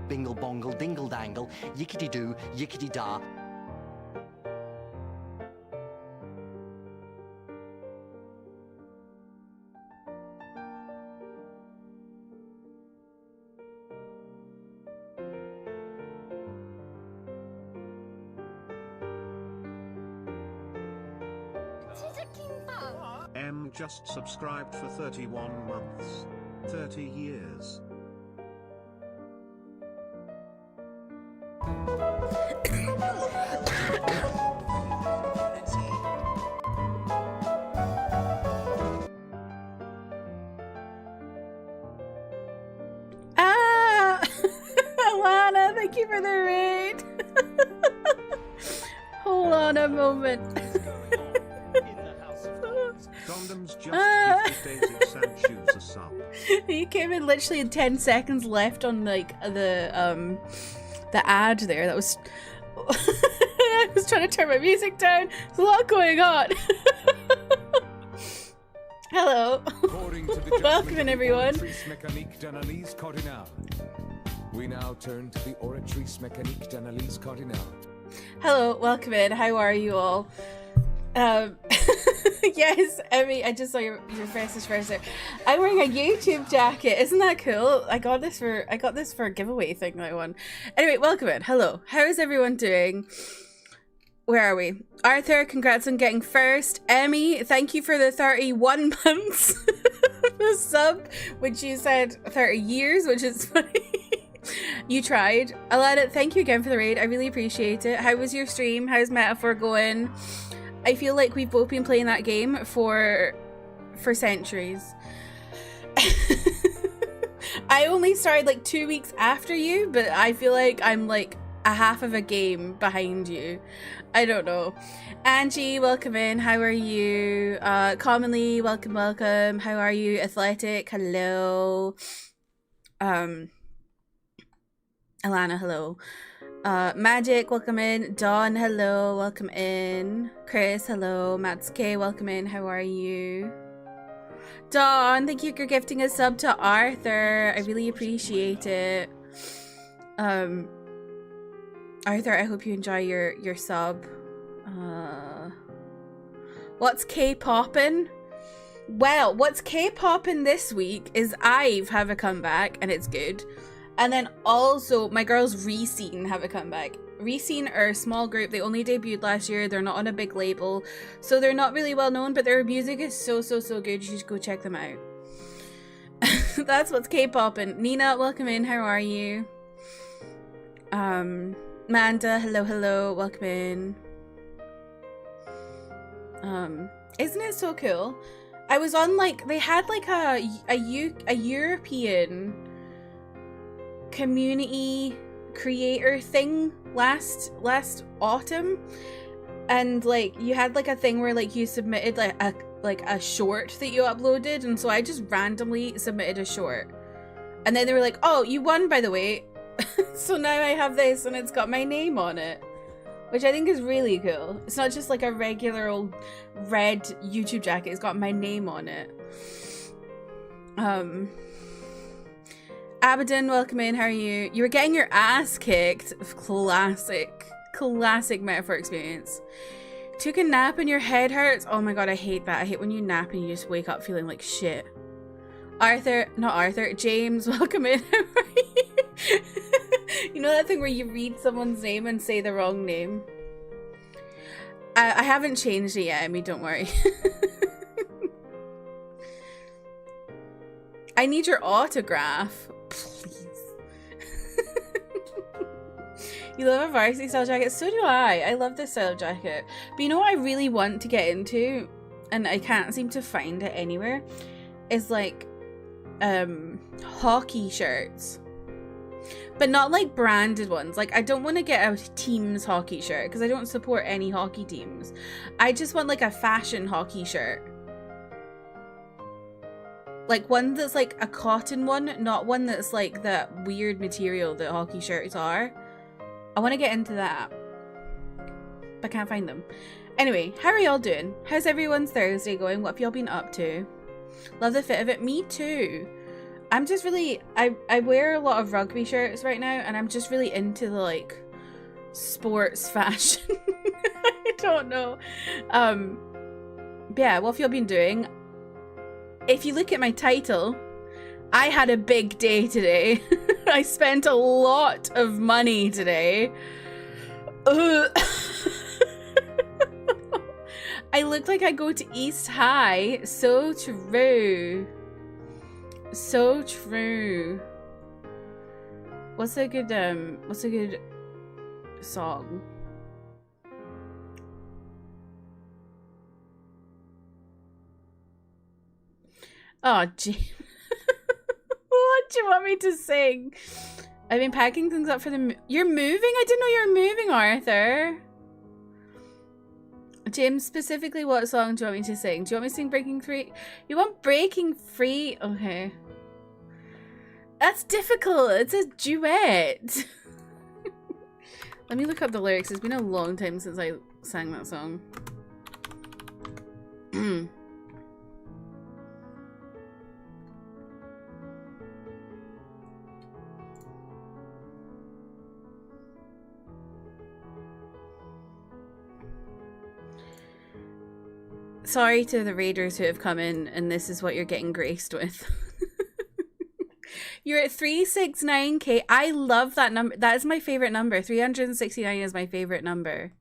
Bingle bongle dingle dangle, yickety doo, yickety da. M just subscribed for 31 months. 30 years. Alana, thank you for the raid. Hold on a moment. Condoms just give Daisy Sanchez a sub. He came in literally in 10 seconds left on like the ad there. That was I was trying to turn my music down. There's a lot going on. Hello. Welcome in, everyone. We now turn to the Oratrice Mécanique d'Analyse Cardinale. Hello, welcome in. How are you all? Yes, Emmy, I just saw your fastest first there. I'm wearing a YouTube jacket. Isn't that cool? I got this for a giveaway thing that I won. Anyway, welcome in. Hello. How is everyone doing? Where are we? Arthur, congrats on getting first. Emmy, thank you for the 31 months sub, which you said 30 years, which is funny. You tried. Alana, thank you again for the raid. I really appreciate it. How was your stream? How's Metaphor going? I feel like we've both been playing that game for centuries. I only started like 2 weeks after you, but I feel like I'm like a half of a game behind you. I don't know. Angie, welcome in. How are you? Commonly, welcome. How are you? Athletic, hello. Alana, hello. Magic, welcome in. Dawn, hello, welcome in. Chris, hello. Matsuke, welcome in. How are you? Dawn, thank you for gifting a sub to Arthur. I really appreciate it. Arthur, I hope you enjoy your sub. What's K-poppin'? Well, what's K-poppin' this week is IVE have a comeback, and it's good. And then also, my girls Reseen have a comeback. Reseen are a small group. They only debuted last year. They're not on a big label, so they're not really well known, but their music is so good. You should go check them out. That's what's K-poppin'. Nina, welcome in. How are you? Manda, hello. Welcome in. Isn't it so cool? I was on like, they had like a European community creator thing last autumn, and like you had like a thing where like you submitted like a short that you uploaded, and so I just randomly submitted a short, and then they were like, oh, you won, by the way. So now I have this and it's got my name on it, which I think is really cool. It's not just like a regular old red YouTube jacket, it's got my name on it. Abaddon, welcome in. How are you? You were getting your ass kicked. Classic Metaphor experience. Took a nap and your head hurts? Oh my god, I hate that. I hate when you nap and you just wake up feeling like shit. James, welcome in. You know that thing where you read someone's name and say the wrong name? I haven't changed it yet, Emmy, don't worry. I need your autograph. Please. You love a varsity style jacket? So do I. I love this style of jacket. But you know what I really want to get into, and I can't seem to find it anywhere, is like hockey shirts. But not like branded ones. Like I don't want to get a team's hockey shirt because I don't support any hockey teams. I just want like a fashion hockey shirt. Like one that's like a cotton one, not one that's like that weird material that hockey shirts are. I want to get into that, but I can't find them. Anyway, how are y'all doing? How's everyone's Thursday going? What have y'all been up to? Love the fit of it. Me too. I'm just really, I wear a lot of rugby shirts right now, and I'm just really into the like sports fashion. I don't know. Yeah, what have y'all been doing? If you look at my title, I had a big day today. I spent a lot of money today. I look like I go to East High. So true. So true. What's a good song? Oh, gee. What do you want me to sing? I've been packing things up for the You're moving? I didn't know you were moving, Arthur. James, specifically what song do you want me to sing? Do you want me to sing Breaking Free? You want Breaking Free? Okay. That's difficult. It's a duet. Let me look up the lyrics. It's been a long time since I sang that song. Sorry to the raiders who have come in, and this is what you're getting graced with. You're at 369k. I love that number. That is my favorite number. 369 is my favorite number.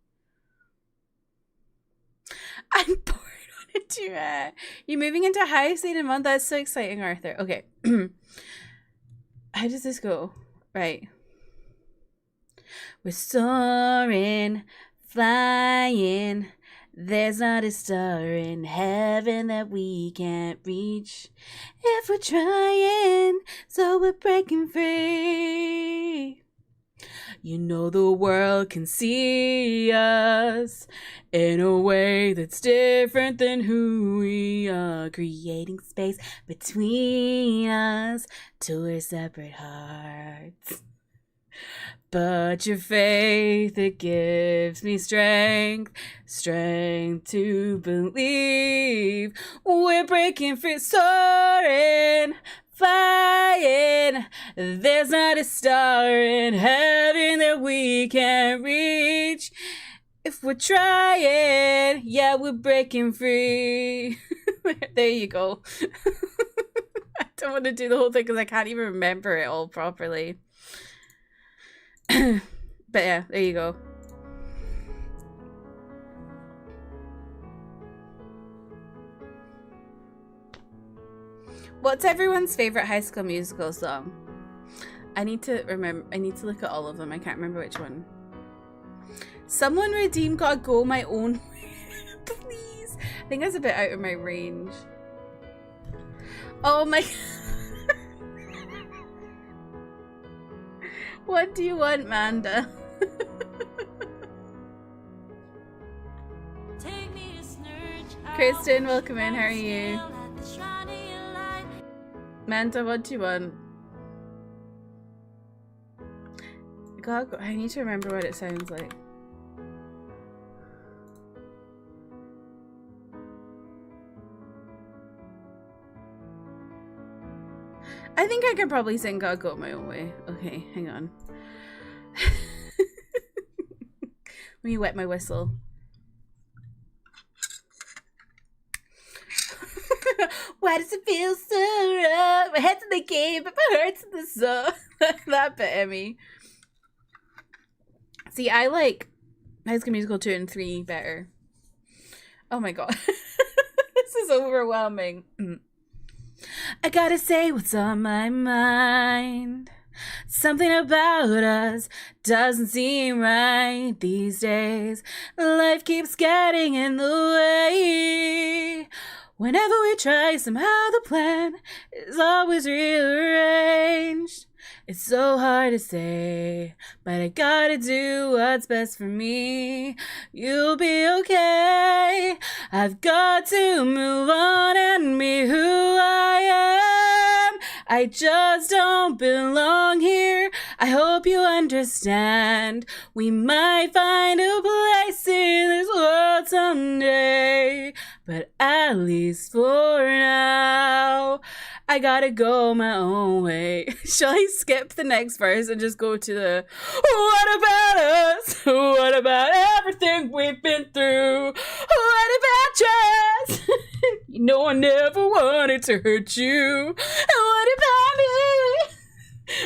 I'm bored on a duet. You're moving into a house in a month. That's so exciting, Arthur. Okay. How does this go? Right. We're soaring, flying. There's not a star in heaven that we can't reach if we're trying, so we're breaking free. You know the world can see us in a way that's different than who we are, creating space between us to our separate hearts. But your faith, it gives me strength to believe we're breaking free, soaring, flying. There's not a star in heaven that we can't reach if we're trying. Yeah, we're breaking free. There you go. I don't want to do the whole thing because I can't even remember it all properly. But yeah, there you go. What's everyone's favorite High School Musical song? I need to look at all of them. I can't remember which one. Someone redeem Gotta Go My Own Way. Please. I think that's a bit out of my range. Oh my. What do you want, Manda? Kristen, welcome in. How are you? Manda, what do you want? God, I need to remember what it sounds like. I think I could probably sing God Go My Own Way. Okay, hang on. Let me wet my whistle. Why does it feel so wrong? My head's in the game, but my heart's in the song. That bit, Emmy. See, I like High School Musical 2 and 3 better. Oh my god. This is overwhelming. I gotta say what's on my mind. Something about us doesn't seem right these days. Life keeps getting in the way. Whenever we try, somehow the plan is always rearranged. It's so hard to say, but I gotta do what's best for me. You'll be okay. I've got to move on and be who I am. I just don't belong here. I hope you understand. We might find a place in this world someday, but at least for now, I gotta go my own way. Shall I skip the next verse and just go to the what about us? What about everything we've been through? What about trust? You know I never wanted to hurt you. And what about me?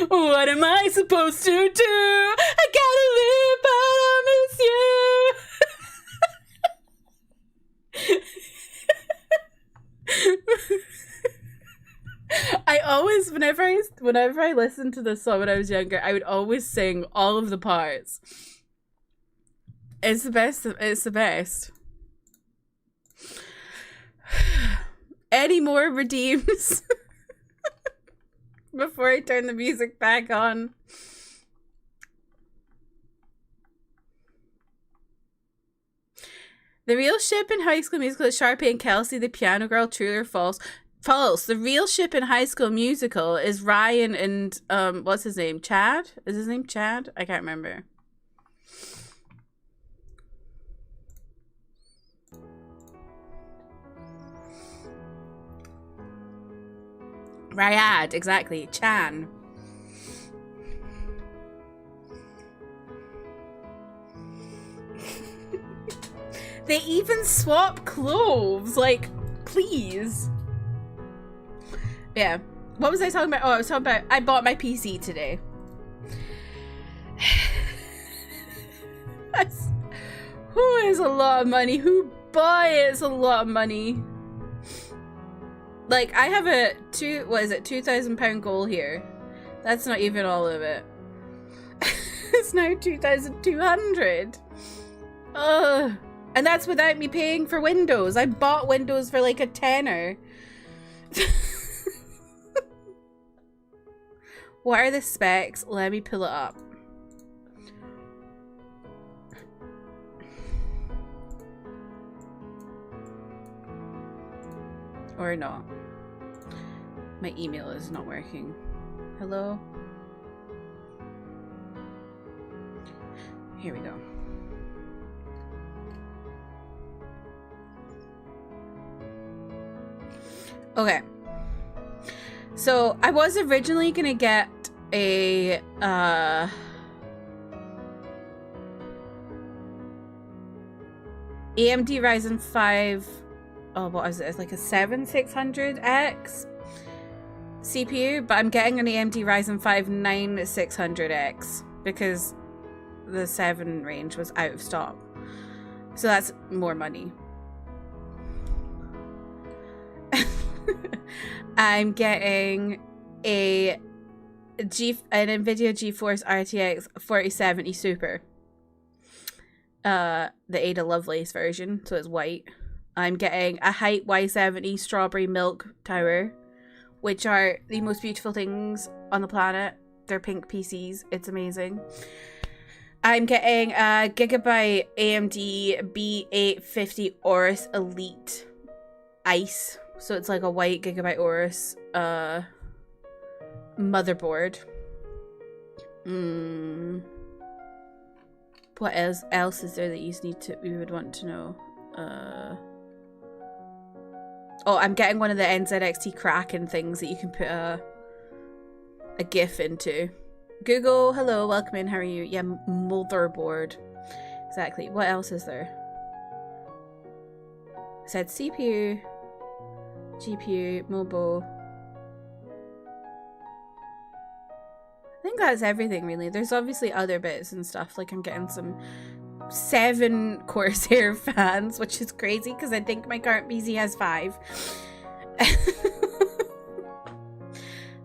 What am I supposed to do? I gotta leave, but I miss you. I always, whenever I listened to this song when I was younger, I would always sing all of the parts. It's the best. It's the best. Any more redeems before I turn the music back on? The real ship in High School Musical is Sharpay and Kelsey, the piano girl. True or false? False. The real ship in High School Musical is Ryan and what's his name? Chad? Is his name Chad? I can't remember. Ryad, exactly. Chan. They even swap clothes. Like, please. Yeah. What was I talking about? Oh, I was talking about I bought my PC today. Who is a lot of money? Who buys a lot of money? Like, I have a £2,000 goal here. That's not even all of it. It's now 2,200. Ugh. And that's without me paying for Windows. I bought Windows for like a tenner. What are the specs? Let me pull it up. Or not. My email is not working. Hello? Here we go. Okay. So I was originally gonna get a AMD Ryzen 5. Oh, what is it? It's like a 7600X CPU, but I'm getting an AMD Ryzen 5 9600X because the 7 range was out of stock. So that's more money. I'm getting an NVIDIA GeForce RTX 4070 Super. The Ada Lovelace version, so it's white. I'm getting a Height Y70 Strawberry Milk Tower, which are the most beautiful things on the planet. They're pink PCs. It's amazing. I'm getting a Gigabyte AMD B850 Aorus Elite Ice. So it's like a white Gigabyte Aorus motherboard. What else is there that you would want to know? Oh, I'm getting one of the NZXT Kraken things that you can put a GIF into. Google, hello, welcome in, how are you? Yeah, motherboard. Exactly. What else is there? It said CPU, GPU, mobile. I think that's everything really. There's obviously other bits and stuff, like I'm getting some 7 Corsair fans, which is crazy because I think my current PC has 5.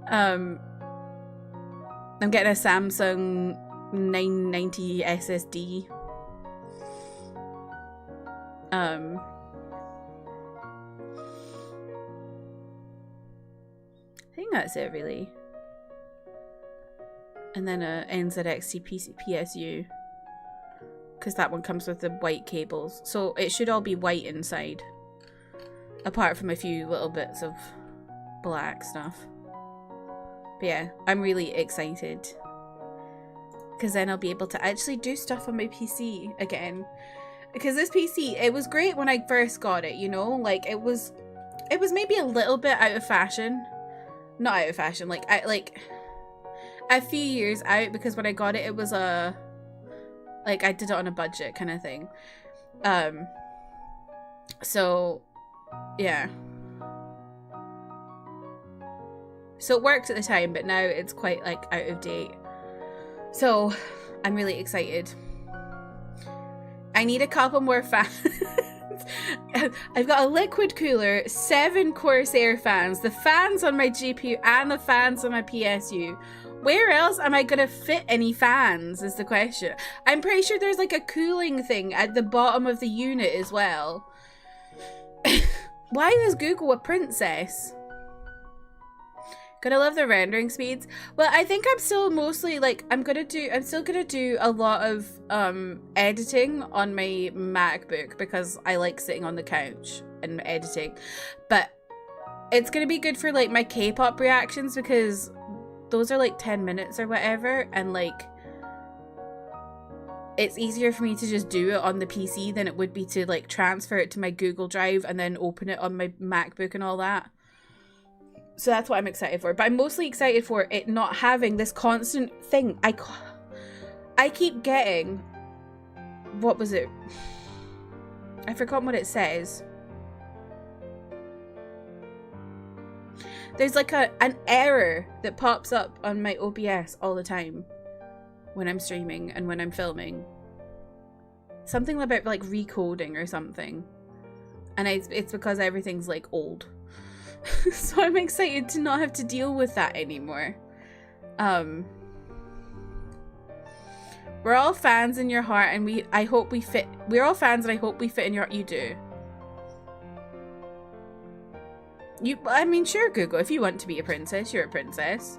I'm getting a Samsung 990 SSD. I think that's it really. And then a NZXT PSU, because that one comes with the white cables, so it should all be white inside, apart from a few little bits of black stuff. But yeah, I'm really excited because then I'll be able to actually do stuff on my PC again. Because this PC, it was great when I first got it, you know, like it was maybe a little bit out of fashion. Not out of fashion, like a few years out, because when I got it, it was like I did it on a budget kind of thing. So yeah. So it worked at the time, but now it's quite like out of date. So I'm really excited. I need a couple more fans. I've got a liquid cooler, 7 Corsair fans, the fans on my GPU and the fans on my PSU. Where else am I gonna fit any fans is the question. I'm pretty sure there's like a cooling thing at the bottom of the unit as well. Why is Google a princess? Gonna love the rendering speeds. Well, I think I'm still mostly like I'm still gonna do a lot of editing on my MacBook because I like sitting on the couch and editing. But it's gonna be good for like my K-pop reactions because those are like 10 minutes or whatever, and like it's easier for me to just do it on the PC than it would be to like transfer it to my Google Drive and then open it on my MacBook and all that. So that's what I'm excited for. But I'm mostly excited for it not having this constant thing. I keep getting... What was it? I forgot what it says. There's like an error that pops up on my OBS all the time when I'm streaming and when I'm filming. Something about like recoding or something. And it's because everything's like old. So I'm excited to not have to deal with that anymore. We're all fans in your heart, and we're all fans, and I hope we fit in your heart. You do. I mean, sure, Google, if you want to be a princess, you're a princess.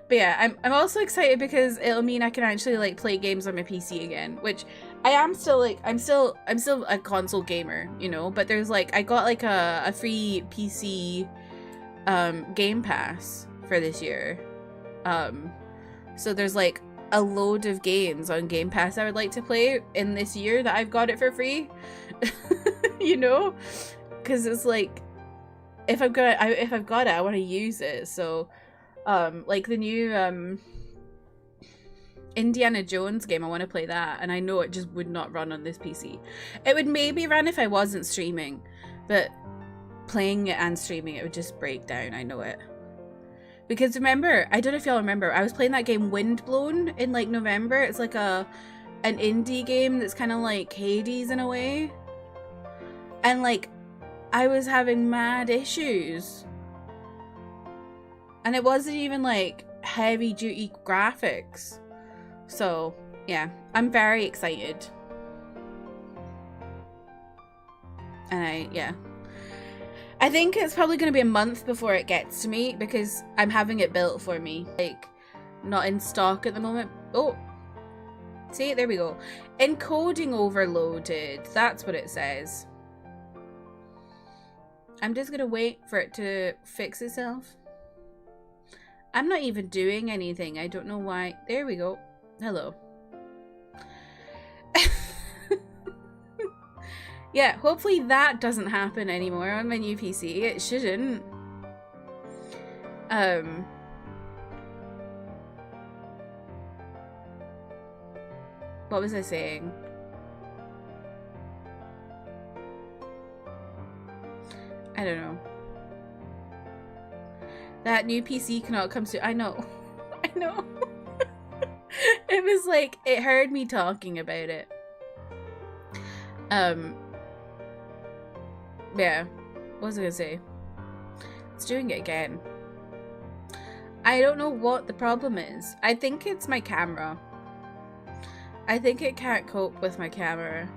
But yeah, I'm also excited because it'll mean I can actually like play games on my PC again, which I am still like, I'm still a console gamer, you know, but there's like, I got like a free PC Game Pass for this year. So there's like a load of games on Game Pass I would like to play in this year that I've got it for free. You know, because it's like if I've got it, I want to use it. So like the new Indiana Jones game, I want to play that, and I know it just would not run on this PC. It would maybe run if I wasn't streaming, but playing it and streaming it would just break down. I know it. Because remember, I don't know if y'all remember, I was playing that game Windblown in like November. It's like an indie game that's kind of like Hades in a way. And like, I was having mad issues. And it wasn't even like heavy duty graphics. So yeah, I'm very excited. And I think it's probably going to be a month before it gets to me because I'm having it built for me. Like, not in stock at the moment. Oh, see, there we go. Encoding overloaded. That's what it says. I'm just going to wait for it to fix itself. I'm not even doing anything. I don't know why. There we go. Hello. Yeah, hopefully that doesn't happen anymore on my new PC. It shouldn't. What was I saying? I don't know. That new PC cannot come soon. I know. I know. It was like, it heard me talking about it. Yeah. What was I gonna say? It's doing it again. I don't know what the problem is. I think it's my camera. I think it can't cope with my camera.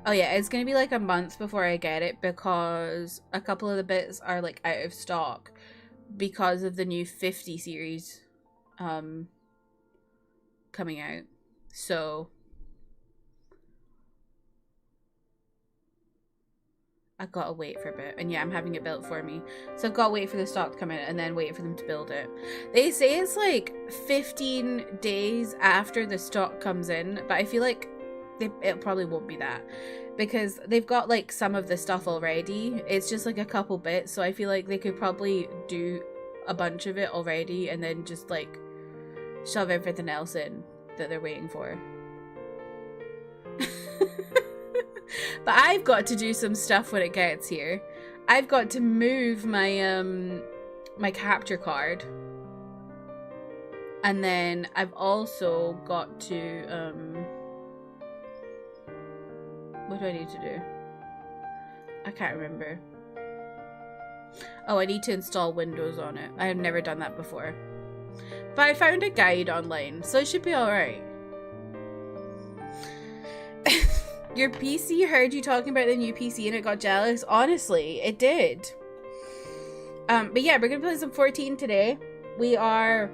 Oh yeah, it's gonna be like a month before I get it because a couple of the bits are like out of stock because of the new 50 series coming out. So I've got to wait for a bit. And yeah, I'm having it built for me. So I've got to wait for the stock to come in and then wait for them to build it. They say it's like 15 days after the stock comes in, but I feel like it probably won't be that. Because they've got like some of the stuff already. It's just like a couple bits. So I feel like they could probably do a bunch of it already and then just like shove everything else in that they're waiting for. But I've got to do some stuff when it gets here. I've got to move my my capture card. And then I've also got to what do I need to do? I can't remember. Oh, I need to install Windows on it. I have never done that before. But I found a guide online, so it should be alright. Your PC heard you talking about the new PC and it got jealous. Honestly, it did. But yeah, we're gonna play some 14 today. We're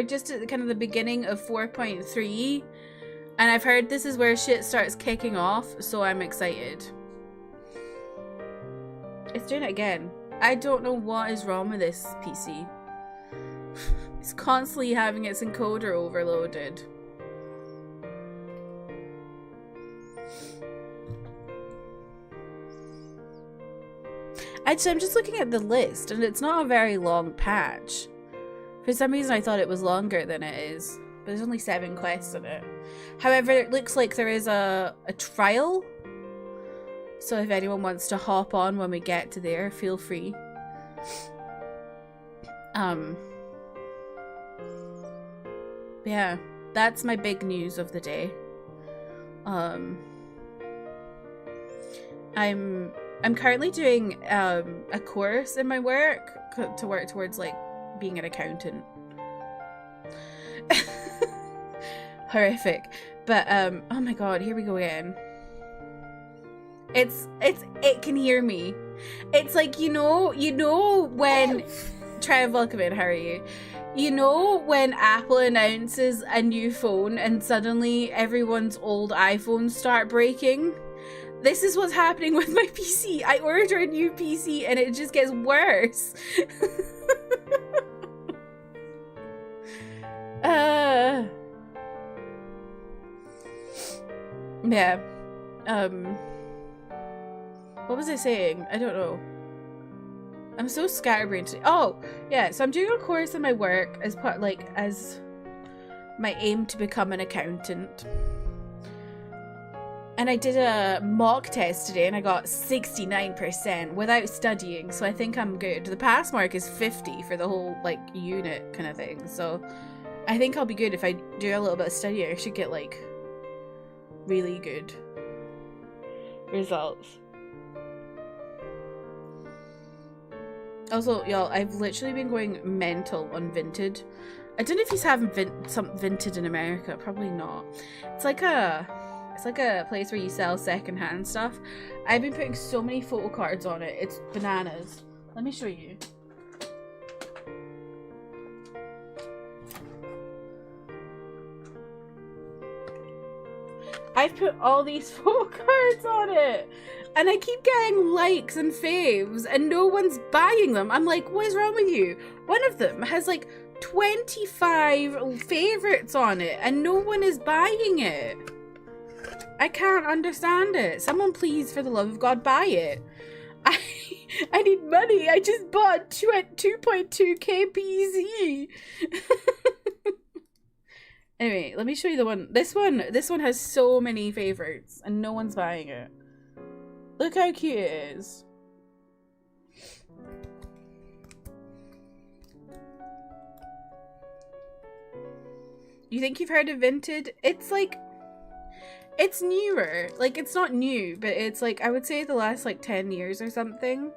just at kind of the beginning of 4.3, and I've heard this is where shit starts kicking off, so I'm excited. It's doing it again. I don't know what is wrong with this PC. It's constantly having its encoder overloaded. I'm just looking at the list, and it's not a very long patch. For some reason, I thought it was longer than it is. But there's only 7 quests in it. However, it looks like there is a trial. So if anyone wants to hop on when we get to there, feel free. Yeah, that's my big news of the day. I'm currently doing a course in my work to work towards like being an accountant. Horrific. But oh my god, here we go again. It can hear me. It's like, you know when Triumph, welcome in, how are you? You know when Apple announces a new phone and suddenly everyone's old iPhones start breaking? This is what's happening with my PC. I order a new PC and it just gets worse. Yeah. What was I saying? I don't know. I'm so scatterbrained today. Oh, yeah. So I'm doing a course in my work as part, like, as my aim to become an accountant. And I did a mock test today and I got 69% without studying, so I think I'm good. The pass mark is 50 for the whole, like, unit kind of thing, so I think I'll be good if I do a little bit of studying. I should get, like, really good results. Also, y'all, I've literally been going mental on Vinted. I don't know if he's having some Vinted in America. Probably not. It's like a place where you sell secondhand stuff. I've been putting so many photo cards on it. It's bananas. Let me show you. I've put all these photo cards on it. And I keep getting likes and faves and no one's buying them. I'm like, what is wrong with you? One of them has like 25 favorites on it and no one is buying it. I can't understand it. Someone please, for the love of God, buy it. I need money. I just bought 2.2k PC. Anyway, let me show you the one. This one has so many favorites and no one's buying it. Look how cute it is. You think you've heard of Vinted? It's like, it's newer. Like, it's not new, but it's like, I would say the last like 10 years or something.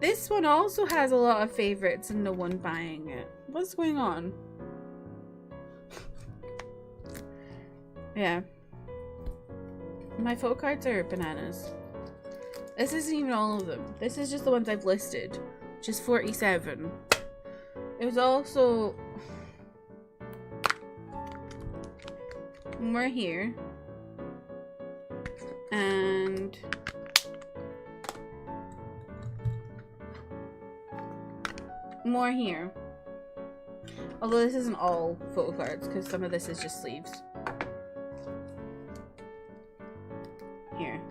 This one also has a lot of favorites and no one buying it. What's going on? Yeah. My photo cards are bananas. This isn't even all of them. This is just the ones I've listed. Just 47. There's also more here. And more here. Although this isn't all photo cards because some of this is just sleeves. Here.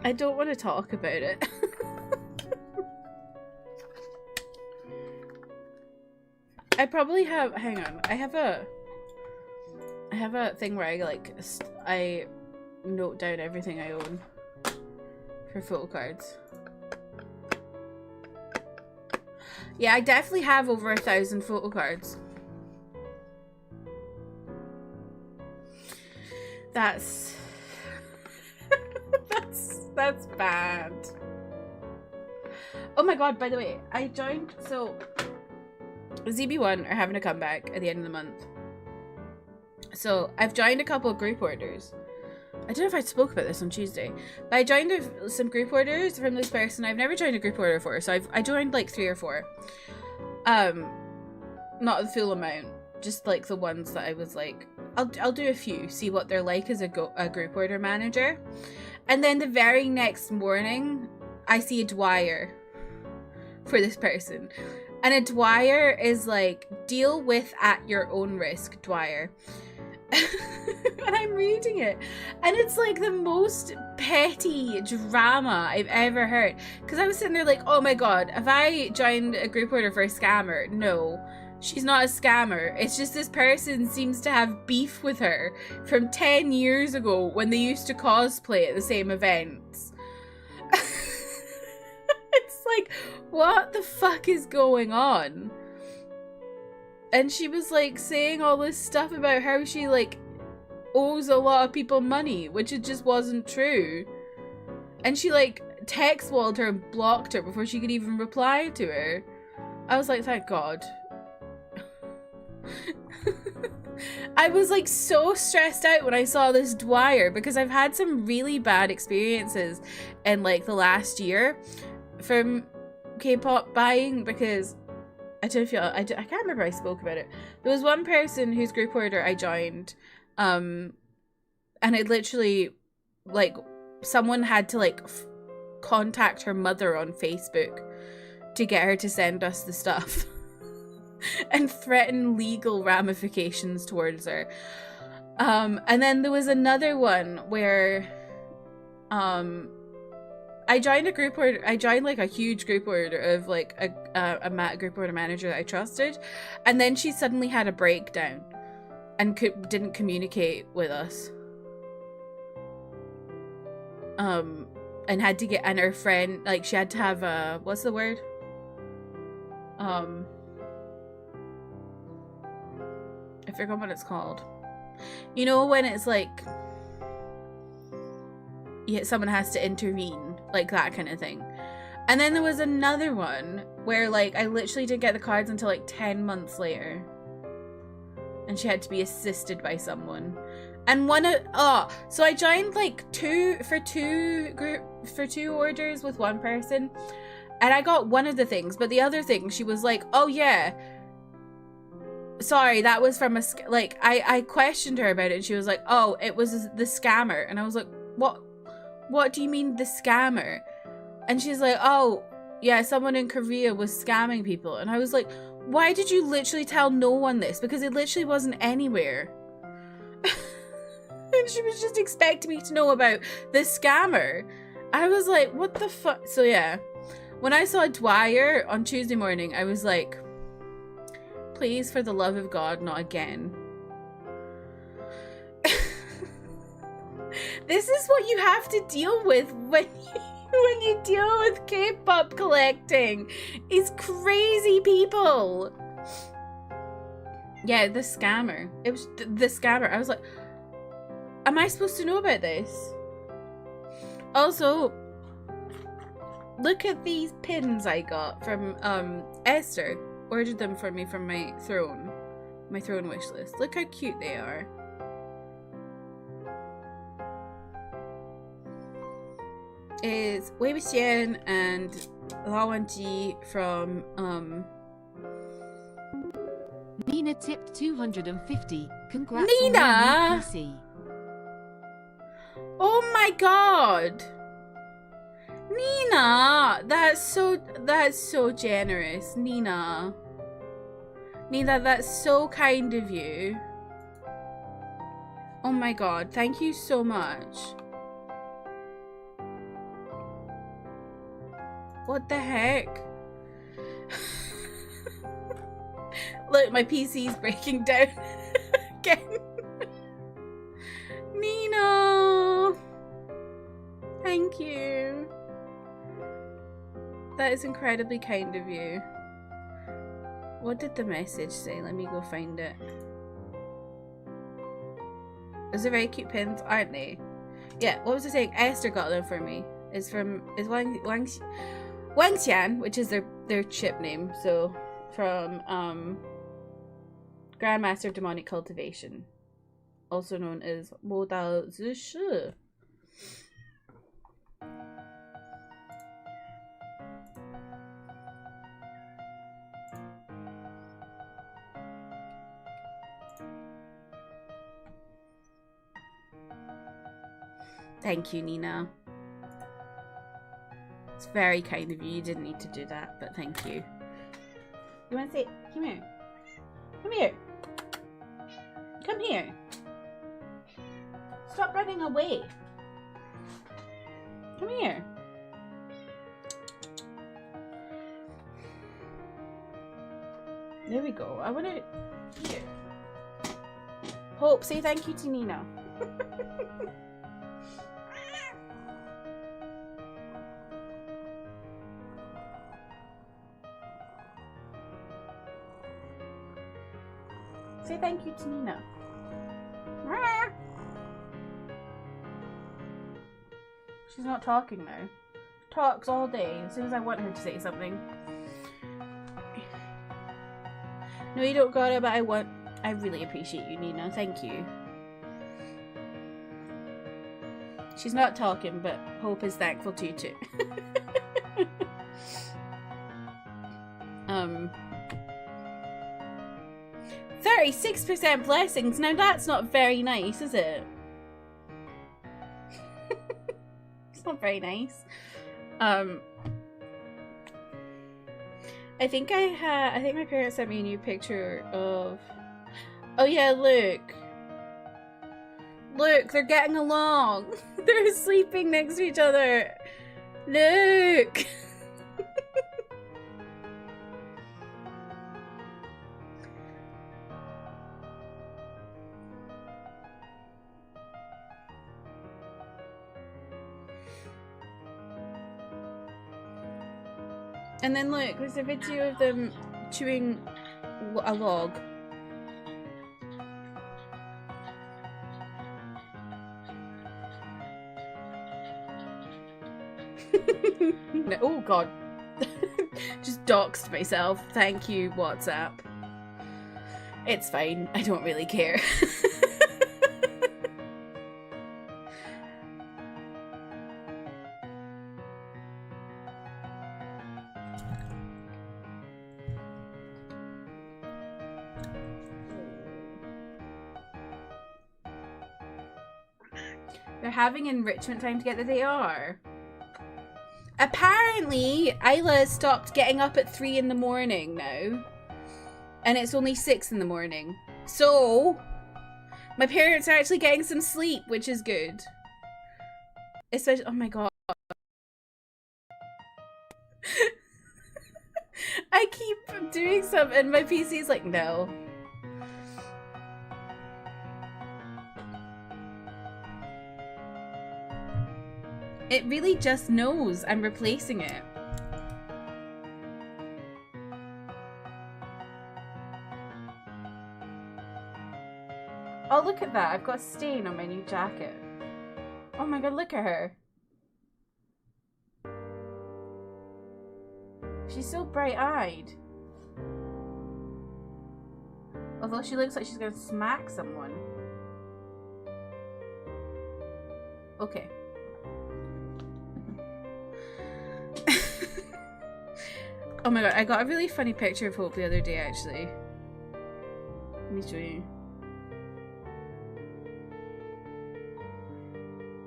I don't want to talk about it. I probably have, hang on, I have a thing where I like, I note down everything I own for photo cards. Yeah, I definitely have over 1,000 photo cards. That's that's bad. Oh my god, by the way, I joined, so ZB1 are having a comeback at the end of the month. So I've joined a couple of group orders. I don't know if I spoke about this on Tuesday, but I joined some group orders from this person. I've never joined a group order before, so I joined like 3 or 4. Not the full amount, just like the ones that I was like, I'll do a few, see what they're like as a group order manager. And then the very next morning, I see a Dwyer for this person. And a Dwyer is like, deal with at your own risk, Dwyer. And I'm reading it. And it's like the most petty drama I've ever heard. Because I was sitting there like, oh my god, have I joined a group order for a scammer? No. She's not a scammer. It's just this person seems to have beef with her from 10 years ago when they used to cosplay at the same events. It's like, what the fuck is going on? And she was like saying all this stuff about how she like owes a lot of people money, which it just wasn't true. And she like text walled her and blocked her before she could even reply to her. I was like, thank God. I was like so stressed out when I saw this Dwyer because I've had some really bad experiences in like the last year from K-pop buying, because I don't feel I can't remember if I spoke about it. There was one person whose group order I joined, and it literally like someone had to like contact her mother on Facebook to get her to send us the stuff. And threaten legal ramifications towards her. And then there was another one where I joined a group order. I joined like a huge group order of like a group order manager that I trusted, and then she suddenly had a breakdown and didn't communicate with us. And had to get, and her friend, like she had to have a, what's the word? I forgot what it's called. You know when it's like, yeah, someone has to intervene, like that kind of thing. And then there was another one where like I literally didn't get the cards until like 10 months later, and she had to be assisted by someone. And so I joined like two orders with one person, and I got one of the things, but the other thing she was like, oh yeah, sorry, that was from a like I questioned her about it, and she was like, oh, it was the scammer. And I was like, what do you mean the scammer? And she's like, oh yeah, someone in Korea was scamming people. And I was like, why did you literally tell no one this? Because it literally wasn't anywhere. And she was just expecting me to know about the scammer. I was like, what the fuck? So yeah, When I saw Dwyer on Tuesday morning, I was like, please, for the love of God, not again. This is what you have to deal with when you deal with K-pop collecting. It's crazy people. Yeah, the scammer. It was the scammer. I was like, am I supposed to know about this? Also, look at these pins I got from Esther. Ordered them for me from my throne wish list. Look how cute they are. Is Wei Wuxian and Lao Wanji from Nina tipped 250. Congrats Nina! on your PC. Oh my god! Nina! That's so generous. Nina, that's so kind of you. Oh my god, thank you so much. What the heck? Look, my PC's breaking down again. Nina! Thank you. That is incredibly kind of you. What did the message say? Let me go find it. Those are very cute pins, aren't they? Yeah, what was I saying? Esther got them for me. It's Wangxian, which is their chip name, so from Grandmaster of Demonic Cultivation, also known as Modao Zishi. Thank you, Nina. It's very kind of you. You didn't need to do that, but thank you. You want to say, come here. Come here. Come here. Stop running away. Come here. There we go. I want to... Here. Hope, say thank you to Nina. Say thank you to Nina. She's not talking now. Talks all day as soon as I want her to say something. No, you don't got it, but I really appreciate you, Nina. Thank you. She's not talking, but Hope is thankful to you too. 36% blessings. Now that's not very nice, is it? It's not very nice. I think my parents sent me a new picture of... Oh yeah, look. Look, they're getting along. They're sleeping next to each other. Look. And then look, there's a video of them chewing a log. No, oh god. Just doxed myself. Thank you, WhatsApp. It's fine. I don't really care. They're having enrichment time together. They are. Apparently, Isla stopped getting up at 3 in the morning now. And it's only 6 in the morning. So, my parents are actually getting some sleep, which is good. Especially, oh my god. I keep doing something and my PC's like, no. It really just knows I'm replacing it. Oh, look at that. I've got a stain on my new jacket. Oh my god, look at her. She's so bright-eyed. Although she looks like she's gonna smack someone. Okay. Oh my god, I got a really funny picture of Hope the other day, actually. Let me show you.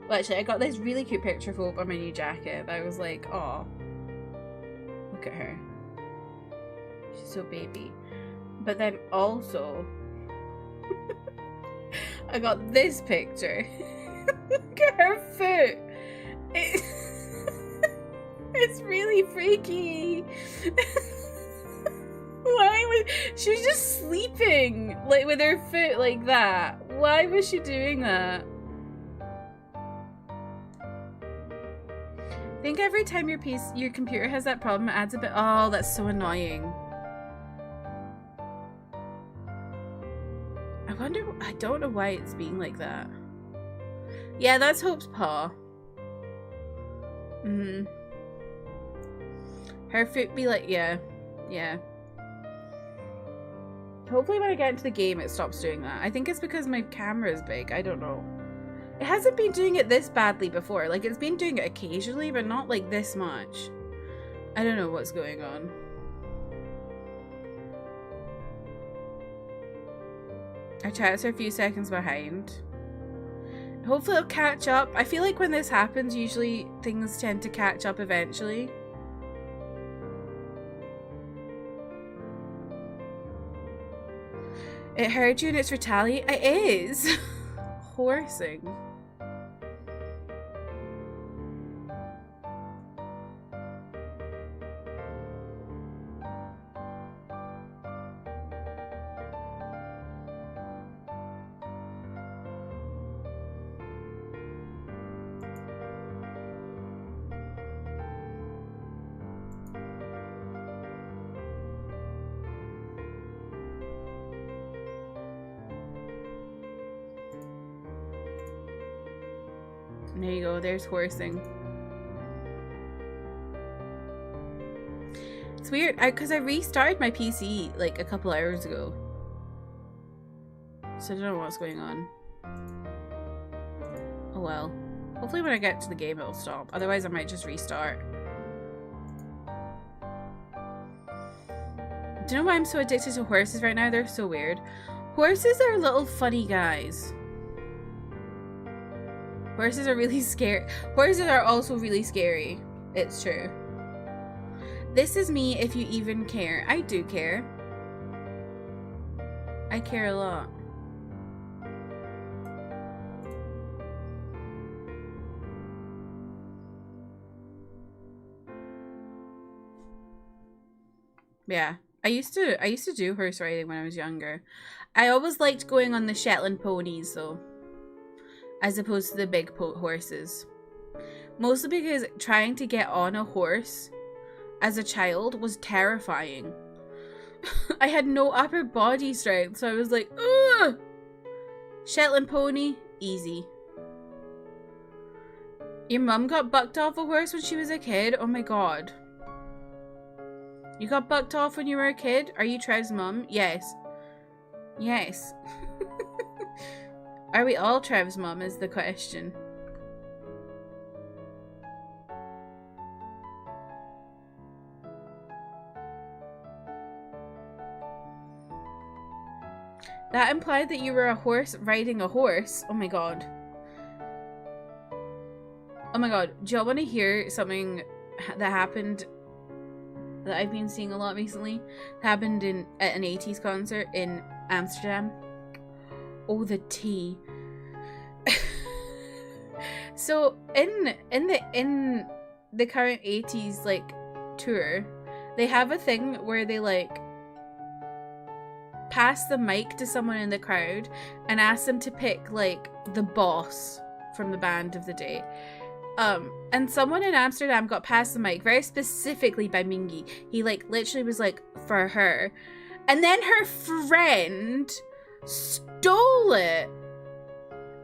Well, actually, I got this really cute picture of Hope on my new jacket that I was like, oh, look at her. She's so baby. But then also, I got this picture. Look at her foot. It's really freaky. Why was she was just sleeping like with her foot like that? Why was she doing that? I think every time your computer has that problem, it adds a bit. Oh, that's so annoying. I don't know why it's being like that. Yeah, that's Hope's paw. Her foot be like, yeah. Hopefully when I get into the game it stops doing that. I think it's because my camera is big. I don't know. It hasn't been doing it this badly before. Like, it's been doing it occasionally, but not like this much. I don't know what's going on. Our chats are a few seconds behind. Hopefully it'll catch up. I feel like when this happens, usually things tend to catch up eventually. It heard you and it's retaliate. It is. Horsing. There you go, there's horsing. It's weird, because I restarted my PC like a couple hours ago. So I don't know what's going on. Oh well. Hopefully when I get to the game it'll stop. Otherwise I might just restart. Do you know why I'm so addicted to horses right now? They're so weird. Horses are little funny guys. Horses are really scary. Horses are also really scary. It's true. This is me if you even care. I do care. I care a lot. Yeah. I used to do horse riding when I was younger. I always liked going on the Shetland ponies though, as opposed to the big horses. Mostly because trying to get on a horse as a child was terrifying. I had no upper body strength, so I was like, ugh! Shetland pony, easy. Your mum got bucked off a horse when she was a kid? Oh my god. You got bucked off when you were a kid? Are you Trev's mum? Yes. Yes. Are we all Trev's mum is the question. That implied that you were a horse riding a horse. Oh my god. Oh my god. Do y'all want to hear something that happened that I've been seeing a lot recently? It happened at an 80s concert in Amsterdam. Oh, the tea. So in the current 80s like tour, They have a thing where they like pass the mic to someone in the crowd and ask them to pick like the boss from the band of the day. And someone in Amsterdam got passed the mic very specifically by Mingy. He like literally was like, for her. And then her friend stole it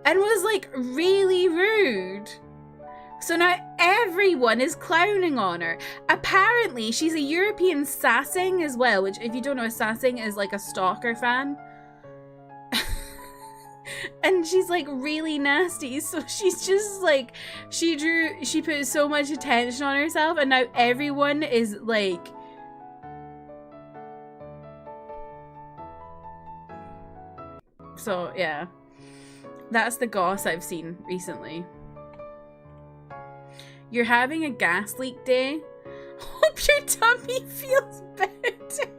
and was like really rude. So now everyone is clowning on her. Apparently she's a European sassing as well, which if you don't know, a sassing is like a stalker fan. And she's like really nasty, so she's just like, she put so much attention on herself, and now everyone is like, so yeah, that's the goss I've seen recently. You're having a gas leak day? Hope your tummy feels better.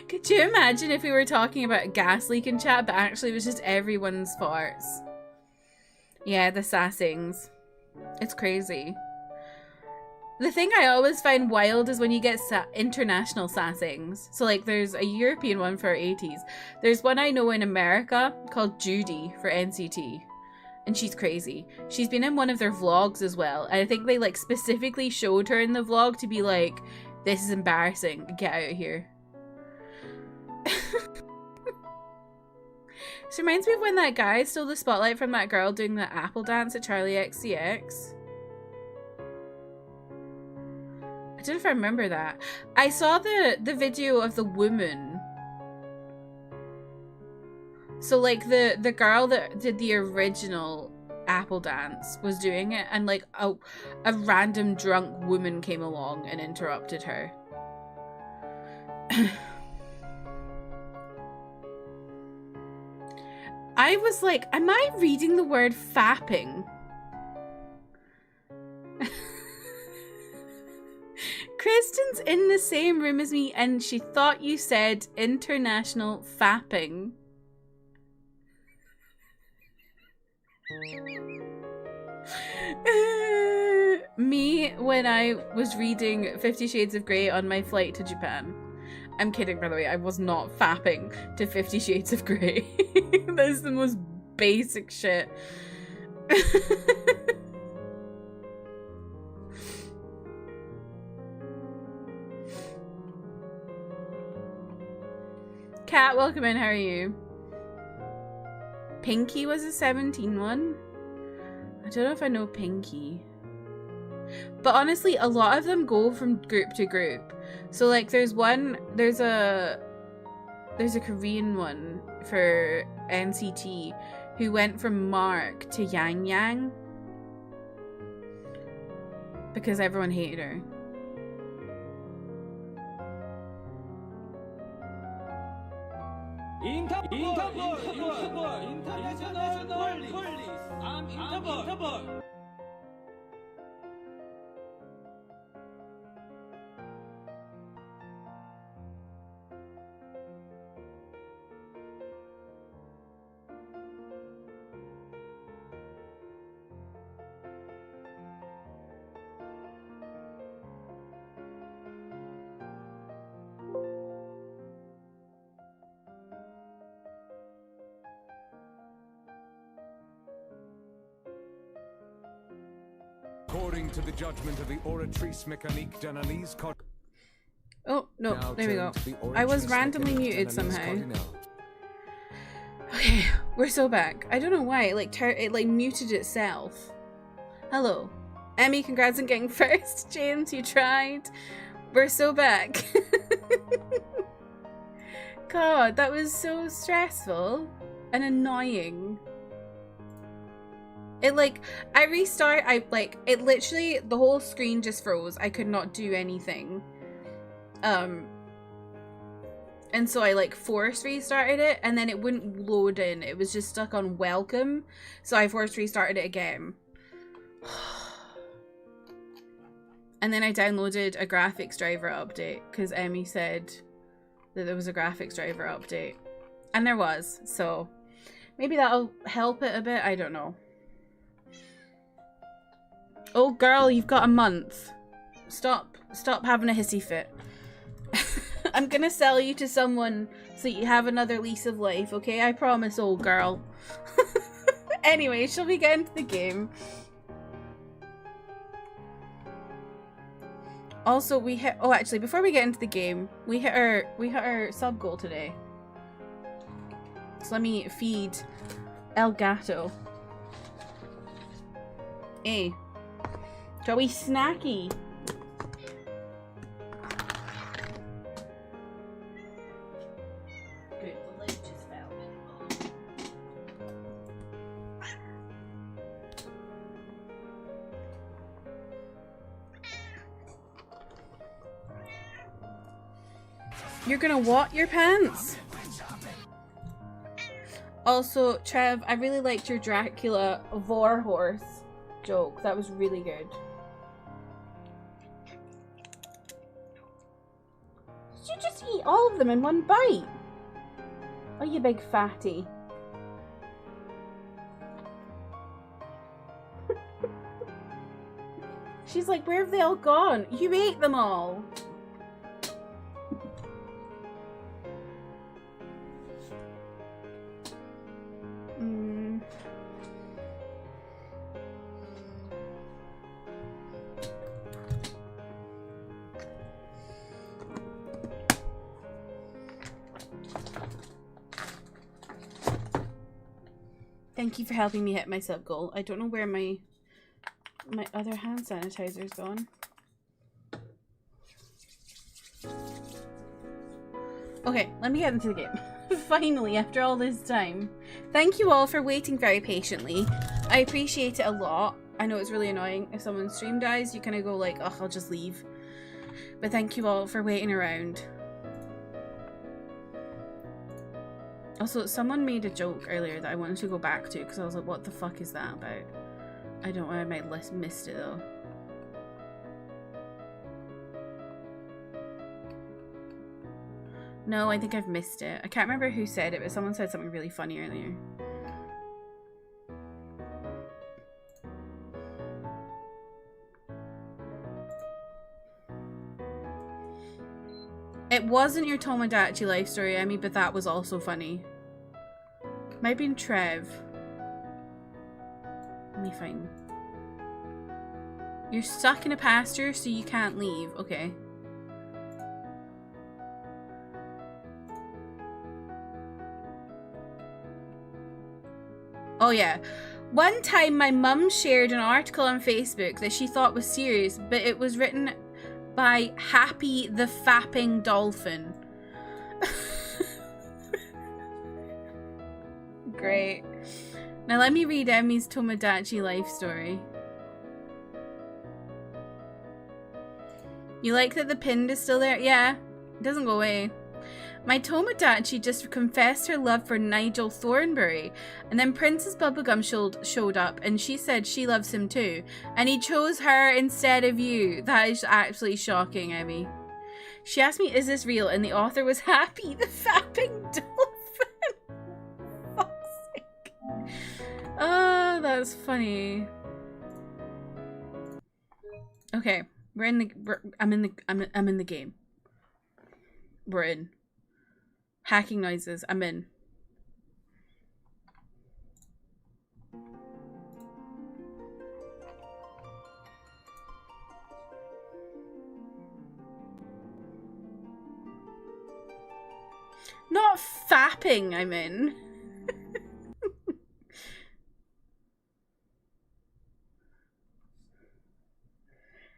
Could you imagine if we were talking about a gas leak in chat, but actually it was just everyone's farts? Yeah, the sassings. It's crazy. The thing I always find wild is when you get international sassings. So like there's a European one for 80s. There's one I know in America called Judy for NCT. And she's crazy. She's been in one of their vlogs as well. And I think they like specifically showed her in the vlog to be like, this is embarrassing. Get out of here. This reminds me of when that guy stole the spotlight from that girl doing the apple dance at Charlie XCX. I don't know if I remember that. I saw the video of the woman. So like the girl that did the original apple dance was doing it, and like a random drunk woman came along and interrupted her. I was like, am I reading the word fapping? Kristen's in the same room as me and she thought you said international fapping. Me when I was reading 50 Shades of Grey on my flight to Japan. I'm kidding, by the way. I was not fapping to 50 Shades of Grey. That's the most basic shit. Kat, welcome in. How are you? Pinky was a 17 one. I don't know if I know Pinky. But honestly, a lot of them go from group to group. So like there's a Korean one for NCT who went from Mark to Yang Yang because everyone hated her. According to the judgment of the Oratrice Mécanique d'Analyse. Oh, no, there we go. I was randomly muted somehow. Okay, we're so back. I don't know why, it like muted itself. Hello. Emmy, congrats on getting first. James, you tried. We're so back. God, that was so stressful and annoying. It like, it literally, the whole screen just froze. I could not do anything. And so I like force restarted it and then it wouldn't load in. It was just stuck on welcome. So I force restarted it again. And then I downloaded a graphics driver update because Emmy said that there was a graphics driver update. And there was. So maybe that'll help it a bit. I don't know. Oh girl, you've got a month. Stop having a hissy fit. I'm gonna sell you to someone so you have another lease of life, okay? I promise, old girl. Anyway, shall we get into the game? Also, we hit. Oh, actually, before we get into the game, we hit our sub goal today. So let me feed El Gato. Hey, shall we snacky? Good, the lid just fell. You're gonna what your pants? Also, Trev, I really liked your Dracula Vorhorse joke. That was really good. Did you just eat all of them in one bite? Oh, you big fatty. She's like, where have they all gone? You ate them all. Thank you for helping me hit my sub goal. I don't know where my other hand sanitizer's gone. Okay, let me get into the game. Finally, after all this time. Thank you all for waiting very patiently. I appreciate it a lot. I know it's really annoying if someone's stream dies, you kind of go like, oh, I'll just leave. But thank you all for waiting around. Also, someone made a joke earlier that I wanted to go back to because I was like, what the fuck is that about? I don't know, I might have missed it though. No, I think I've missed it. I can't remember who said it, but someone said something really funny earlier. It wasn't your Tomodachi life story, Emmy, but that was also funny. Might have been Trev. Let me find. You're stuck in a pasture, so you can't leave. Okay. Oh yeah. One time my mum shared an article on Facebook that she thought was serious, but it was written by Happy the Fapping Dolphin. Great. Now let me read Emmy's Tomodachi life story. You like that the pin is still there? Yeah, it doesn't go away. My Tomodachi just confessed her love for Nigel Thornberry, and then Princess Bubblegum showed up, and she said she loves him too, and he chose her instead of you. That is absolutely shocking, Emmy. She asked me, is this real? And the author was Happy the Fapping Dolphin. Fuck's sake. Oh, that's funny. Okay, I'm in the game. We're in. Hacking noises. I'm in. Not fapping, I'm in.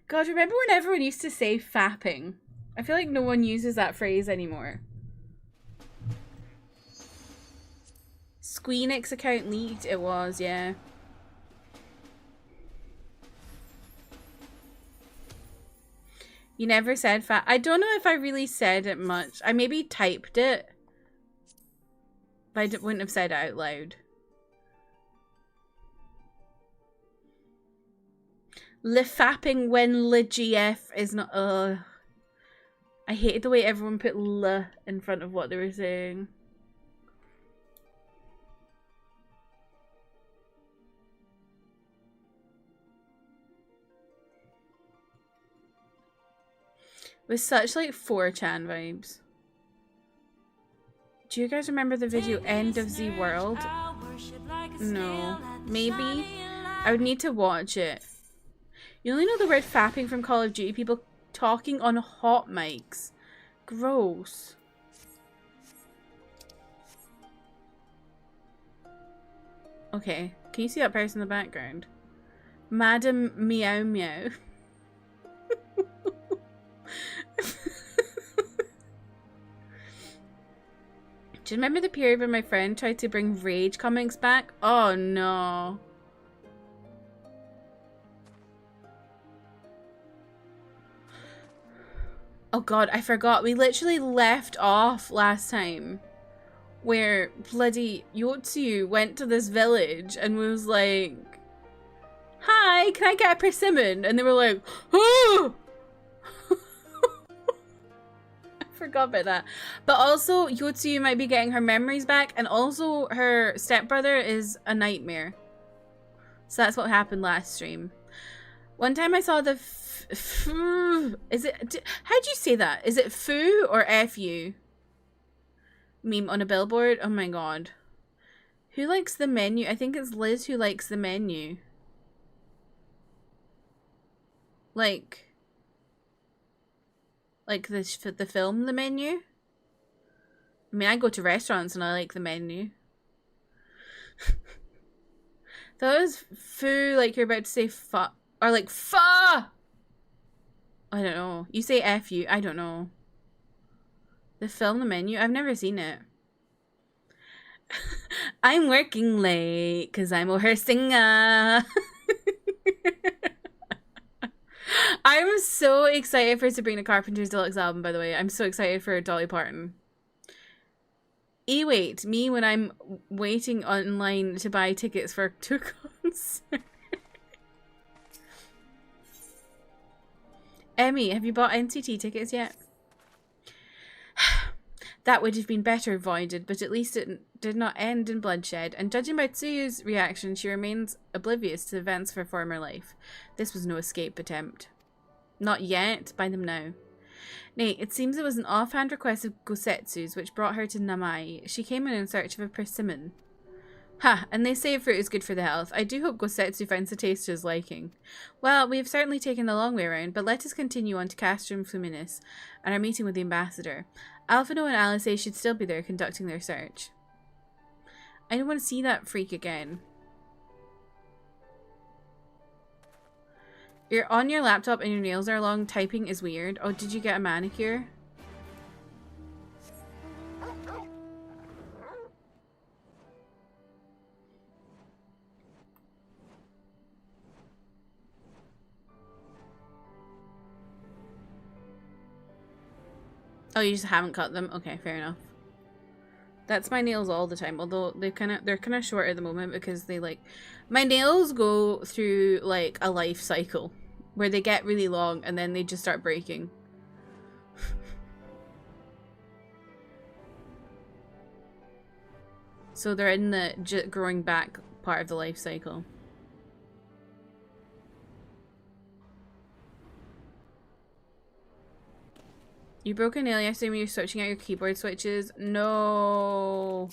God, remember when everyone used to say fapping? I feel like no one uses that phrase anymore. Squeenix account leaked? It was, yeah. You never said fat. I don't know if I really said it much. I maybe typed it, but I wouldn't have said it out loud. Le fapping when le GF is not. I hated the way everyone put le in front of what they were saying. With such like 4chan vibes. Do you guys remember the video End of the World? No. Maybe? I would need to watch it. You only know the word fapping from Call of Duty, people talking on hot mics. Gross. Okay, can you see that person in the background? Madam Meow Meow. Do you remember the period when my friend tried to bring Rage comics back? Oh no. Oh god, I forgot. We literally left off last time where bloody Yotsu went to this village and was like, "Hi, can I get a persimmon?" And they were like, "Oh!" I forgot about that. But also, Yotsu might be getting her memories back, and also her stepbrother is a nightmare. So that's what happened last stream. One time I saw the is it, how do you say that? Is it foo or fu? Meme on a billboard? Oh my god. Who likes the menu? I think it's Liz who likes the menu. Like the film The Menu? I mean, I go to restaurants and I like the menu. That was foo, like you're about to say fuck. Or like fa. I don't know. You say fu. I don't know. The film The Menu. I've never seen it. I'm working late because I'm a her singer. I'm so excited for Sabrina Carpenter's deluxe album, by the way. I'm so excited for Dolly Parton. Wait, me when I'm waiting online to buy tickets for two concerts. Emmy, have you bought NCT tickets yet? That would have been better avoided, but at least it did not end in bloodshed, and judging by Tsuyu's reaction, she remains oblivious to events of her former life. This was no escape attempt. Not yet. Buy them now. Nay, it seems it was an offhand request of Gosetsu's which brought her to Namai. She came in search of a persimmon. Ha, and they say fruit is good for the health. I do hope Gosetsu finds the taste to his liking. Well, we have certainly taken the long way around, but let us continue on to Castrum Fluminis and our meeting with the ambassador. Alphino and Alice should still be there conducting their search. I don't want to see that freak again. You're on your laptop and your nails are long. Typing is weird. Oh, did you get a manicure? Oh, you just haven't cut them? Okay, fair enough. That's my nails all the time, although they're kind of short at the moment because they like my nails go through like a life cycle where they get really long and then they just start breaking. So they're in the growing back part of the life cycle. You broke a nail yesterday when you were switching out your keyboard switches? No.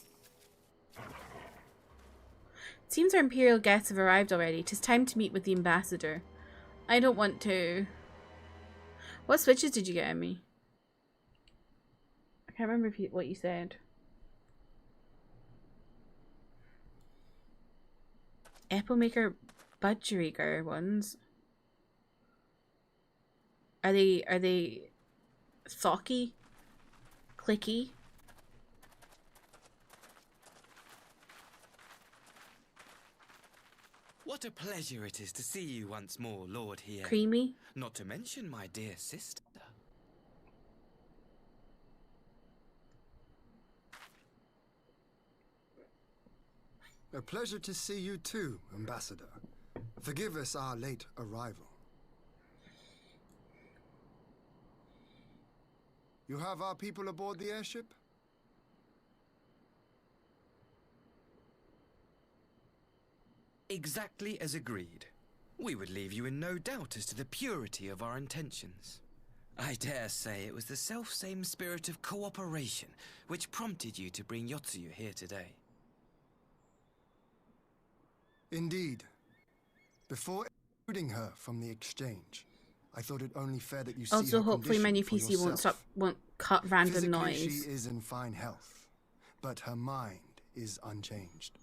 It seems our Imperial guests have arrived already. 'Tis time to meet with the ambassador. I don't want to. What switches did you get, Emmy? I can't remember what you said. Apple Maker Budgerigar ones. Are they thocky? Clicky? What a pleasure it is to see you once more, Lord here. Creamy? Not to mention my dear sister. A pleasure to see you too, Ambassador. Forgive us our late arrival. You have our people aboard the airship? Exactly as agreed. We would leave you in no doubt as to the purity of our intentions. I dare say it was the self-same spirit of cooperation which prompted you to bring Yotsuyu here today. Indeed. Before excluding her from the exchange, I thought it only fair that you see Also, her hopefully my new condition PC for won't yourself. cut random Physically, noise. she is in fine health, but her mind is unchanged.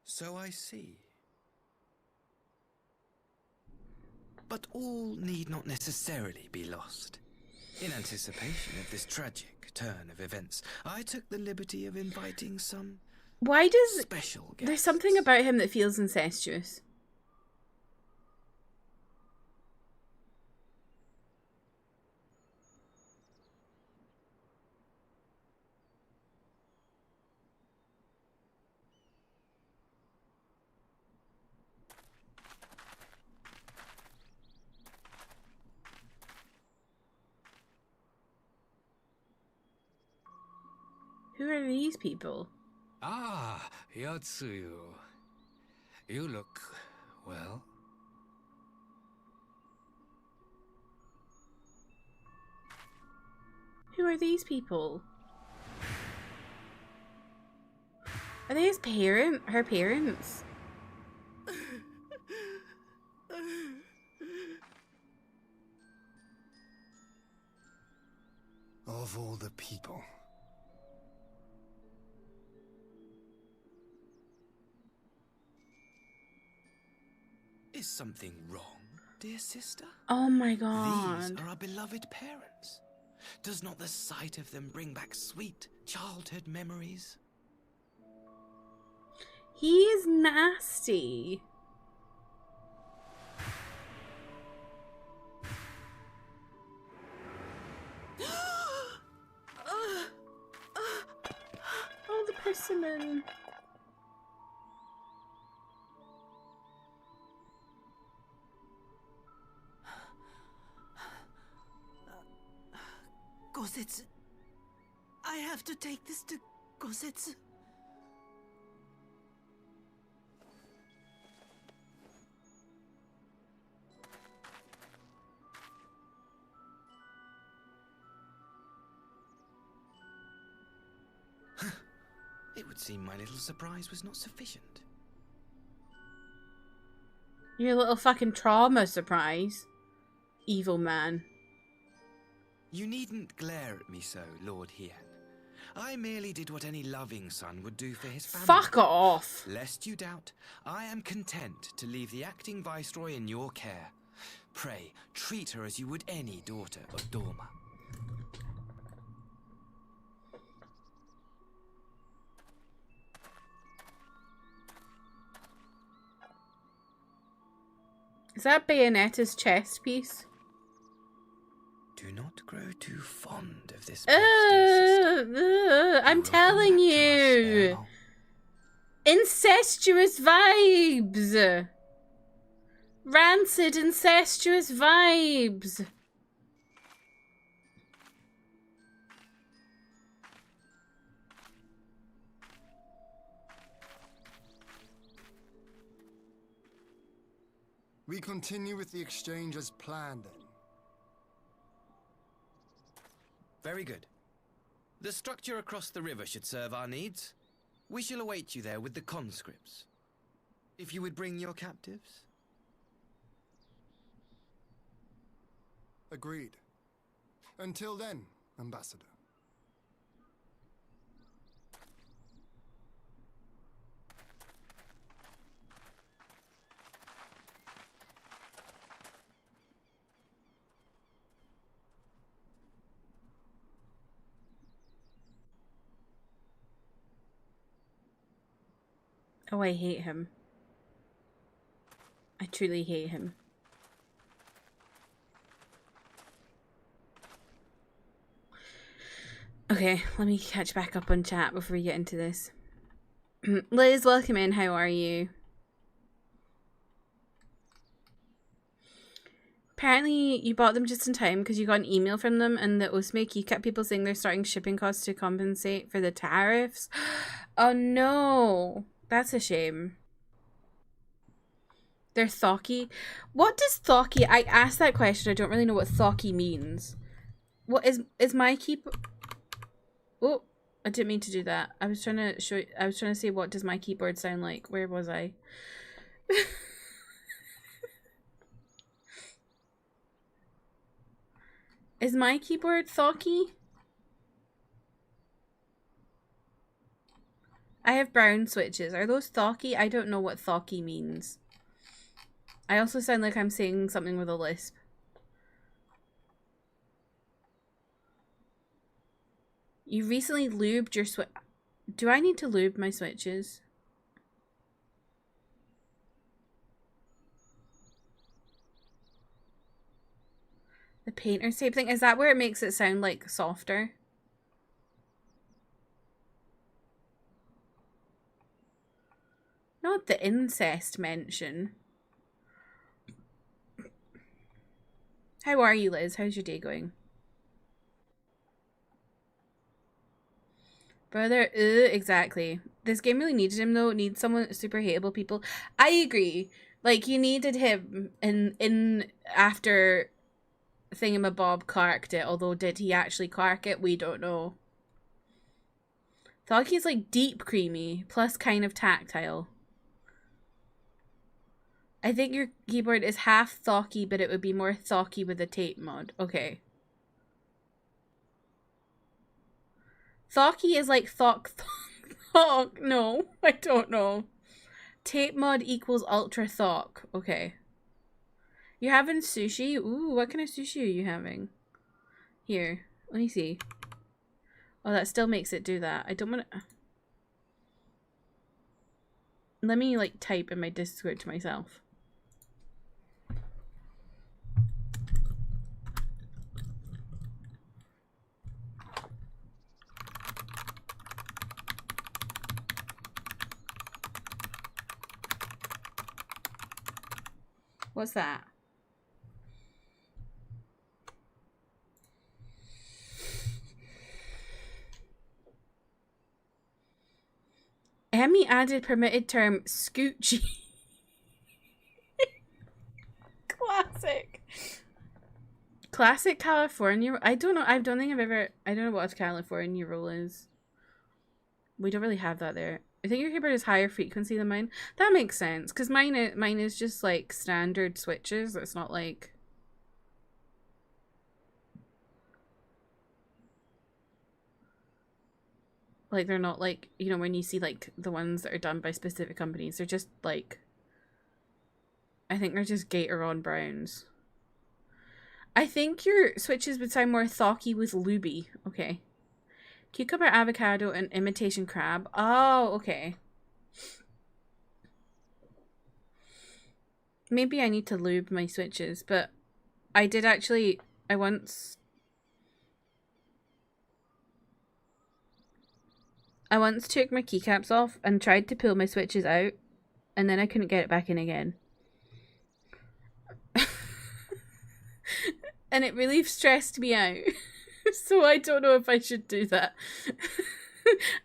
So I see. But all need not necessarily be lost. In anticipation of this tragic turn of events, I took the liberty of inviting some Why does special guests. there's something about him that feels incestuous? Who are these people? Ah, Yotsuyu. You look well. Who are these people? Are they his her parents? Of all the people. Is something wrong, dear sister? Oh my These god. are our beloved parents. Does not the sight of them bring back sweet childhood memories? He is nasty. Oh, the persimmon. Gosetsu. I have to take this to Gosetsu. It would seem my little surprise was not sufficient. Your little fucking trauma surprise. Evil man. You needn't glare at me so, Lord Hien. I merely did what any loving son would do for his family. Fuck off. Lest you doubt, I am content to leave the acting viceroy in your care. Pray, treat her as you would any daughter of Dorma. Is that Bayonetta's chest piece? Do not grow too fond of this place, dear sister. I'm You will telling come back to us you. now. Incestuous vibes. Rancid incestuous vibes. We continue with the exchange as planned then. Very good. The structure across the river should serve our needs. We shall await you there with the conscripts. If you would bring your captives. Agreed. Until then, Ambassador. Oh, I hate him. I truly hate him. Okay, let me catch back up on chat before we get into this. Liz, welcome in. How are you? Apparently, you bought them just in time because you got an email from them, and the Osmake kept people saying they're starting shipping costs to compensate for the tariffs. Oh no, that's a shame. They're thocky. What does thocky? I asked that question. I don't really know what thocky means. What is my keyboard? Oh, I didn't mean to do that. I was trying to show. I was trying to say, what does my keyboard sound like? Where was I? Is my keyboard thocky? I have brown switches. Are those thocky? I don't know what thocky means. I also sound like I'm saying something with a lisp. You recently lubed your switch. Do I need to lube my switches? The painter's tape thing, is that where it makes it sound like softer? Not the incest mention. How are you, Liz? How's your day going? Brother, exactly. This game really needed him though. It needs someone super hateable people. I agree. Like, you needed him in after Thingamabob clarked it, although did he actually clark it? We don't know. Thocky is like deep creamy, plus kind of tactile. I think your keyboard is half thocky, but it would be more thocky with a tape mod. Okay. Thocky is like thock. No, I don't know. Tape mod equals ultra thock. Okay. You're having sushi? Ooh, what kind of sushi are you having? Here, let me see. Oh, that still makes it do that. I don't want to... Let me, like, type in my Discord to myself. What's that? Emmy added permitted term scoochie. Classic. Classic California. I don't know. I don't think I've ever... I don't know what a California roll is. We don't really have that there. I think your keyboard is higher frequency than mine. That makes sense. Because mine is just like standard switches. It's not like... Like, they're not like, you know, when you see like the ones that are done by specific companies, they're just like, I think they're just Gateron Browns. I think your switches would sound more thocky with Luby. Okay. Cucumber, avocado, and imitation crab. Oh, okay. Maybe I need to lube my switches, but I did actually, I once took my keycaps off and tried to pull my switches out, and then I couldn't get it back in again. And it really stressed me out. So I don't know if I should do that.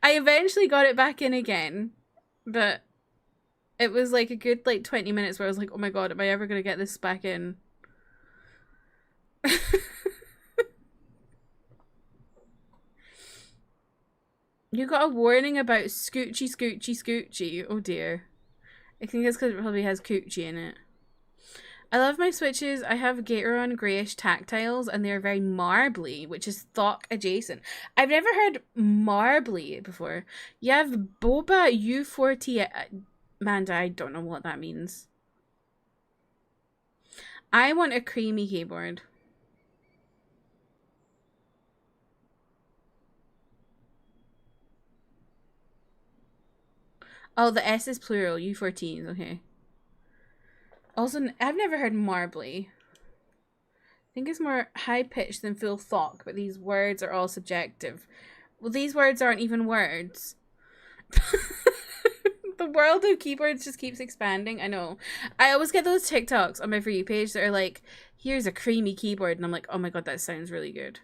I eventually got it back in again, but it was like a good like 20 minutes where I was like, oh my god, am I ever going to get this back in? You got a warning about Scoochie, Scoochie, Scoochie. Oh dear. I think it's because it probably has Coochie in it. I love my switches. I have Gateron greyish tactiles and they're very marbly, which is thock adjacent. I've never heard marbly before. You have Boba U40. Manda, I don't know what that means. I want a creamy keyboard. Oh, the S is plural. U14s, okay. Also, I've never heard marbly. I think it's more high-pitched than full thock, but these words are all subjective. Well, these words aren't even words. The world of keyboards just keeps expanding. I know. I always get those TikToks on my For You page that are like, here's a creamy keyboard. And I'm like, oh my god, that sounds really good.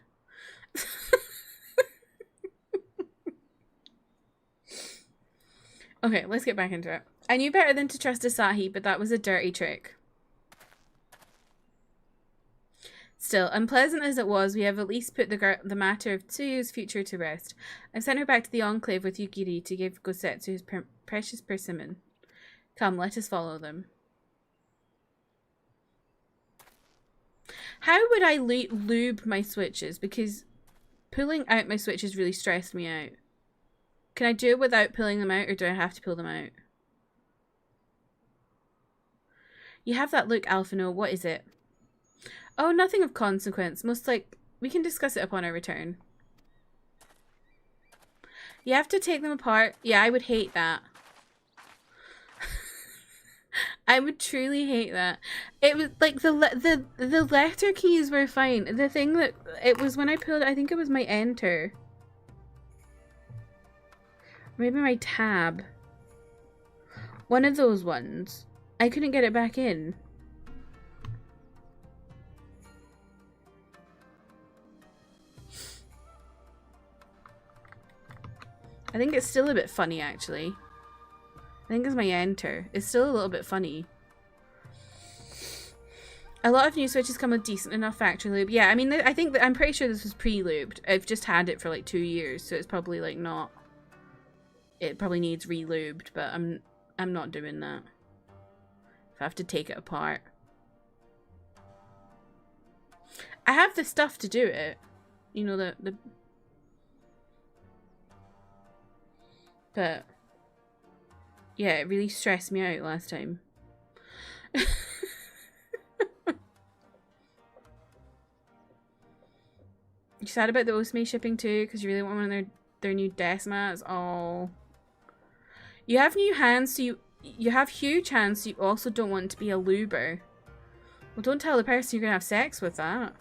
Okay, let's get back into it. I knew better than to trust Asahi, but that was a dirty trick. Still, unpleasant as it was, we have at least put the matter of Tsuyu's future to rest. I've sent her back to the Enclave with Yukiri to give Gosetsu his precious persimmon. Come, let us follow them. How would I lube my switches? Because pulling out my switches really stressed me out. Can I do it without pulling them out, or do I have to pull them out? You have that look, Alphino. What is it? Oh, nothing of consequence. Most like, we can discuss it upon our return. You have to take them apart. Yeah, I would hate that. I would truly hate that. It was like the letter keys were fine. The thing that it was when I pulled, I think it was my enter. Maybe my tab. One of those ones. I couldn't get it back in. I think it's still a bit funny, actually. I think it's my enter. It's still a little bit funny. A lot of new switches come with decent enough factory lube. Yeah, I mean, I think that I'm pretty sure this was pre-lubed. I've just had it for like 2 years, so it's probably like not. It probably needs re-lubed, but I'm not doing that. If I have to take it apart. I have the stuff to do it. You know, the but yeah, it really stressed me out last time. You sad about the Osme shipping too, because you really want one of their new desk mats. Oh, you have new hands, so you have huge hands, so you also don't want to be a luber. Well, don't tell the person you're gonna have sex with that.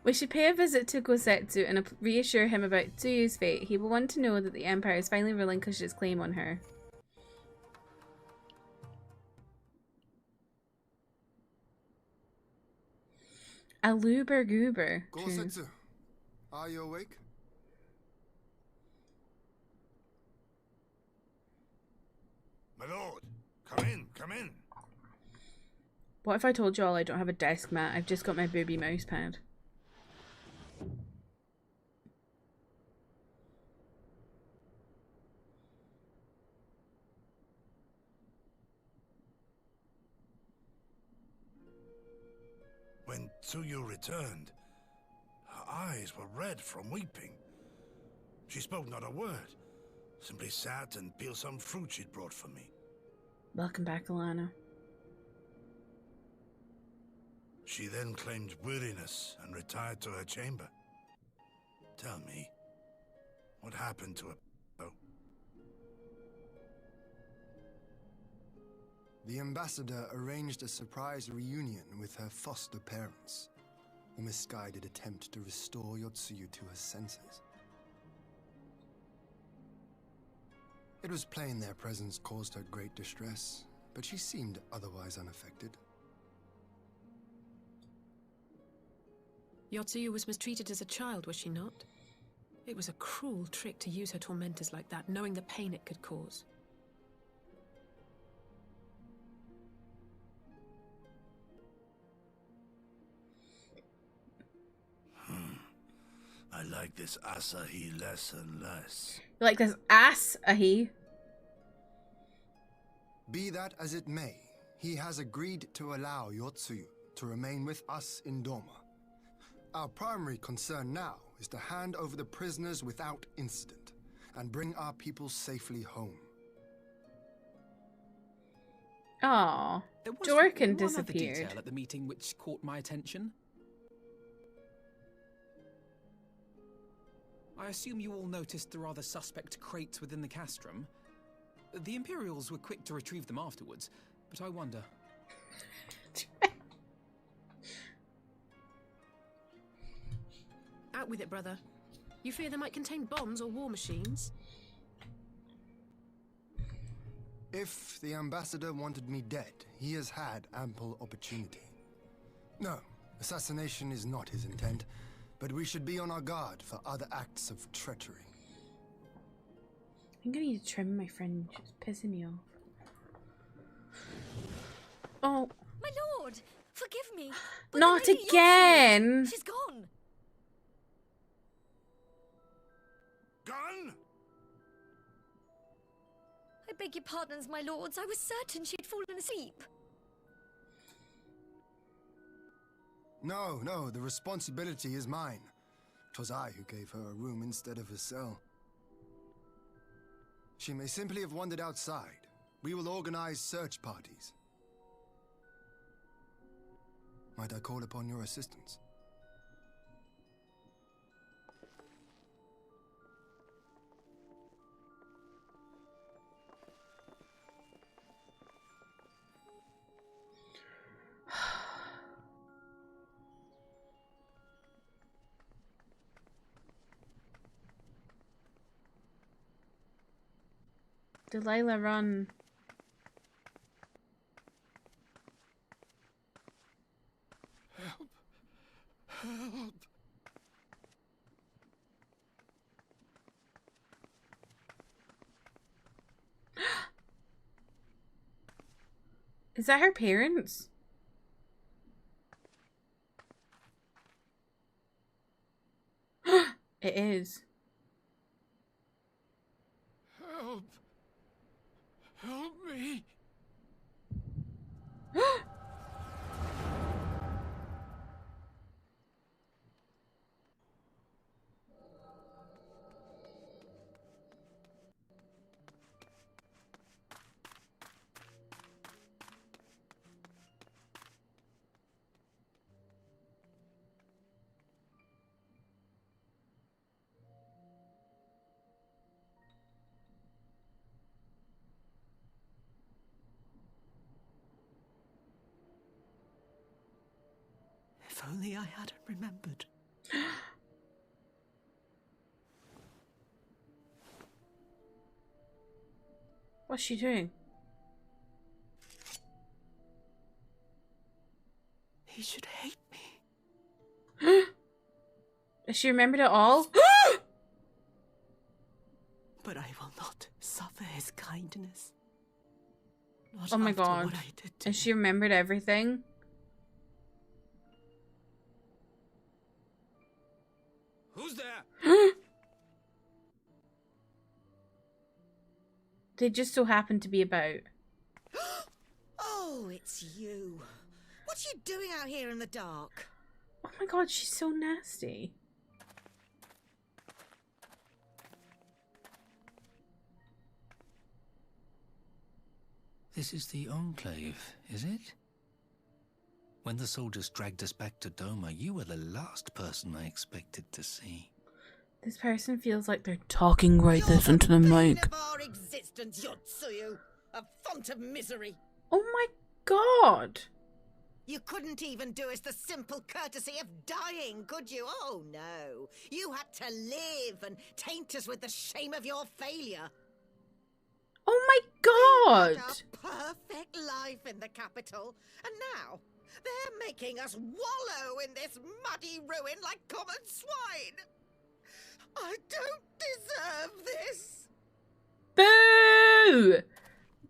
We should pay a visit to Gosetsu and reassure him about Tsuyu's fate. He will want to know that the Empire has finally relinquished its claim on her. A luber goober. Gosetsu, are you awake? My lord, come in, come in. What if I told you all I don't have a desk mat? I've just got my booby mouse pad. When Tsuyu returned, her eyes were red from weeping. She spoke not a word, simply sat and peeled some fruit she'd brought for me. Welcome back, Alana. She then claimed weariness and retired to her chamber. Tell me, what happened to her? Oh. The ambassador arranged a surprise reunion with her foster parents. A misguided attempt to restore Yotsuyu to her senses. It was plain their presence caused her great distress, but she seemed otherwise unaffected. Yotsuyu was mistreated as a child, was she not? It was a cruel trick to use her tormentors like that, knowing the pain it could cause. I like this Asahi less and less. You like this ass, Ahi? Be that as it may, he has agreed to allow Yotsuyu to remain with us in Doma. Our primary concern now is to hand over the prisoners without incident and bring our people safely home. Aww, There was Dorkin one other disappeared. detail at the meeting which caught my attention. I assume you all noticed the rather suspect crates within the castrum. The Imperials were quick to retrieve them afterwards, but I wonder. Out with it, brother. You fear they might contain bombs or war machines? If the ambassador wanted me dead, he has had ample opportunity. No, Assassination is not his intent, but we should be on our guard for other acts of treachery. I'm gonna need to trim my fringe. It's pissing me off. Oh. My lord, forgive me. But Not the lady again. loves you. She's gone. Gone? I beg your pardons, my lords. I was certain she'd fallen asleep. No, no, the responsibility is mine. 'Twas I who gave her a room instead of a cell. She may simply have wandered outside. We will organize search parties. Might I call upon your assistance? Delilah, run. Help. Help. Is that her parents? It is. Help. Help me. If only I hadn't remembered. What's she doing? He should hate me. Has she remembered it all? But I will not suffer his kindness. Not Oh my after god. what I did to Has she remembered everything? Who's there? They just so happen to be about. Oh, it's you. What are you doing out here in the dark? Oh my god, she's so nasty. This is the Enclave, is it? When the soldiers dragged us back to Doma, you were the last person I expected to see. This person feels like they're talking right this into the mic. Of our existence, Yotsuyu. A font of misery. Oh my god. You couldn't even do us the simple courtesy of dying, could you? Oh no. You had to live and taint us with the shame of your failure. Oh my god. You had a perfect life in the capital, and now they're making us wallow in this muddy ruin like common swine. I don't deserve this. Boo!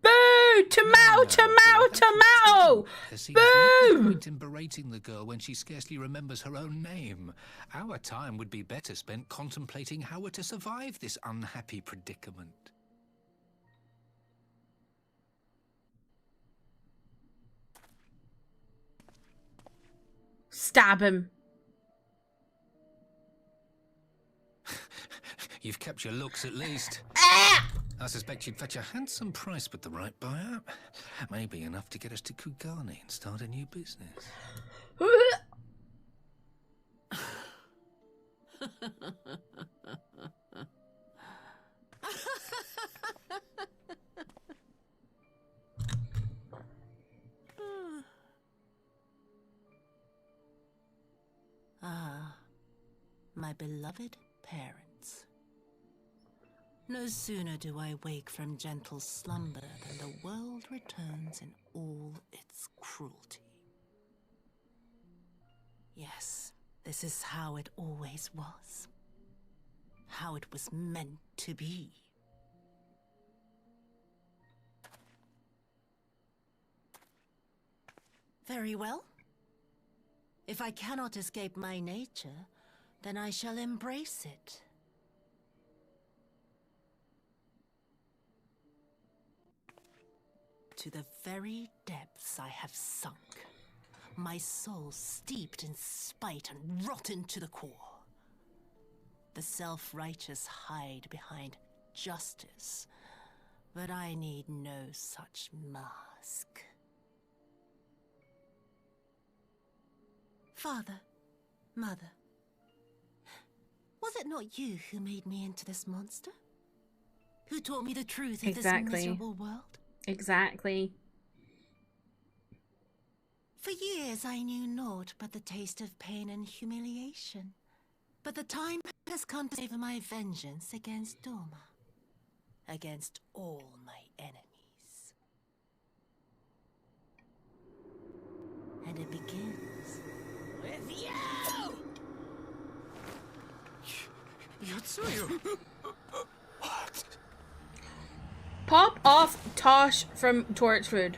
Boo! Tomato, tomato, tomato! There seems little Boo! point in berating the girl when she scarcely remembers her own name. Our time would be better spent contemplating how we're to survive this unhappy predicament. Stab him. You've kept your looks at least. I suspect you'd fetch a handsome price with the right buyer. Maybe enough to get us to Kugane and start a new business. Ah, my beloved parents. No sooner do I wake from gentle slumber than the world returns in all its cruelty. Yes, this is how it always was. How it was meant to be. Very well. If I cannot escape my nature, then I shall embrace it. To the very depths I have sunk, my soul steeped in spite and rotten to the core. The self-righteous hide behind justice, but I need no such mask. Father, Mother, was it not you who made me into this monster? Who taught me the truth of this miserable world? Exactly. For years I knew naught but the taste of pain and humiliation. But the time has come to savor my vengeance against Doma. Against all my enemies. And it begins with you! Yotsuyu! What? Pop off Tosh from Torchwood.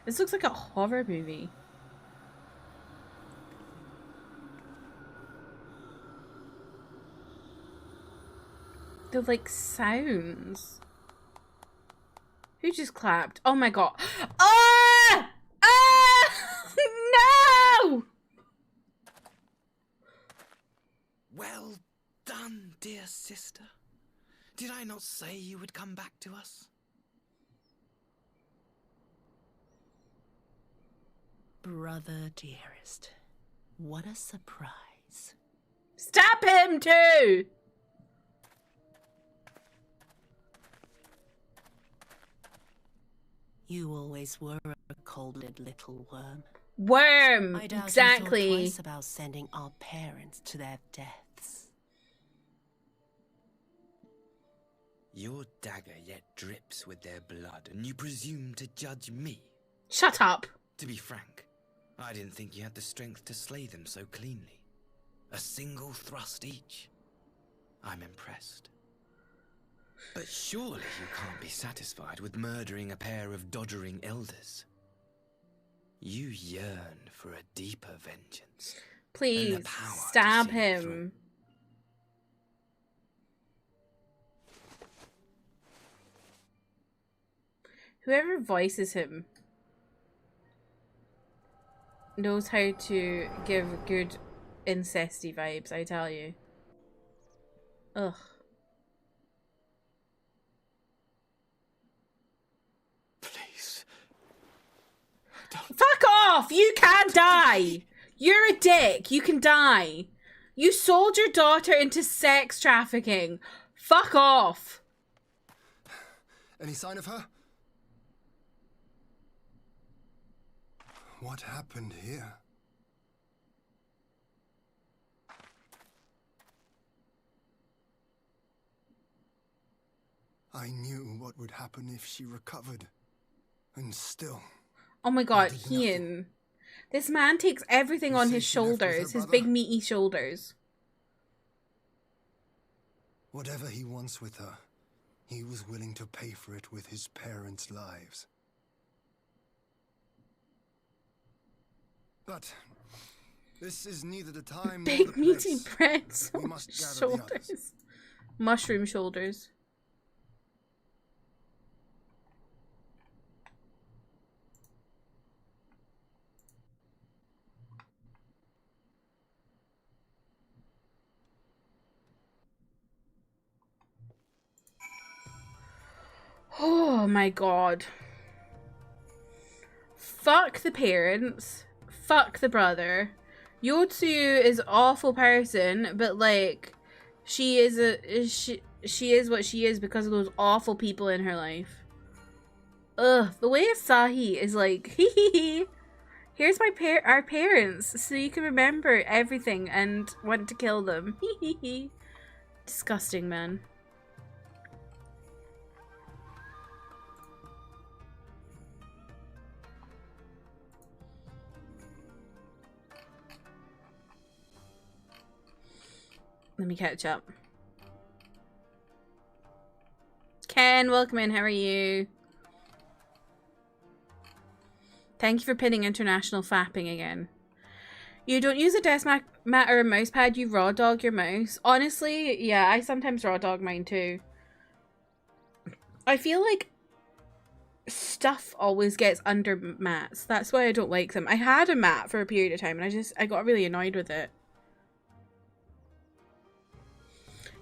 This looks like a horror movie. They're like sounds. Who just clapped? Oh my god. Ah! Ah! No! Well done, dear sister. Did I not say you would come back to us? Brother dearest, what a surprise. Stab him too! You always were a cold-blooded little worm. Worm! I doubt Exactly. you thought twice about sending our parents to their deaths. Your dagger yet drips with their blood, and you presume to judge me? Shut up! To be frank, I didn't think you had the strength to slay them so cleanly. A single thrust each. I'm impressed. But surely you can't be satisfied with murdering a pair of doddering elders. You yearn for a deeper vengeance. Please, and the power to stab see it through. him. Whoever voices him knows how to give good incesty vibes, I tell you. Ugh. Please. Fuck off! You can die! You're a dick. You can die. You sold your daughter into sex trafficking. Fuck off. Any sign of her? What happened here? I knew what would happen if she recovered. And still... Oh my god, Ian. This man takes everything on his shoulders. His big meaty shoulders. Whatever he wants with her, he was willing to pay for it with his parents' lives. But this is neither the time nor the Big meaty place. breads We on must his gather the others. shoulders. Mushroom shoulders. Oh my god. Fuck the parents. Fuck the brother. Yotsuyu is an awful person, but like she is what she is because of those awful people in her life. Ugh, the way Asahi is like, hee hee hee. Here's our parents, so you can remember everything and want to kill them. Disgusting, man. Let me catch up. Ken, welcome in. How are you? Thank you for pinning international fapping again. You don't use a desk mat or a mouse pad, you raw dog your mouse. Honestly, yeah, I sometimes raw dog mine too. I feel like stuff always gets under mats. That's why I don't like them. I had a mat for a period of time and I got really annoyed with it.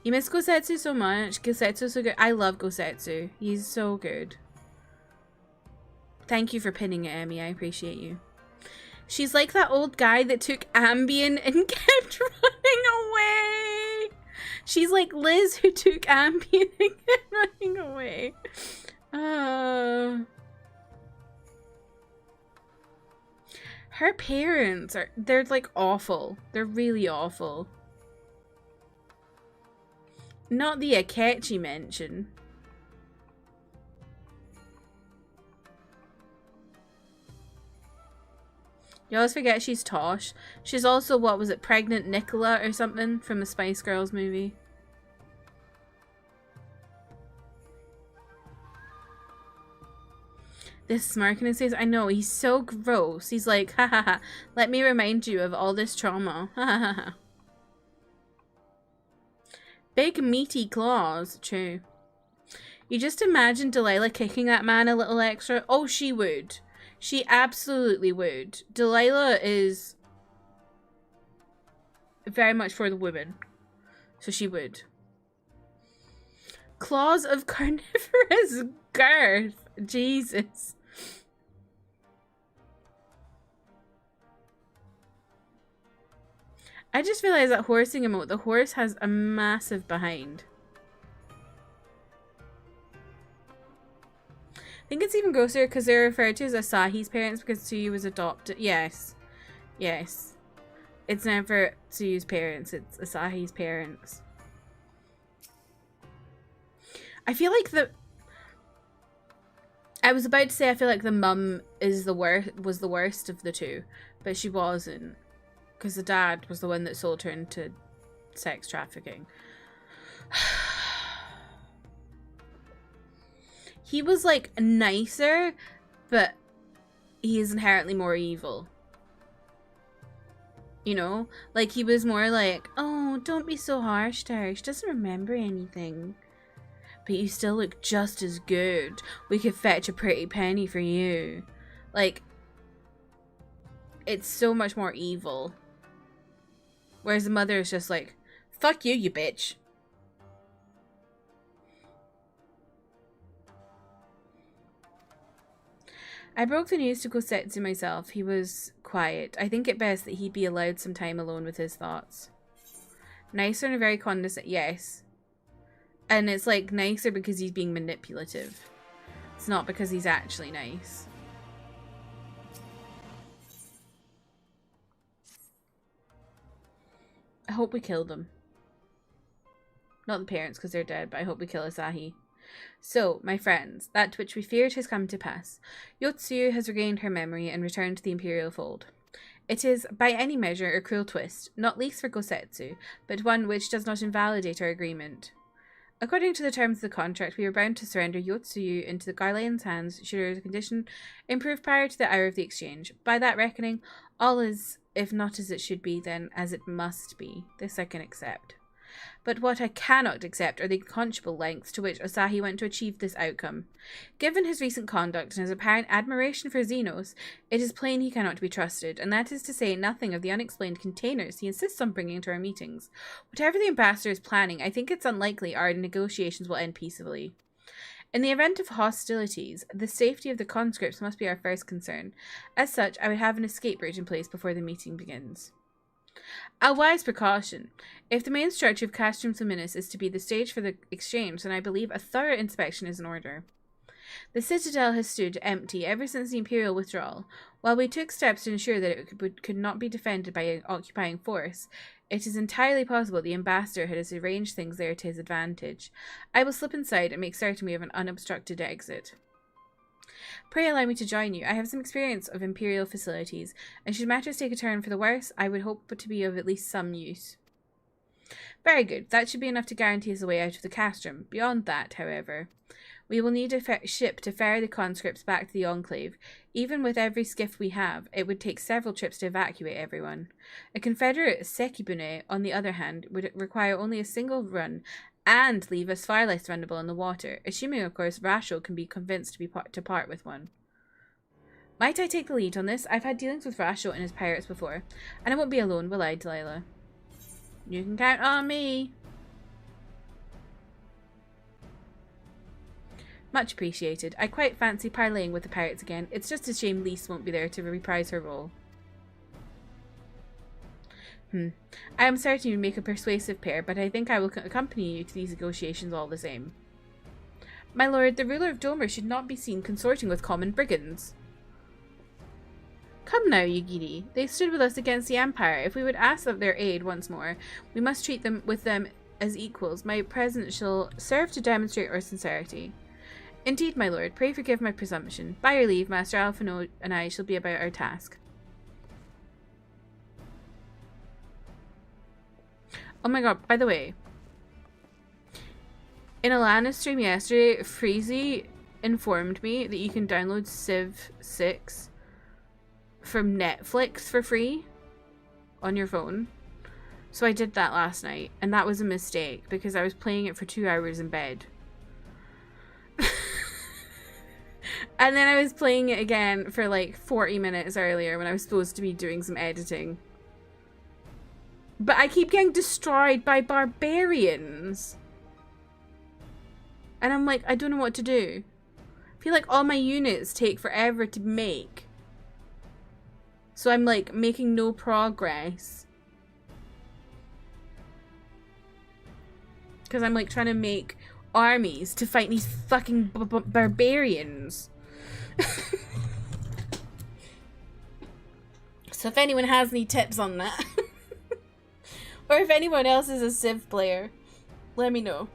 You miss Gosetsu so much. Gosetsu's so good. I love Gosetsu. He's so good. Thank you for pinning it, Emmy. I appreciate you. She's like that old guy that took Ambien and kept running away. She's like Liz who took Ambien and kept running away. Her parents they're like awful. They're really awful. Not the Akechi mention. You always forget she's Tosh. She's also, what was it, Pregnant Nicola or something from the Spice Girls movie. This smirk in his face, I know, he's so gross. He's like, ha ha ha, let me remind you of all this trauma. Ha ha ha ha. Big meaty claws, true. You just imagine Delilah kicking that man a little extra. Oh, she would. She absolutely would. Delilah is very much for the women. So she would. Claws of carnivorous girth. Jesus. I just realized that horsing emote, the horse has a massive behind. I think it's even grosser because they're referred to as Asahi's parents because Tsuyu was adopted. Yes. Yes. It's never Tsuyu's parents, it's Asahi's parents. I feel like I was about to say I feel like the mum was the worst of the two, but she wasn't. Because the dad was the one that sold her into sex trafficking. He was like nicer, but he is inherently more evil. You know? Like he was more like, oh, don't be so harsh to her. She doesn't remember anything. But you still look just as good. We could fetch a pretty penny for you. Like, it's so much more evil. Whereas the mother is just like, fuck you, you bitch. I broke the news to Gosetsu myself. He was quiet. I think it best that he be allowed some time alone with his thoughts. Nicer and very condescending. Yes. And it's like nicer because he's being manipulative. It's not because he's actually nice. I hope we kill them. Not the parents because they're dead, but I hope we kill Asahi. So, my friends, that which we feared has come to pass. Yotsuyu has regained her memory and returned to the Imperial fold. It is, by any measure, a cruel twist, not least for Gosetsu, but one which does not invalidate our agreement. According to the terms of the contract, we were bound to surrender Yotsuyu into the Garlean's hands should her condition improve prior to the hour of the exchange. By that reckoning, all is, if not as it should be, then as it must be. This I can accept. But what I cannot accept are the unconscionable lengths to which Asahi went to achieve this outcome. Given his recent conduct and his apparent admiration for Xenos, it is plain he cannot be trusted, and that is to say nothing of the unexplained containers he insists on bringing to our meetings. Whatever the ambassador is planning, I think it's unlikely our negotiations will end peaceably. In the event of hostilities, the safety of the conscripts must be our first concern. As such, I would have an escape route in place before the meeting begins. A wise precaution. If the main structure of Castrum Fluminus is to be the stage for the exchange, then I believe a thorough inspection is in order. The citadel has stood empty ever since the Imperial withdrawal. While we took steps to ensure that it could not be defended by an occupying force, it is entirely possible the ambassador has arranged things there to his advantage. I will slip inside and make certain we have an unobstructed exit. Pray allow me to join you. I have some experience of Imperial facilities, and should matters take a turn for the worse, I would hope to be of at least some use. Very good. That should be enough to guarantee us a way out of the castrum. Beyond that, however, we will need a ship to ferry the conscripts back to the Enclave. Even with every skiff we have, it would take several trips to evacuate everyone. A Confederate Sekibune, on the other hand, would require only a single run and leave us far less vulnerable in the water, assuming, of course, Rashel can be convinced to part with one. Might I take the lead on this? I've had dealings with Rashel and his pirates before, and I won't be alone, will I, Delilah? You can count on me. Much appreciated. I quite fancy parleying with the pirates again. It's just a shame Lise won't be there to reprise her role. I am certain you make a persuasive pair, but I think I will accompany you to these negotiations all the same. My lord, the ruler of Domer should not be seen consorting with common brigands. Come now, Yugiri. They stood with us against the Empire. If we would ask of their aid once more, we must treat them as equals. My presence shall serve to demonstrate our sincerity. Indeed, my lord, pray forgive my presumption. By your leave, Master Alphino and I shall be about our task. Oh my god, by the way, in Alana's stream yesterday, Freezy informed me that you can download Civ 6 from Netflix for free on your phone. So I did that last night, and that was a mistake because I was playing it for 2 hours in bed. And then I was playing it again for like 40 minutes earlier when I was supposed to be doing some editing. But I keep getting destroyed by barbarians. And I'm like, I don't know what to do. I feel like all my units take forever to make. So I'm like making no progress. Because I'm like trying to make armies to fight these fucking barbarians. So if anyone has any tips on that, or if anyone else is a Civ player, let me know.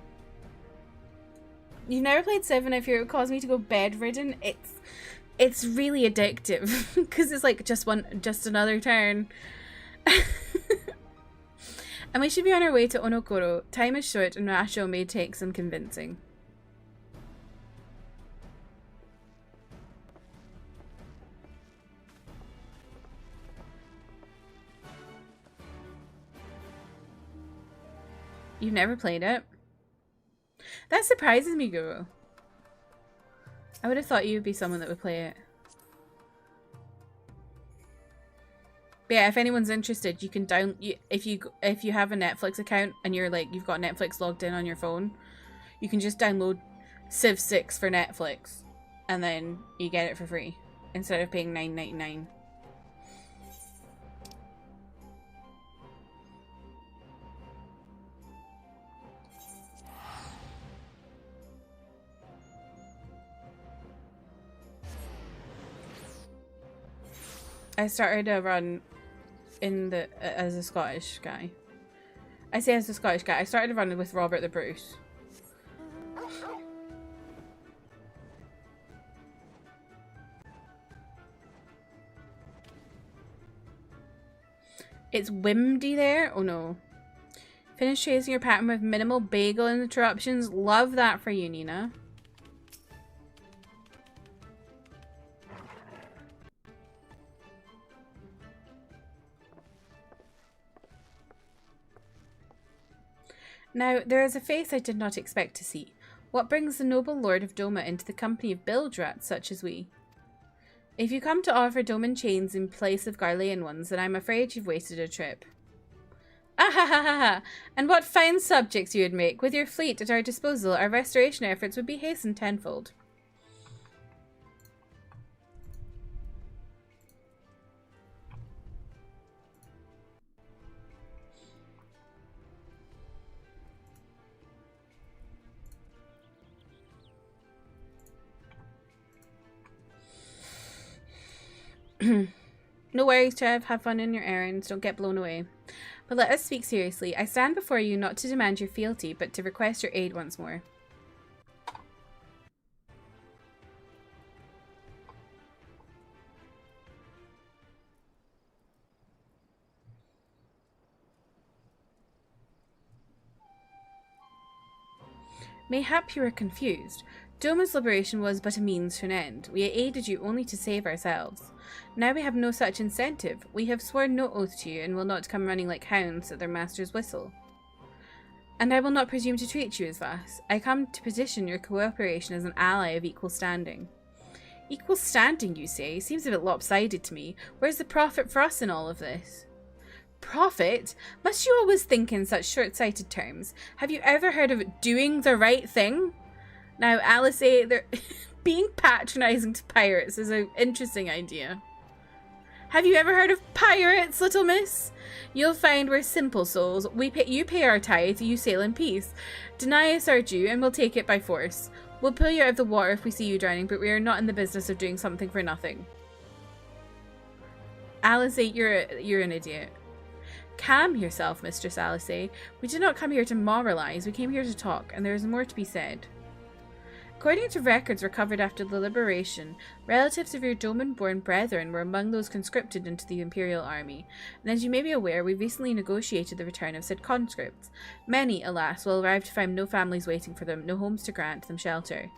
You've never played Civ, and if it would cause me to go bedridden, it's really addictive because it's like just another turn. And we should be on our way to Onokoro. Time is short, and Rasho may take some convincing. You've never played it? That surprises me, Guru. I would have thought you would be someone that would play it. But yeah, if anyone's interested, you can if you have a Netflix account and you've got Netflix logged in on your phone, you can just download Civ 6 for Netflix, and then you get it for free instead of paying $9.99. I started a run as a Scottish guy. I say as a Scottish guy. I started a run with Robert the Bruce. It's Wimdy there? Oh no. Finish chasing your pattern with minimal bagel interruptions. Love that for you, Nina. Now, there is a face I did not expect to see. What brings the noble lord of Doma into the company of bilge rats such as we? If you come to offer Doman chains in place of Garlean ones, then I'm afraid you've wasted a trip. Ah ha ha ha ha! And what fine subjects you would make! With your fleet at our disposal, our restoration efforts would be hastened tenfold. No worries, Trev. Have fun in your errands. Don't get blown away. But let us speak seriously. I stand before you not to demand your fealty, but to request your aid once more. Mayhap you are confused. Doma's liberation was but a means to an end. We aided you only to save ourselves. Now we have no such incentive. We have sworn no oath to you and will not come running like hounds at their master's whistle. And I will not presume to treat you as thus. I come to petition your cooperation as an ally of equal standing. Equal standing, you say? Seems a bit lopsided to me. Where's the profit for us in all of this? Profit? Must you always think in such short-sighted terms? Have you ever heard of doing the right thing? Now, Alice, being patronising to pirates is an interesting idea. Have you ever heard of pirates, little miss? You'll find we're simple souls. You pay our tithe, you sail in peace. Deny us our due, and we'll take it by force. We'll pull you out of the water if we see you drowning, but we are not in the business of doing something for nothing. Alice, you're an idiot. Calm yourself, Mistress Alice. We did not come here to moralise, we came here to talk, and there is more to be said. According to records recovered after the liberation, relatives of your Doman-born brethren were among those conscripted into the Imperial Army, and as you may be aware, we recently negotiated the return of said conscripts. Many, alas, will arrive to find no families waiting for them, no homes to grant them shelter.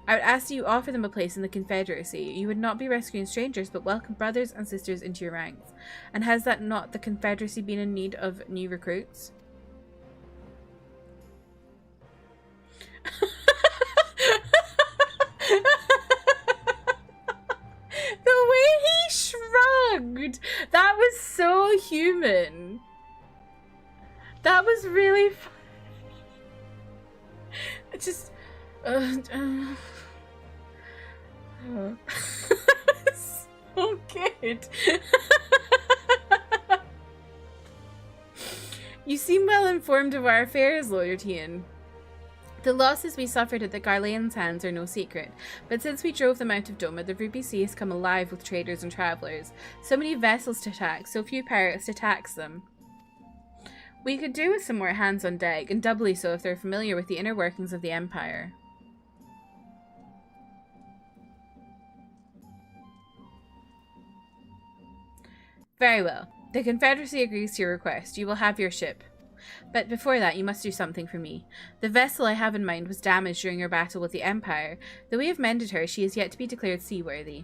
I would ask that you offer them a place in the Confederacy. You would not be rescuing strangers, but welcome brothers and sisters into your ranks. And has that not the Confederacy been in need of new recruits? The way he shrugged! That was so human. That was really fun. Just... so good. You seem well informed of our affairs, Lawyer Tian. The losses we suffered at the Garlean's hands are no secret, but since we drove them out of Doma, the Ruby Sea has come alive with traders and travellers. So many vessels to attack, so few pirates to tax them. We could do with some more hands on deck, and doubly so if they're familiar with the inner workings of the Empire. Very well. The Confederacy agrees to your request. You will have your ship. But before that, you must do something for me. The vessel I have in mind was damaged during your battle with the Empire. Though we have mended her, she is yet to be declared seaworthy.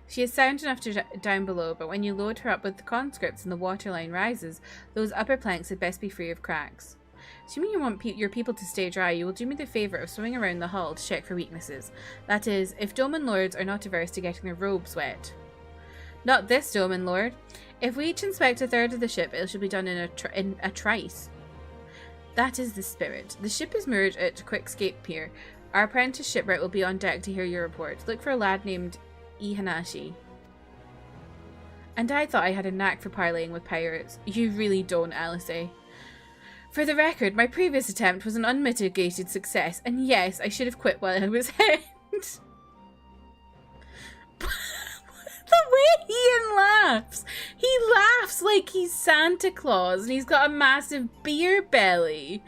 She is sound enough to down below, but when you load her up with the conscripts and the waterline rises, those upper planks had best be free of cracks. Assuming you want your people to stay dry, you will do me the favour of swimming around the hull to check for weaknesses. That is, if Doman lords are not averse to getting their robes wet. Not this, Doman lord. If we each inspect a third of the ship, it should be done in a trice. That is the spirit. The ship is moored at Quickscape Pier. Our apprentice shipwright will be on deck to hear your report. Look for a lad named Ihanashi. And I thought I had a knack for parleying with pirates. You really don't, Alice. For the record, my previous attempt was an unmitigated success, and yes, I should have quit while I was hanged. The way Ian laughs! He laughs like he's Santa Claus and he's got a massive beer belly.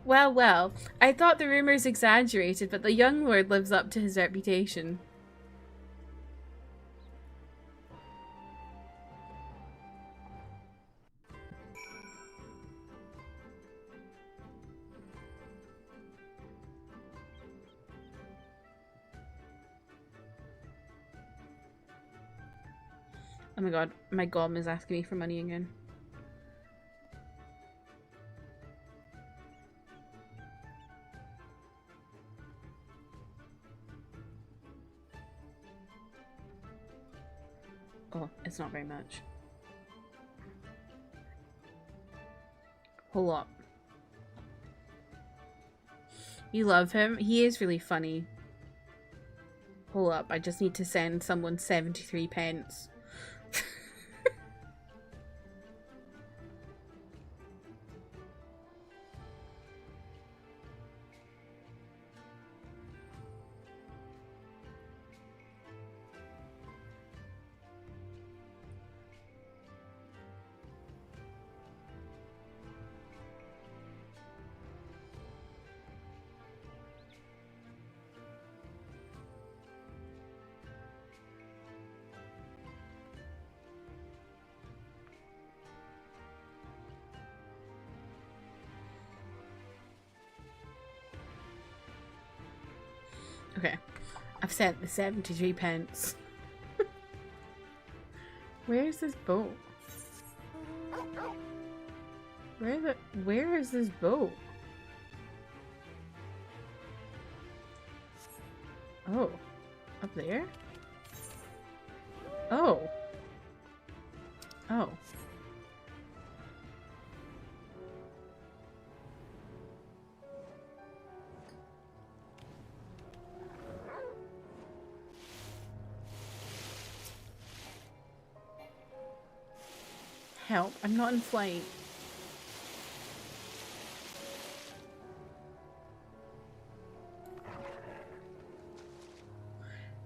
Well, well, I thought the rumours exaggerated, but the young lord lives up to his reputation. Oh my god, my gom is asking me for money again. Oh, it's not very much. Hold up. You love him? He is really funny. Hold up, I just need to send someone 73 pence. Okay. I've sent the 73 pence. Where's this boat? Where is this boat? Oh. Up there? Oh. Oh. Help, I'm not in flight.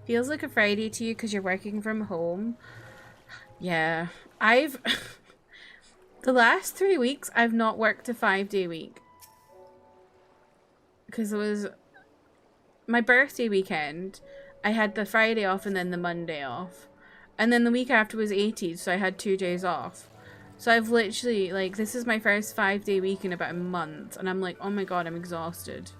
Feels like a Friday to you because you're working from home. Yeah, I've... the last 3 weeks, I've not worked a 5-day week. Because it was my birthday weekend. I had the Friday off and then the Monday off. And then the week after was 80s, so I had 2 days off. So I've literally, like, this is my first 5-day week in about a month. And I'm like, oh my god, I'm exhausted.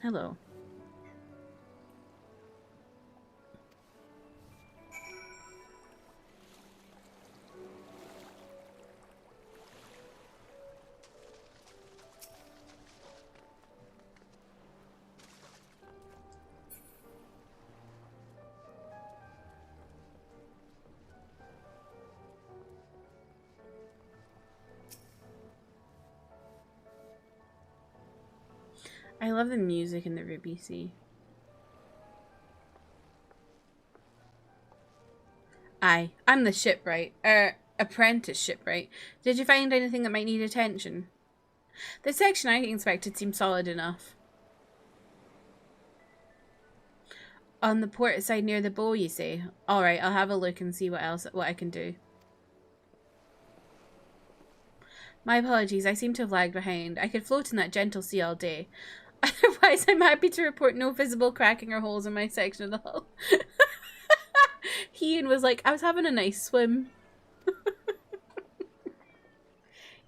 Hello. I love the music in the Ruby Sea. Aye, I'm the shipwright. Apprentice shipwright. Did you find anything that might need attention? The section I inspected seemed solid enough. On the port side near the bow, you say? Alright, I'll have a look and see what I can do. My apologies, I seem to have lagged behind. I could float in that gentle sea all day. Otherwise, I'm happy to report no visible cracking or holes in my section of the hull. Ian was like, I was having a nice swim.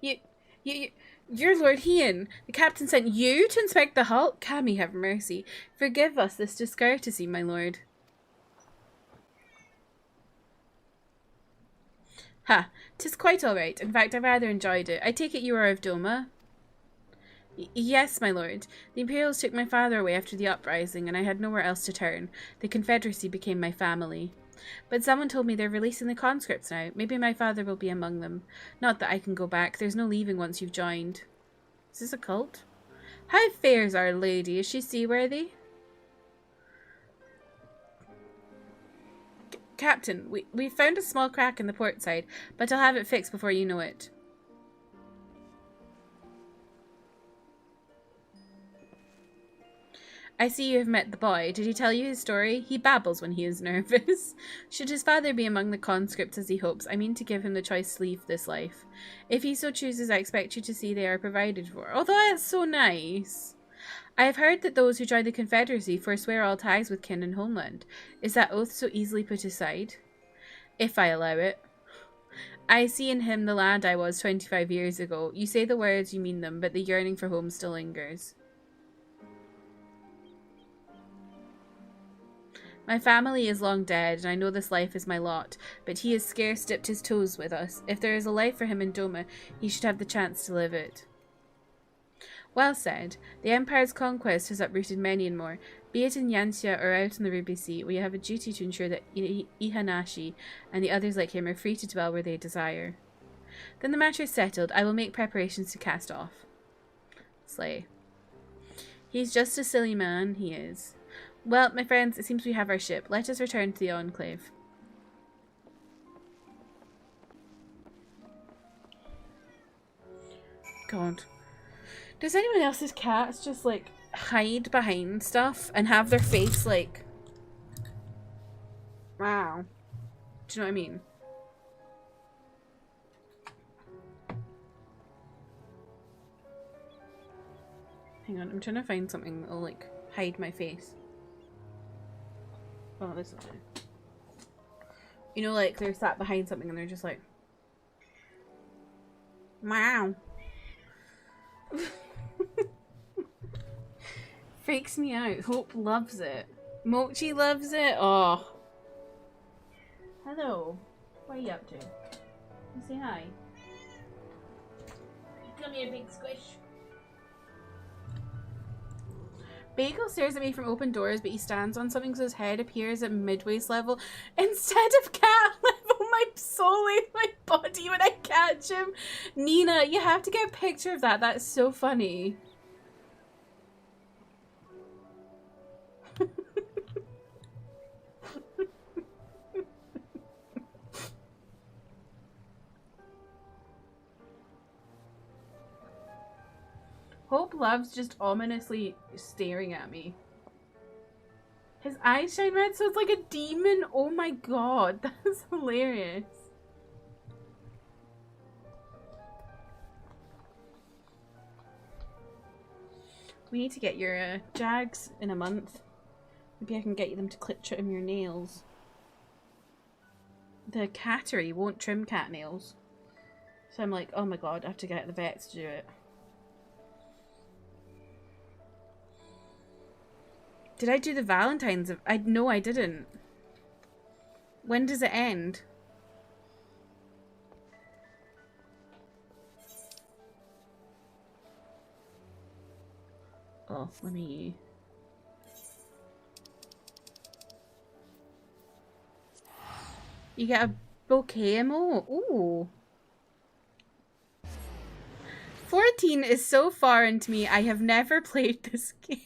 Your Lord Ian, the captain sent you to inspect the hull? Cammy, have mercy. Forgive us this discourtesy, my lord. Ha, 'tis quite all right. In fact, I rather enjoyed it. I take it you are of Doma? Yes, my lord. The Imperials took my father away after the uprising, and I had nowhere else to turn. The Confederacy became my family. But someone told me they're releasing the conscripts now. Maybe my father will be among them. Not that I can go back. There's no leaving once you've joined. Is this a cult? How fares our lady? Is she seaworthy? Captain, we found a small crack in the port side, but I'll have it fixed before you know it. I see you have met the boy. Did he tell you his story? He babbles when he is nervous. Should his father be among the conscripts as he hopes, I mean to give him the choice to leave this life. If he so chooses, I expect you to see they are provided for. Although that's so nice. I have heard that those who join the Confederacy forswear all ties with kin and homeland. Is that oath so easily put aside? If I allow it. I see in him the lad I was 25 years ago. You say the words, you mean them, but the yearning for home still lingers. My family is long dead, and I know this life is my lot, but he has scarce dipped his toes with us. If there is a life for him in Doma, he should have the chance to live it. Well said. The Empire's conquest has uprooted many and more. Be it in Yanxia or out in the Ruby Sea, we have a duty to ensure that Ihanashi and the others like him are free to dwell where they desire. Then the matter is settled. I will make preparations to cast off. Slay. He's just a silly man, he is. Well, my friends, it seems we have our ship. Let us return to the Enclave. God. Does anyone else's cats just, like, hide behind stuff and have their face, like... Wow. Do you know what I mean? Hang on, I'm trying to find something that'll, like, hide my face. Oh, this is fine. You know, like, they're sat behind something and they're just like... Wow. Freaks me out. Hope loves it. Mochi loves it. Oh. Hello. What are you up to? Say hi. Come here, big squish. Bagel stares at me from open doors, but he stands on something so his head appears at mid-waist level instead of cat level. My soul leaves my body when I catch him. Nina, you have to get a picture of that. That's so funny. Hope loves just ominously staring at me. His eyes shine red, so it's like a demon. Oh my god, that's hilarious. We need to get your Jags in a month. Maybe I can get them to clip trim your nails. The cattery won't trim cat nails. So I'm like, oh my god, I have to get the vets to do it. Did I do the Valentine's? No, I didn't. When does it end? Oh, let me... You get a bouquet emote? Ooh. 14 is so foreign to me. I have never played this game.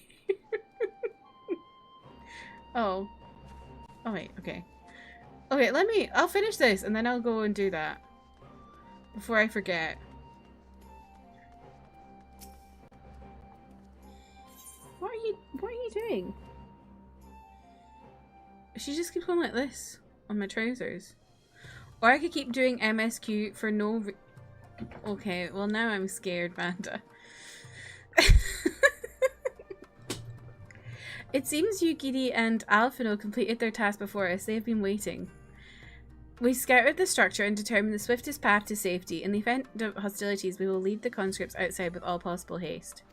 Oh. Oh wait, okay. Okay, I'll finish this and then I'll go and do that. Before I forget. What are you doing? She just keeps going like this on my trousers. Or I could keep doing MSQ for no okay, well now I'm scared, Manda. It seems Yukiri and Alphino completed their task before us. They have been waiting. We scouted the structure and determined the swiftest path to safety. In the event of hostilities, we will lead the conscripts outside with all possible haste.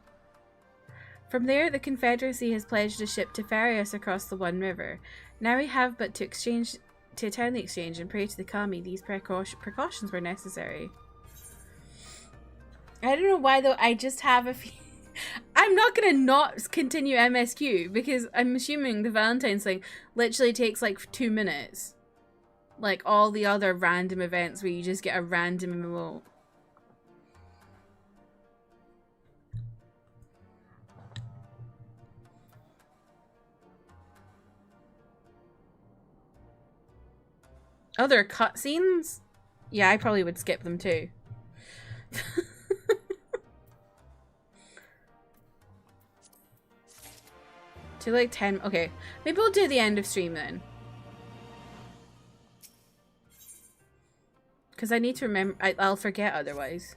From there, the Confederacy has pledged a ship to ferry us across the One River. Now we have but to attend the exchange and pray to the Kami. These precautions were necessary. I don't know why though, I just have a few... I'm not gonna not continue MSQ because I'm assuming the Valentine's thing literally takes like 2 minutes. Like all the other random events where you just get a random emote. Other cutscenes? Yeah, I probably would skip them too. To like 10. Okay, maybe we'll do the end of stream then. Because I need to remember. I'll forget otherwise.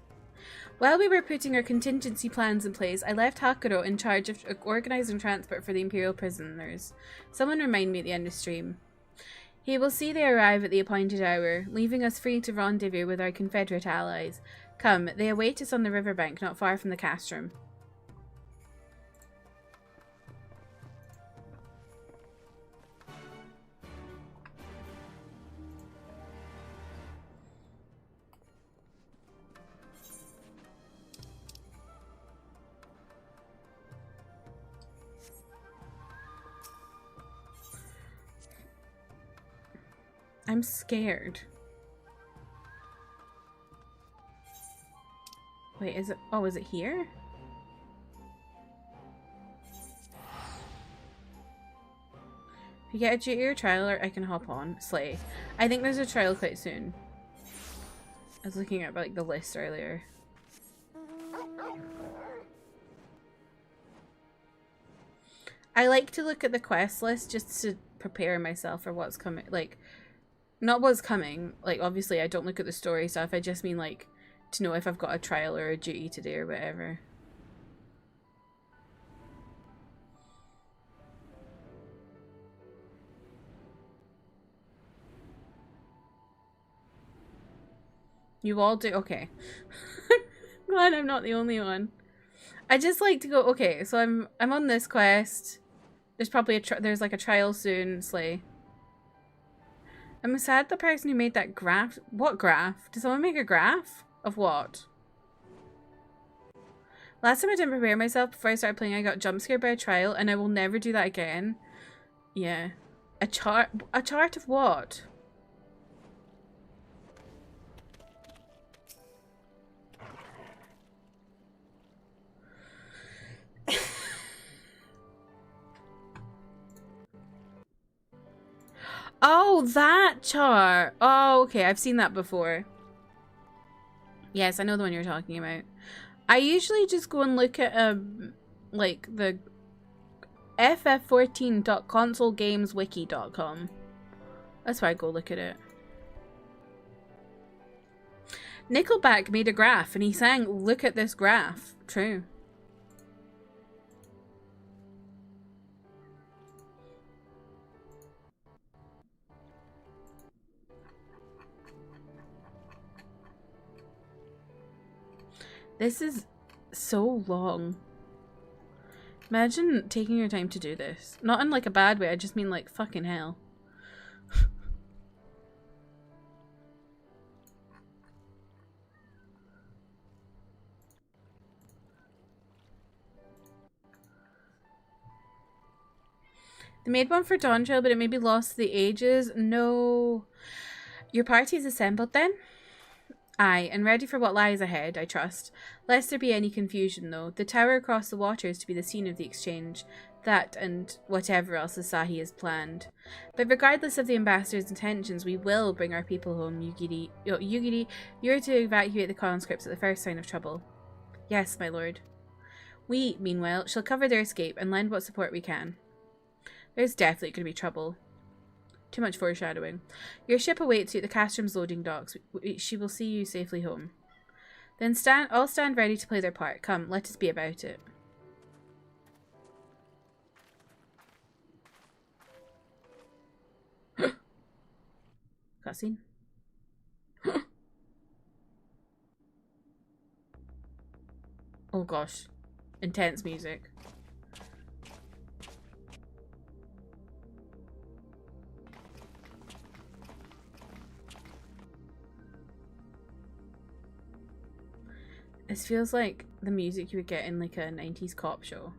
While we were putting our contingency plans in place, I left Hakuro in charge of organizing transport for the Imperial prisoners. Someone remind me at the end of stream. He will see they arrive at the appointed hour, leaving us free to rendezvous with our Confederate allies. Come, they await us on the riverbank not far from the castrum. I'm scared. Wait, is it? Oh, is it here? If you get a duty or trial, I can hop on. Slay. I think there's a trial quite soon. I was looking at like the list earlier. I like to look at the quest list just to prepare myself for what's coming. Like, not what's coming. Like, obviously, I don't look at the story stuff. I just mean, like, to know if I've got a trial or a duty to do or whatever. You all do? Okay. I'm on, I'm not the only one. I just like to go, okay, so I'm on this quest. There's probably there's like a trial soon, Slay. I'm sad the person who made that graph. What graph? Did someone make a graph? Of what? Last time I didn't prepare myself before I started playing, I got jump scared by a trial, and I will never do that again. Yeah. A chart of what? Oh, that chart. Oh, okay. I've seen that before. Yes, I know the one you're talking about. I usually just go and look at like the ff14.consolegameswiki.com. That's why I go look at it. Nickelback made a graph and he sang, "Look at this graph." True. This is so long. Imagine taking your time to do this. Not in like a bad way, I just mean like fucking hell. They made one for Dawn Trail, but it maybe lost to the ages. No. Your party's assembled then? Aye, and ready for what lies ahead, I trust. Lest there be any confusion, though. The tower across the water is to be the scene of the exchange. That and whatever else the Sahi has planned. But regardless of the ambassador's intentions, we will bring our people home, Yugiri. Yugiri, you're to evacuate the conscripts at the first sign of trouble. Yes, my lord. We, meanwhile, shall cover their escape and lend what support we can. There's definitely going to be trouble. Too much foreshadowing. Your ship awaits you at the Castrum's loading docks. She will see you safely home. Then all stand ready to play their part. Come, let us be about it. Cutscene. Oh gosh. Intense music. This feels like the music you would get in like a 90s cop show.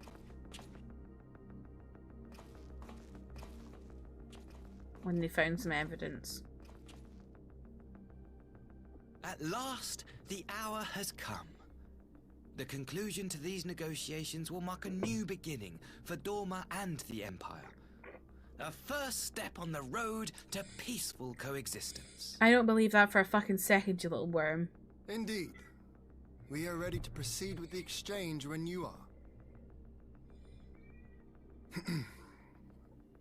When they found some evidence. At last, the hour has come. The conclusion to these negotiations will mark a new beginning for Dorma and the Empire. A first step on the road to peaceful coexistence. I don't believe that for a fucking second, you little worm. Indeed. We are ready to proceed with the exchange when you are.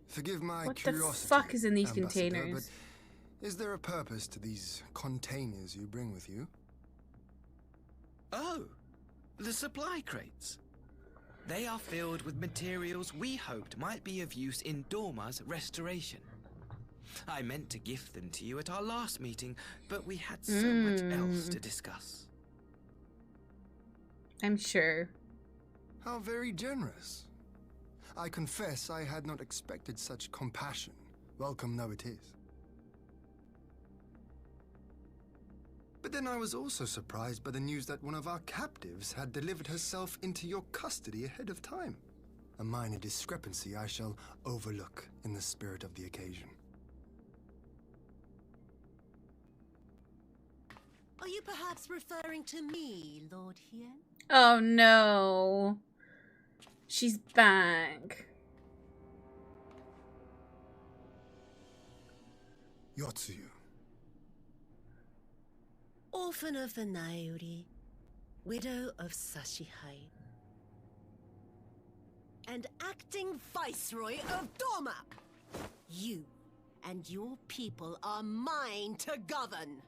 Forgive my curiosity. What the fuck is in these Ambassador, containers? But is there a purpose to these containers you bring with you? Oh, the supply crates. They are filled with materials we hoped might be of use in Dorma's restoration. I meant to gift them to you at our last meeting, but we had so much else to discuss. I'm sure. How very generous. I confess I had not expected such compassion. Welcome though it is. But then I was also surprised by the news that one of our captives had delivered herself into your custody ahead of time. A minor discrepancy I shall overlook in the spirit of the occasion. Are you perhaps referring to me, Lord Hien? Oh no. She's back. Yotsuyu. Orphan of the Nairi, widow of Sashihai, and acting viceroy of Dorma. You and your people are mine to govern,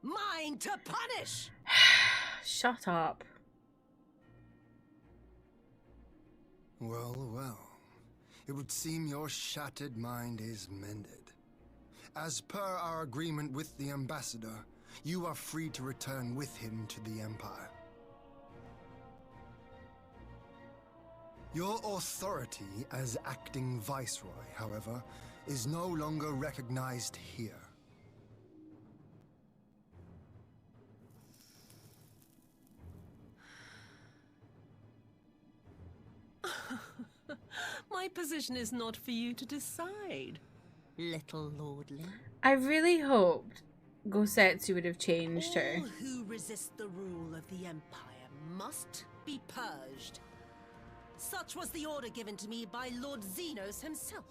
mine to punish. Shut up. Well, well. It would seem your shattered mind is mended. As per our agreement with the ambassador, you are free to return with him to the Empire. Your authority as acting viceroy, however, is no longer recognized here. My position is not for you to decide, little lordling. I really hoped Gosetsu would have changed her. All who resist the rule of the Empire must be purged. Such was the order given to me by Lord Xenos himself.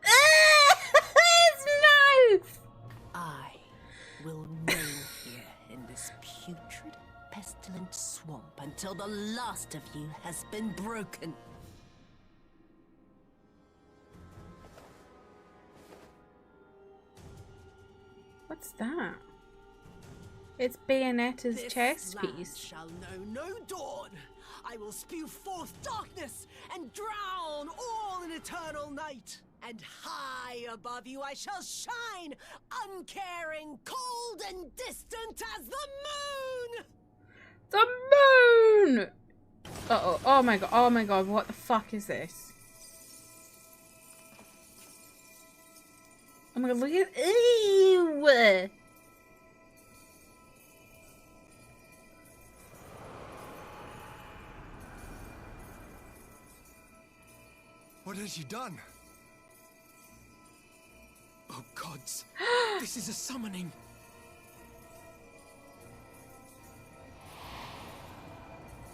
His knife! I will reign here in this putrid, pestilent swamp until the last of you has been broken. What's that? It's Bayonetta's This chess land piece. shall know no dawn. I will spew forth darkness and drown all in eternal night. And high above you I shall shine, uncaring, cold and distant as the moon! The moon! Uh-oh. Oh my god. Oh my god. What the fuck is this? Oh my god. Look at... Ew! What has she done? Oh gods, this is a summoning.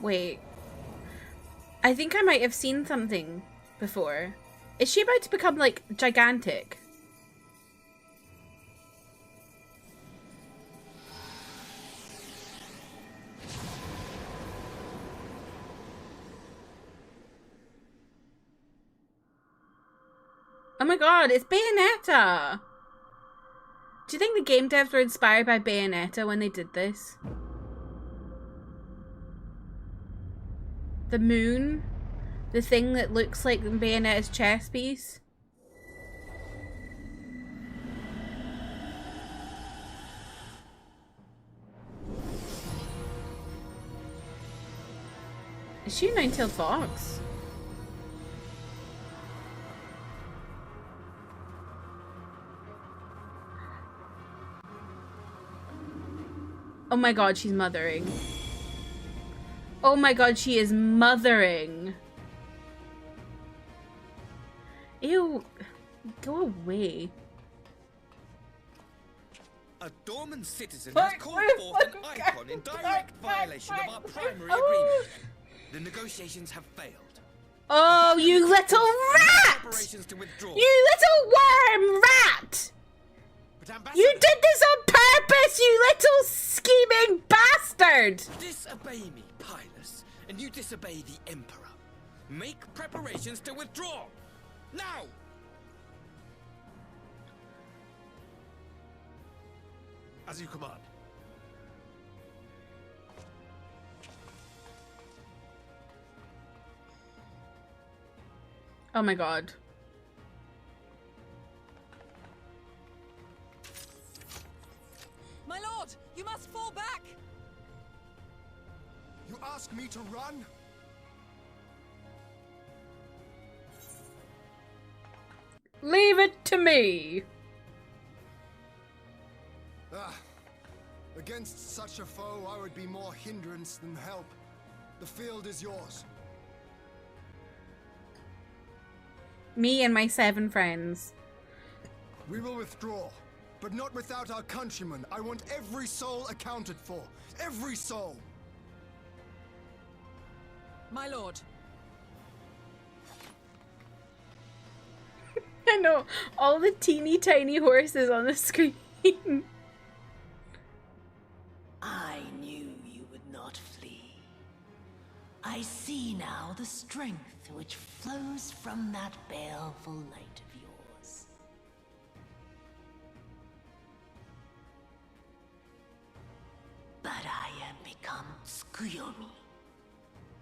Wait. I think I might have seen something before. Is she about to become, like, gigantic? Oh my god, it's Bayonetta! Do you think the game devs were inspired by Bayonetta when they did this? The moon? The thing that looks like Bayonetta's chess piece? Is she a nine-tailed fox? Oh my god, she's mothering. Oh my god, she is mothering. Ew. Go away. A Dorman citizen has called forth an icon in direct violation of our primary agreement. The negotiations have failed. Oh, you little rat! Preparations to withdraw. You little worm rat! You did this on purpose, you little scheming bastard! Disobey me, Pilus, and you disobey the Emperor. Make preparations to withdraw. Now! As you command. Oh my god. My lord, you must fall back! You ask me to run? Leave it to me! Against such a foe, I would be more hindrance than help. The field is yours. Me and my 7 friends. We will withdraw, but not without our countrymen. I want every soul accounted for. Every soul! My lord. I know, all the teeny tiny horses on the screen. I knew you would not flee. I see now the strength which flows from that baleful light of yours. But I am become Tsukuyomi,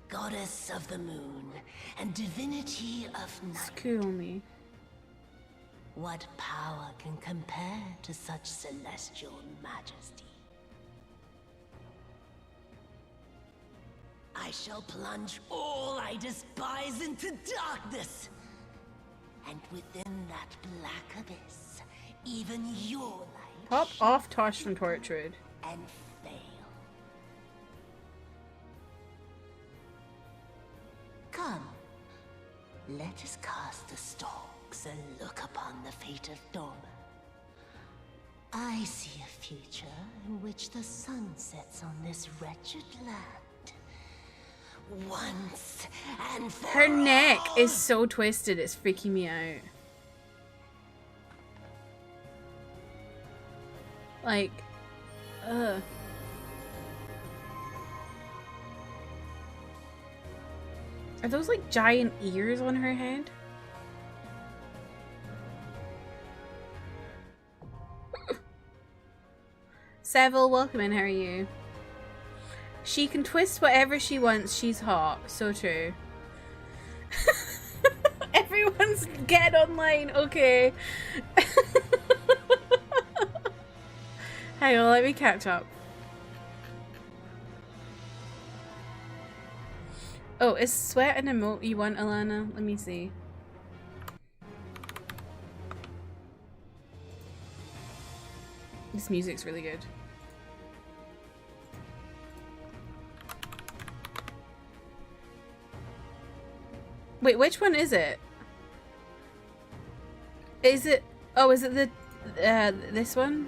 goddess of the moon and divinity of night. Tsukuyomi. What power can compare to such celestial majesty? I shall plunge all I despise into darkness. And within that black abyss, even your light Pop off Tosh from Torchwood. and fail. Come, let us cast the stalks and look upon the fate of Doma. I see a future in which the sun sets on this wretched land. Once and for Her neck all. is so twisted, it's freaking me out. Like, ugh. Are those like giant ears on her head? Seville, welcome in, how are you? She can twist whatever she wants, she's hot. So true. Everyone's get online, okay. Hang on, let me catch up. Oh, is sweat an emote you want, Alana? Let me see. This music's really good. Wait, which one is it? Is it... Oh, is it the... this one?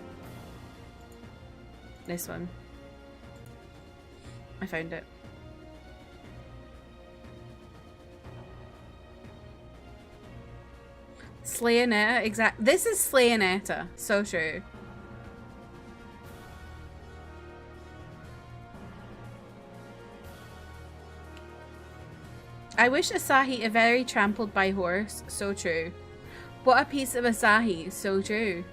This one. I found it. Slayonetta, exact. This is Slayonetta, so true. I wish Asahi a very trampled by horse, so true. What a piece of Asahi, so true.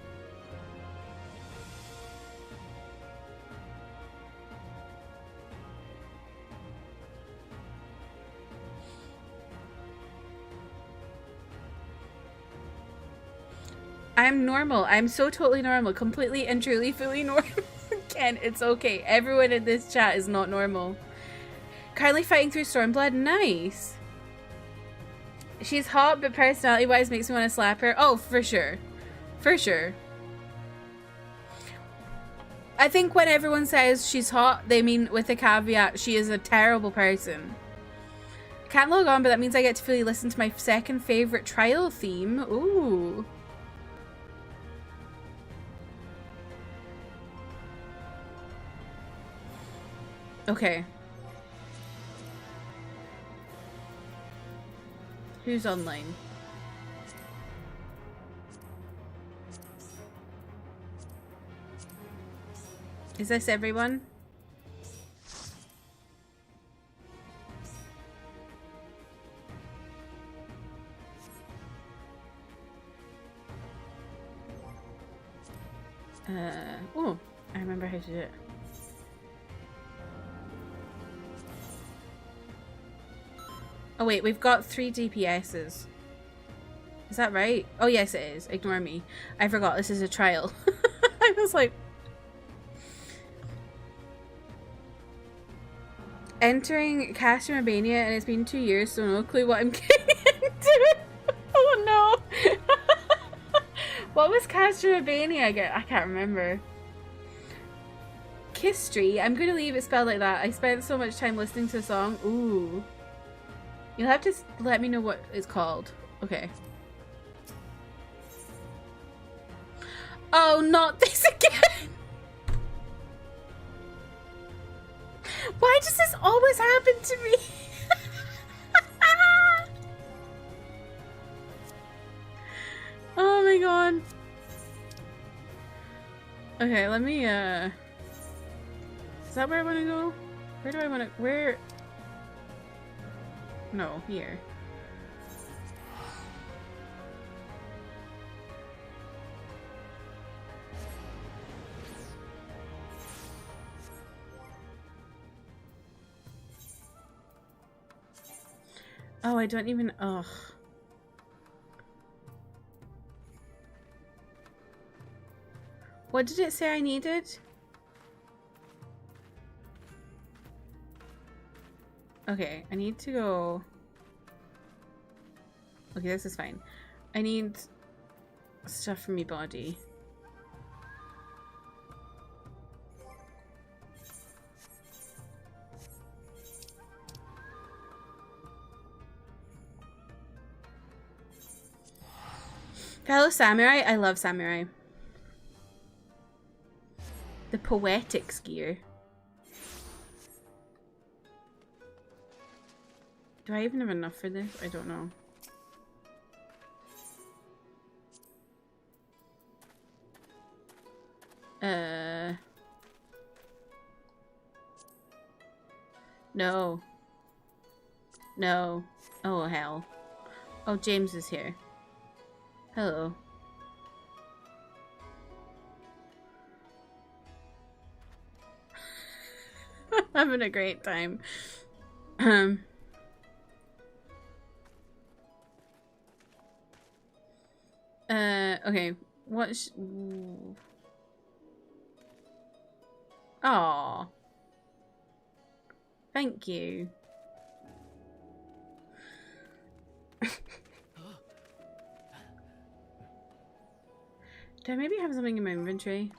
I'm normal. I'm so totally normal. Completely and truly fully normal. Ken, it's okay. Everyone in this chat is not normal. Currently fighting through Stormblood. Nice. She's hot, but personality-wise makes me want to slap her. Oh, for sure. For sure. I think when everyone says she's hot, they mean with a caveat, she is a terrible person. Can't log on, but that means I get to fully listen to my second favorite trial theme. Ooh. Okay. Who's online? Is this everyone? Oh, I remember how to do it. Oh wait, we've got 3 DPSs. Is that right? Oh yes it is. Ignore me. I forgot this is a trial. I was like... Entering KDRAMA and it's been 2 years, so no clue what I'm getting into. Oh no! What was KDRAMA? I can't remember. Kistry. I'm gonna leave it spelled like that. I spent so much time listening to the song. Ooh. You'll have to let me know what it's called. Okay. Oh, not this again! Why does this always happen to me? Oh my god. Okay, let me, Is that where I want to go? Where do I want to... Where... No, here. Oh, I don't even... Ugh. What did it say I needed? Okay, I need to go... Okay, this is fine. I need stuff for my body. Fellow samurai, I love samurai. The poetics gear. Do I even have enough for this? I don't know. No. No. Oh, hell. Oh, James is here. Hello. Having a great time. Okay. What's... Aww. Thank you. Do I maybe have something in my inventory?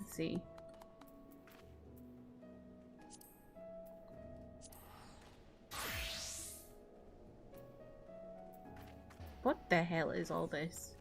Let's see. What the hell is all this?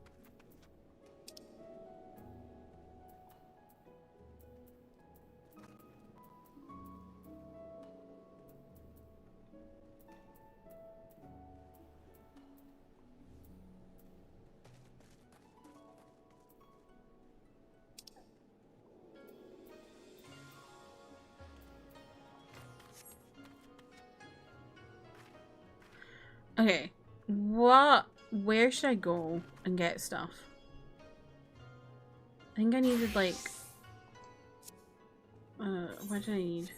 Okay, where should I go and get stuff? I think I needed like, what do I need?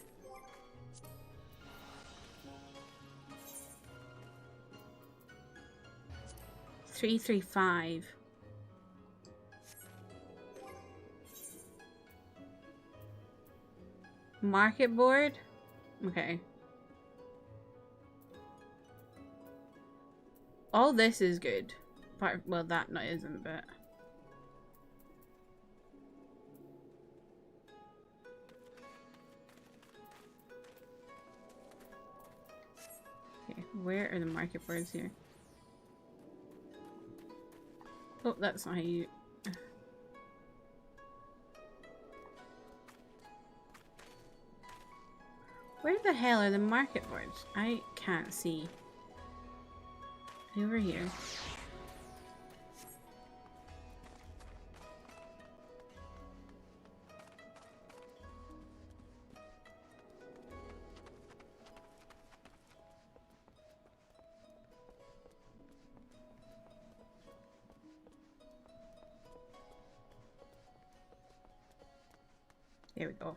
$335. Market board? Okay. All this is good. Well, that not isn't, but... Okay, where are the market boards here? Oh, that's not how you... Where the hell are the market boards? I can't see. Over here. There we go.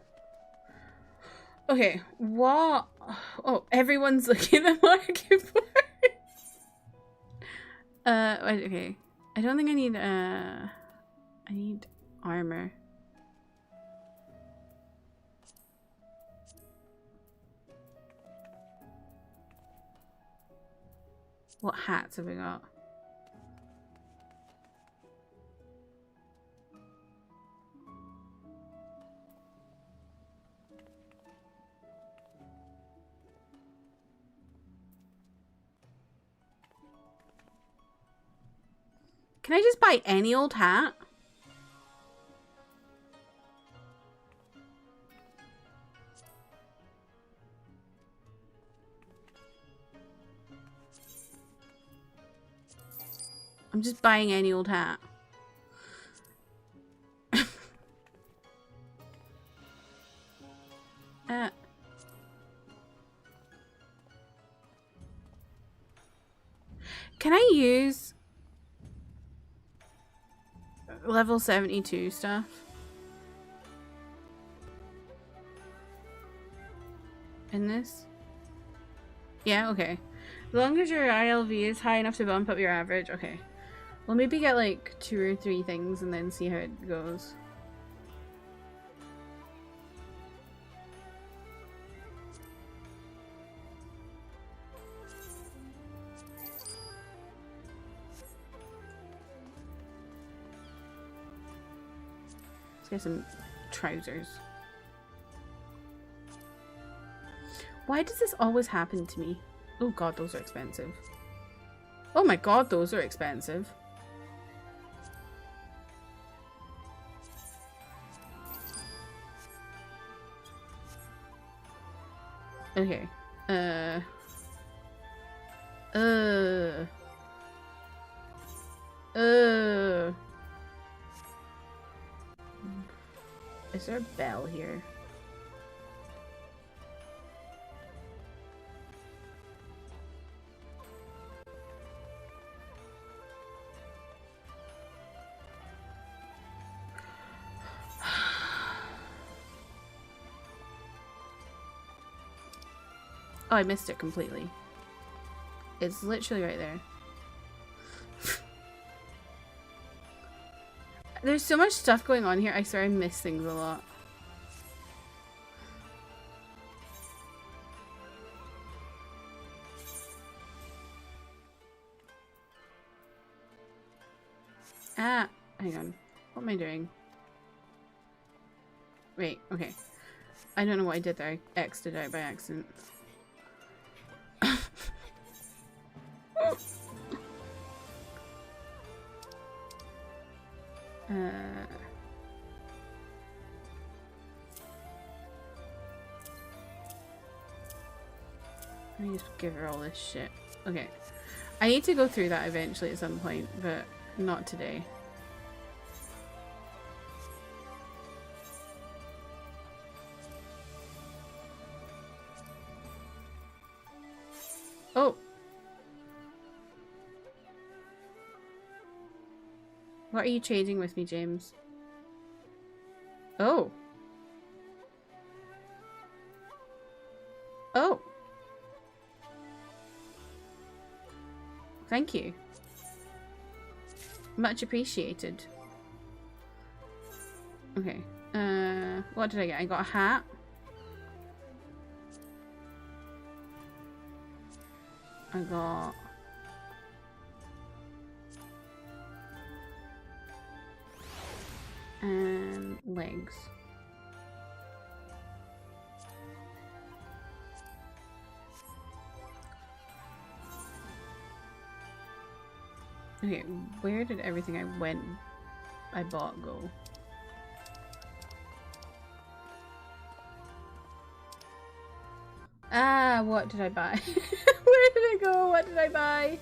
Okay, what? Oh, everyone's looking at the market board. Okay. I don't think I need, I need armor. What hats have we got? Can I just buy any old hat? I'm just buying any old hat. Can I use level 72 stuff? In this? Yeah, okay. As long as your ILV is high enough to bump up your average. Okay. We'll maybe get like 2 or 3 things and then see how it goes. Let's get some trousers. Why does this always happen to me? Oh god, those are expensive. Oh my god, those are expensive. Okay. Is there a bell here? Oh, I missed it completely. It's literally right there. There's so much stuff going on here, I swear I miss things a lot. Ah, hang on. What am I doing? Wait, okay. I don't know what I did there. I X'd it out by accident. Let me just give her all this shit. Okay. I need to go through that eventually at some point, but not today. Oh! What are you trading with me, James? Oh! Oh! Thank you. Much appreciated. Okay. What did I get? I got a hat. I got... and legs. Okay, where did everything I bought go? Ah, what did I buy? Where did it go? What did I buy?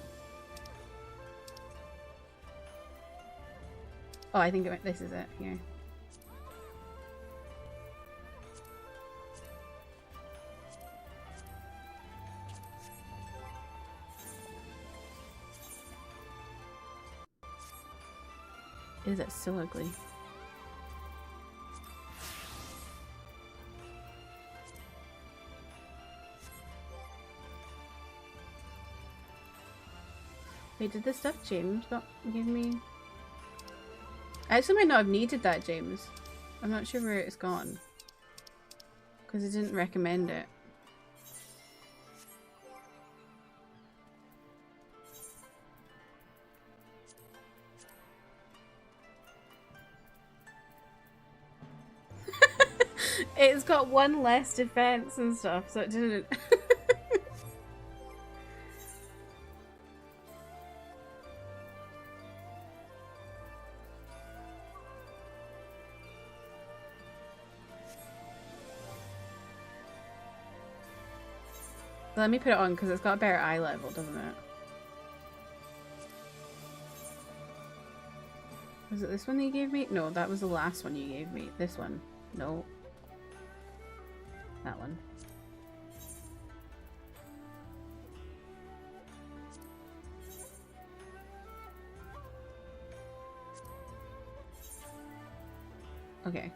Oh, I think this is it here. Is it so ugly? Wait, did the stuff James got give me? I actually might not have needed that, James. I'm not sure where it's gone. Because it didn't recommend it. It's got one less defense and stuff, so it didn't... Let me put it on because it's got a better eye level, doesn't it? Was it this one you gave me? No, that was the last one you gave me. This one. No. That one. Okay.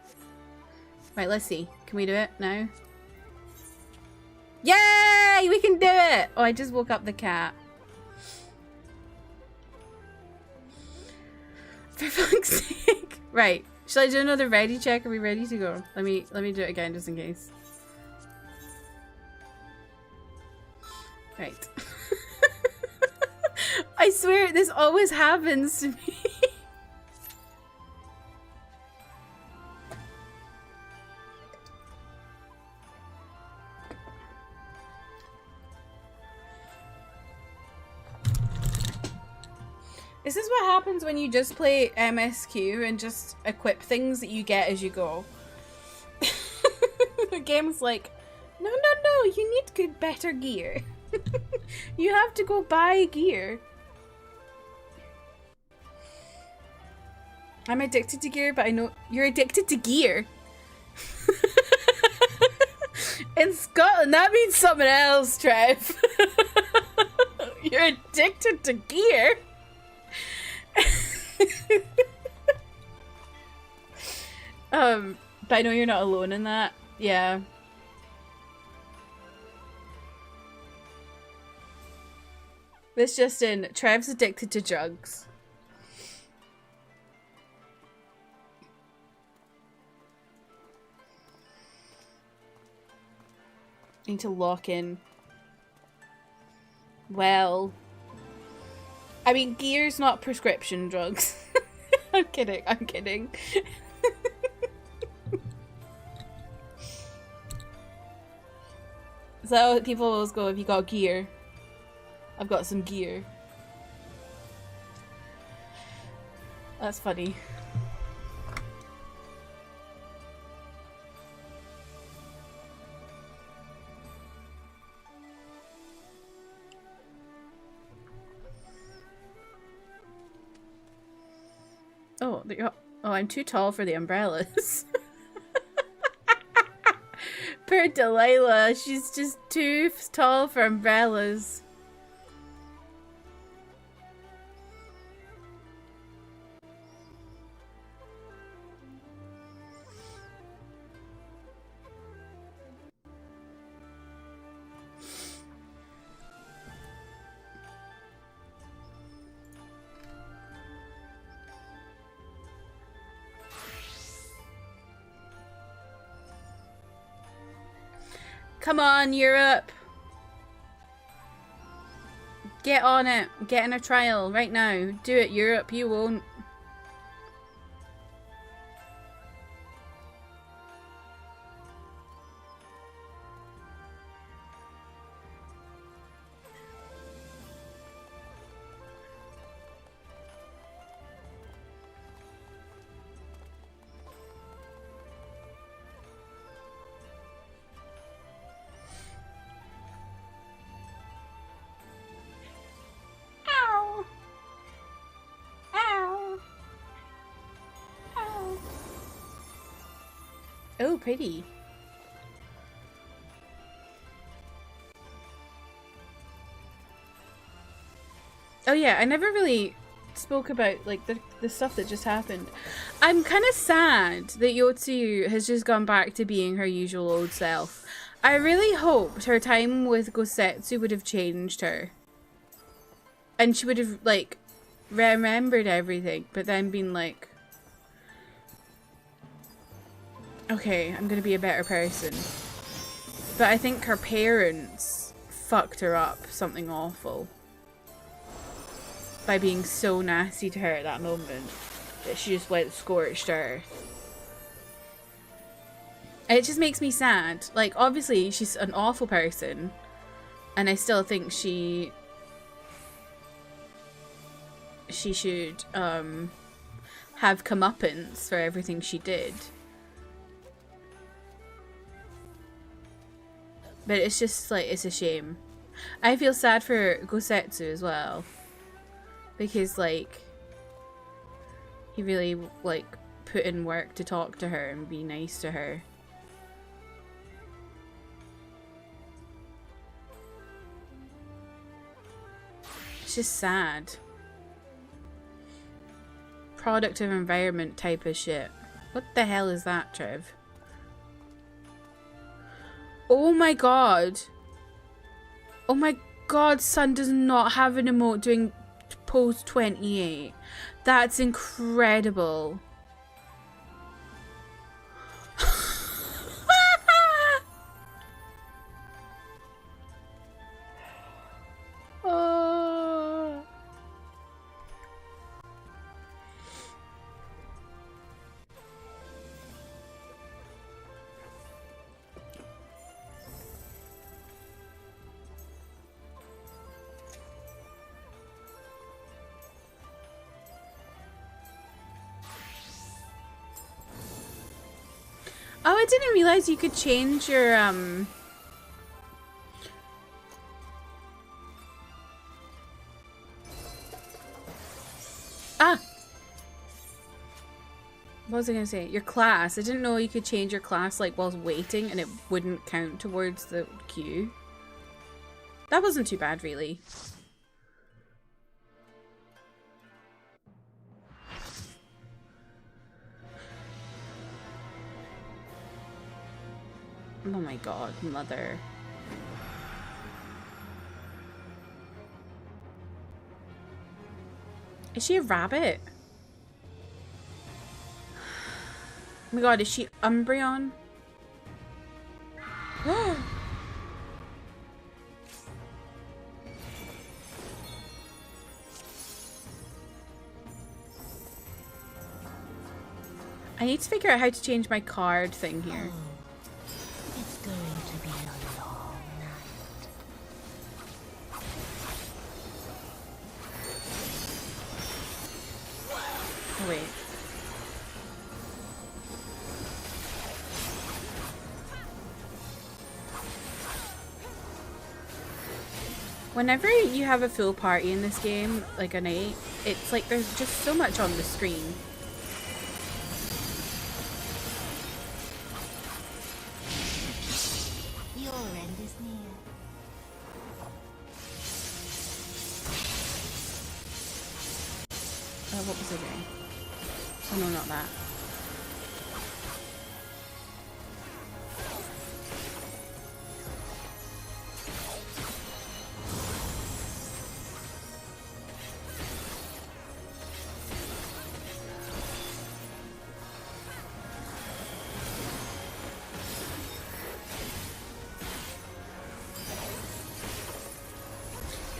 Right, let's see. Can we do it now? Yay! We can do it! Oh, I just woke up the cat. For fuck's sake. Right. Shall I do another ready check? Are we ready to go? Let me do it again just in case. Right. I swear this always happens to me. This is what happens when you just play MSQ and just equip things that you get as you go. The game's like, no, you need good, better gear. You have to go buy gear. I'm addicted to gear, but I know you're addicted to gear. In Scotland, that means something else, Trev. You're addicted to gear. But I know you're not alone in that. Yeah. This just in, Trev's addicted to drugs. Need to lock in. Well, I mean, gear's not prescription drugs. I'm kidding, I'm kidding. So people always go, have you got gear? I've got some gear. That's funny. Oh, I'm too tall for the umbrellas. Poor Delilah, she's just too tall for umbrellas. Come on, Europe! Get on it. Get in a trial right now. Do it, Europe. You won't. Oh, pretty. Oh yeah, I never really spoke about like the stuff that just happened. I'm kind of sad that Yotsuyu has just gone back to being her usual old self. I really hoped her time with Gosetsu would have changed her. And she would have like remembered everything, but then been like, okay, I'm gonna be a better person. But I think her parents fucked her up something awful by being so nasty to her at that moment that she just went scorched earth. And it just makes me sad. Like, obviously, she's an awful person, and I still think she should have comeuppance for everything she did. But it's just, like, it's a shame. I feel sad for Gosetsu as well. Because, like, he really, like, put in work to talk to her and be nice to her. It's just sad. Product of environment type of shit. What the hell is that, Trev? Oh my god. Oh my god, Sun does not have an emote doing pose 28. That's incredible. Oh. Oh, I didn't realize you could change your what was I gonna say? Your class. I didn't know you could change your class like whilst waiting and it wouldn't count towards the queue. That wasn't too bad, really. Oh my god, mother. Is she a rabbit? Oh my god, is she Umbreon? I need to figure out how to change my card thing here. It's going to be a long night. Oh, wait. Whenever you have a full party in this game, like an 8, it's like there's just so much on the screen. Your end is near. What was I doing? Oh no, not that.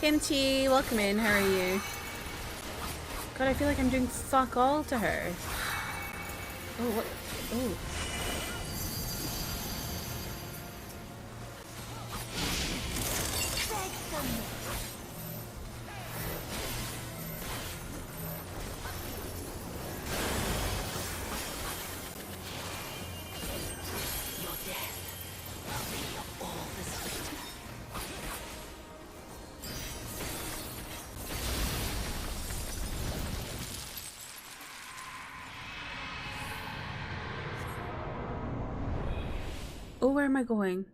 Kimchi, welcome in. How are you? God, I feel like I'm doing fuck all to her. Oh, what? Oh. Your death will be all the sweeter. Oh, where am I going?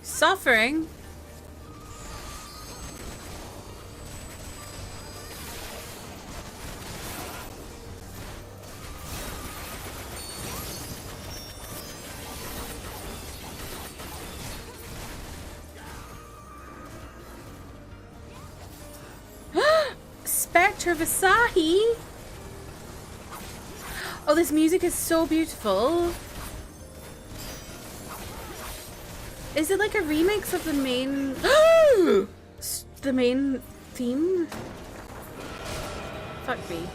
Suffering? Spectre of Asahi? Oh, this music is so beautiful. Is it like a remix of the main... the main theme? Fuck me.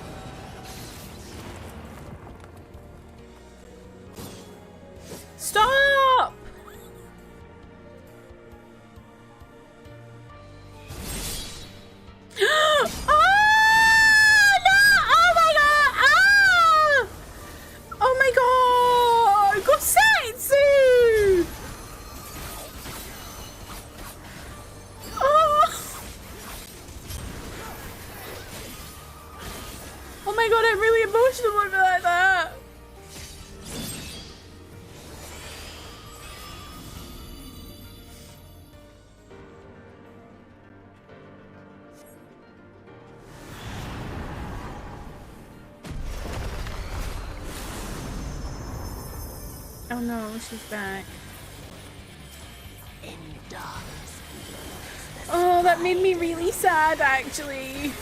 Stop! Oh no, she's back. Oh, that made me really sad, actually.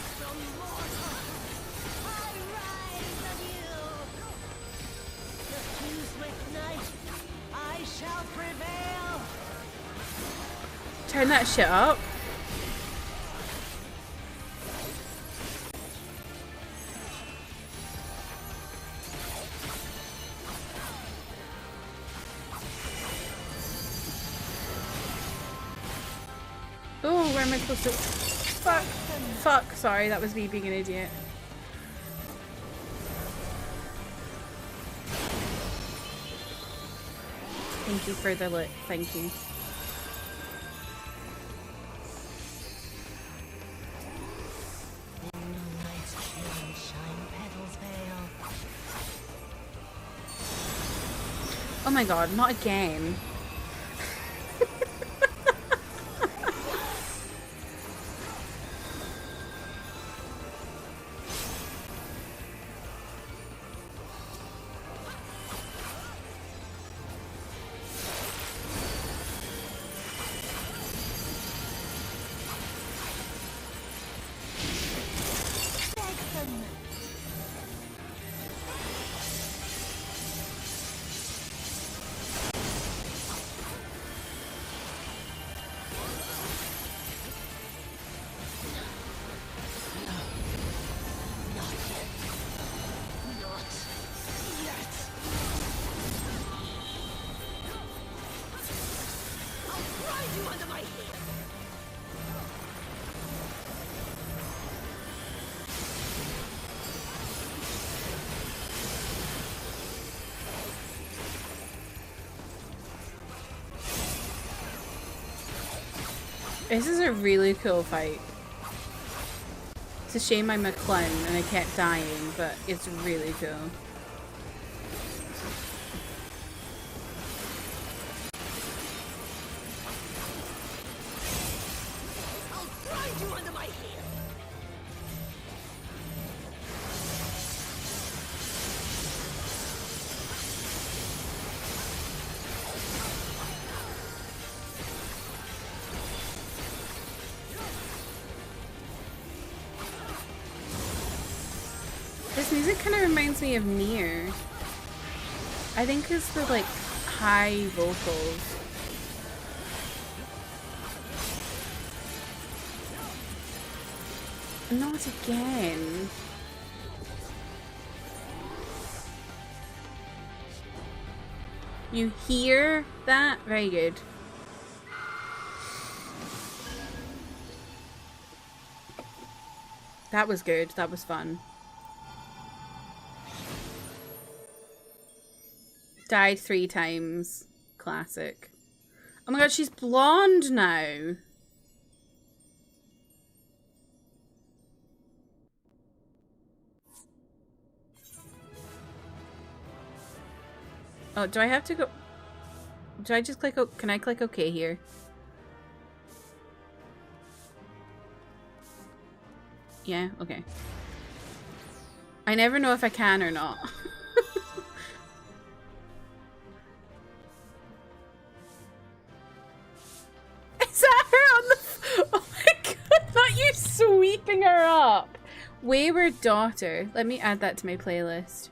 Turn that shit up. Oh, where am I supposed to? Fuck. Fuck. Sorry, that was me being an idiot. Thank you for the lit. Thank you. Oh my god, not again. This is a really cool fight. It's a shame I'm a clown and I kept dying, but it's really cool. This music kind of reminds me of Nier. I think it's the like high vocals. Not again. You hear that? Very good. That was good. That was fun. Died 3 times. Classic. Oh my god, she's blonde now. Oh, do I have to go? Do I just click? Can I click OK here? Yeah, okay. I never know if I can or not. Is that her on the... Oh my god, not you sweeping her up. Wayward Daughter. Let me add that to my playlist.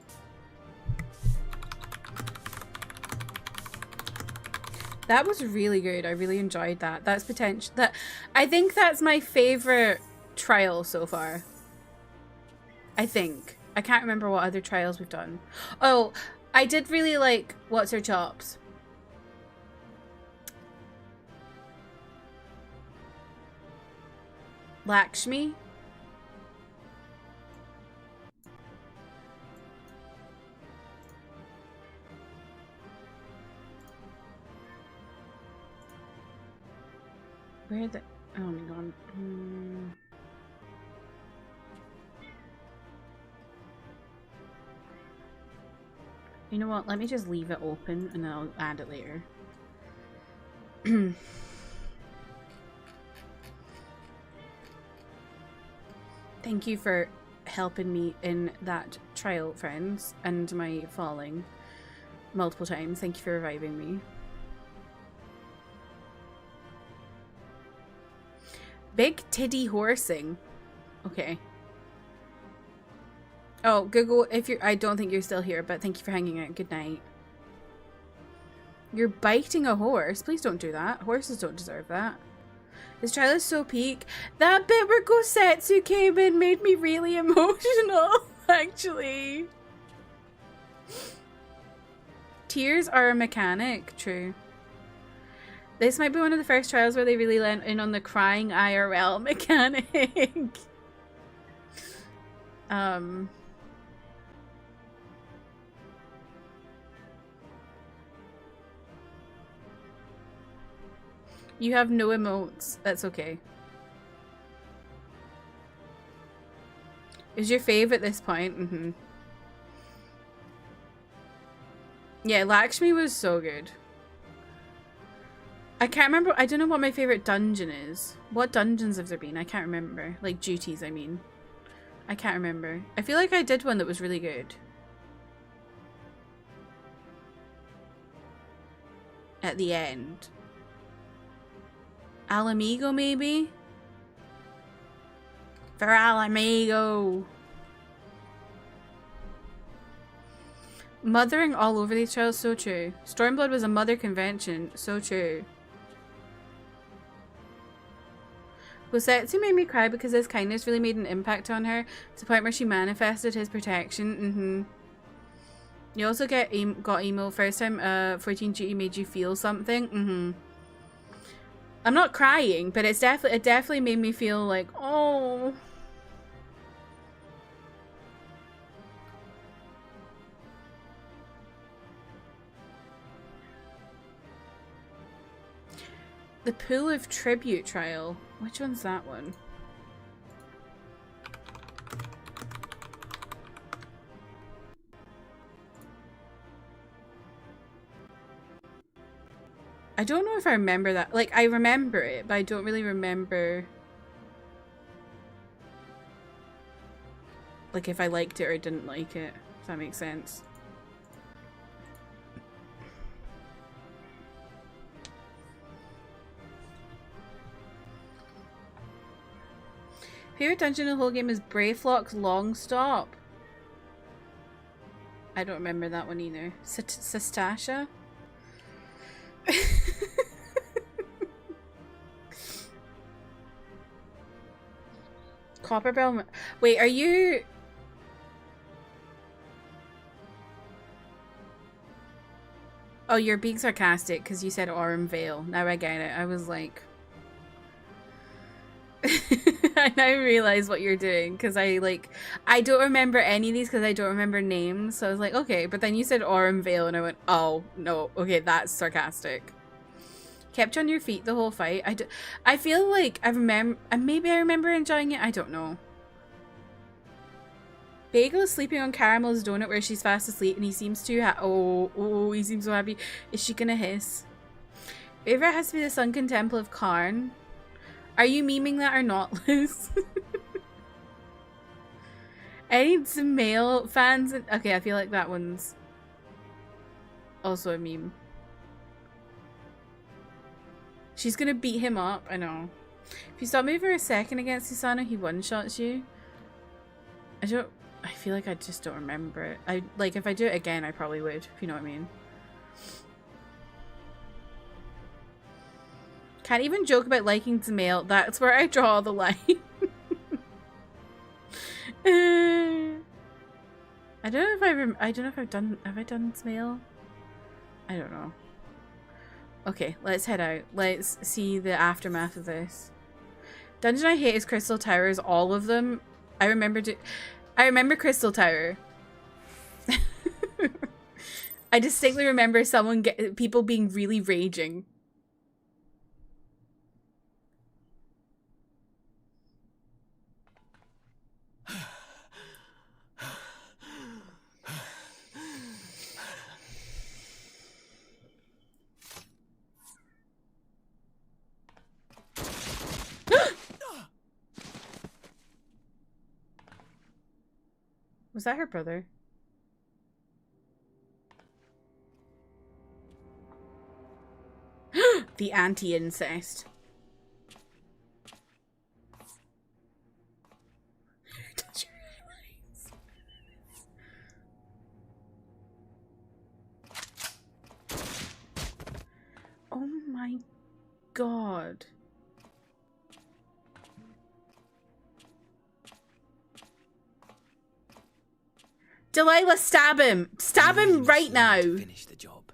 That was really good. I really enjoyed that. That's potential. That I think that's my favorite trial so far. I think. I can't remember what other trials we've done. Oh, I did really like What's Her Chops. Lakshmi. Where the... Oh my god. You know what? Let me just leave it open and I'll add it later. Thank you for helping me in that trial, friends, and my falling multiple times. Thank you for reviving me. Big Tiddy Horsing. Okay. Oh, Google, if you're... I don't think you're still here, but thank you for hanging out. Good night. You're biting a horse? Please don't do that. Horses don't deserve that. This trial is so peak. That bit where Gosetsu came in made me really emotional, actually. Tears are a mechanic, true. This might be one of the first trials where they really went in on the crying IRL mechanic. You have no emotes. That's okay. Is your fave at this point? Mm-hmm. Yeah, Lakshmi was so good. I can't remember. I don't know what my favorite dungeon is. What dungeons have there been? I can't remember. Like duties, I mean. I can't remember. I feel like I did one that was really good. At the end. Alamigo, maybe? For Alamigo. Mothering all over these trials, so true. Stormblood was a mother convention, so true. Gosetsu made me cry because his kindness really made an impact on her to the point where she manifested his protection. You also got emo first time 14 duty made you feel something. I'm not crying, but it definitely made me feel like, oh. The Pool of Tribute trial. Which one's that one? I don't know if I remember that. Like, I remember it, but I don't really remember like if I liked it or didn't like it, if that makes sense. Favorite dungeon in the whole game is Brayflock's Long Stop. I don't remember that one either. Sastasha? Copperbell. Wait, are you? Oh, you're being sarcastic because you said Aurum Vale. Now I get it. I was like, I now realize what you're doing because I don't remember any of these because I don't remember names. So I was like, okay, but then you said Aurum Vale and I went, oh no, okay, that's sarcastic. Kept you on your feet the whole fight. I feel like maybe I remember enjoying it. I don't know. Bagel is sleeping on Caramel's donut where she's fast asleep and he seems too he seems so happy. Is she gonna hiss? Favorite has to be the Sunken Temple of Karn. Are you memeing that or not, Liz? I need some male fans. Okay, I feel like that one's also a meme. She's gonna beat him up. I know. If you stop moving for a second against Susano, he one-shots you. I feel like I just don't remember it. If I do it again, I probably would, if you know what I mean. Can't even joke about liking Zmail. That's where I draw the line. I don't know if I've done Zmail? I don't know. Okay, let's head out. Let's see the aftermath of this. Dungeon I hate is Crystal Towers, all of them. I remember Crystal Tower. I distinctly remember people being really raging. Was that her brother? The anti-incest. Oh my god. Delilah, stab him. Stab him right now. Finish the job.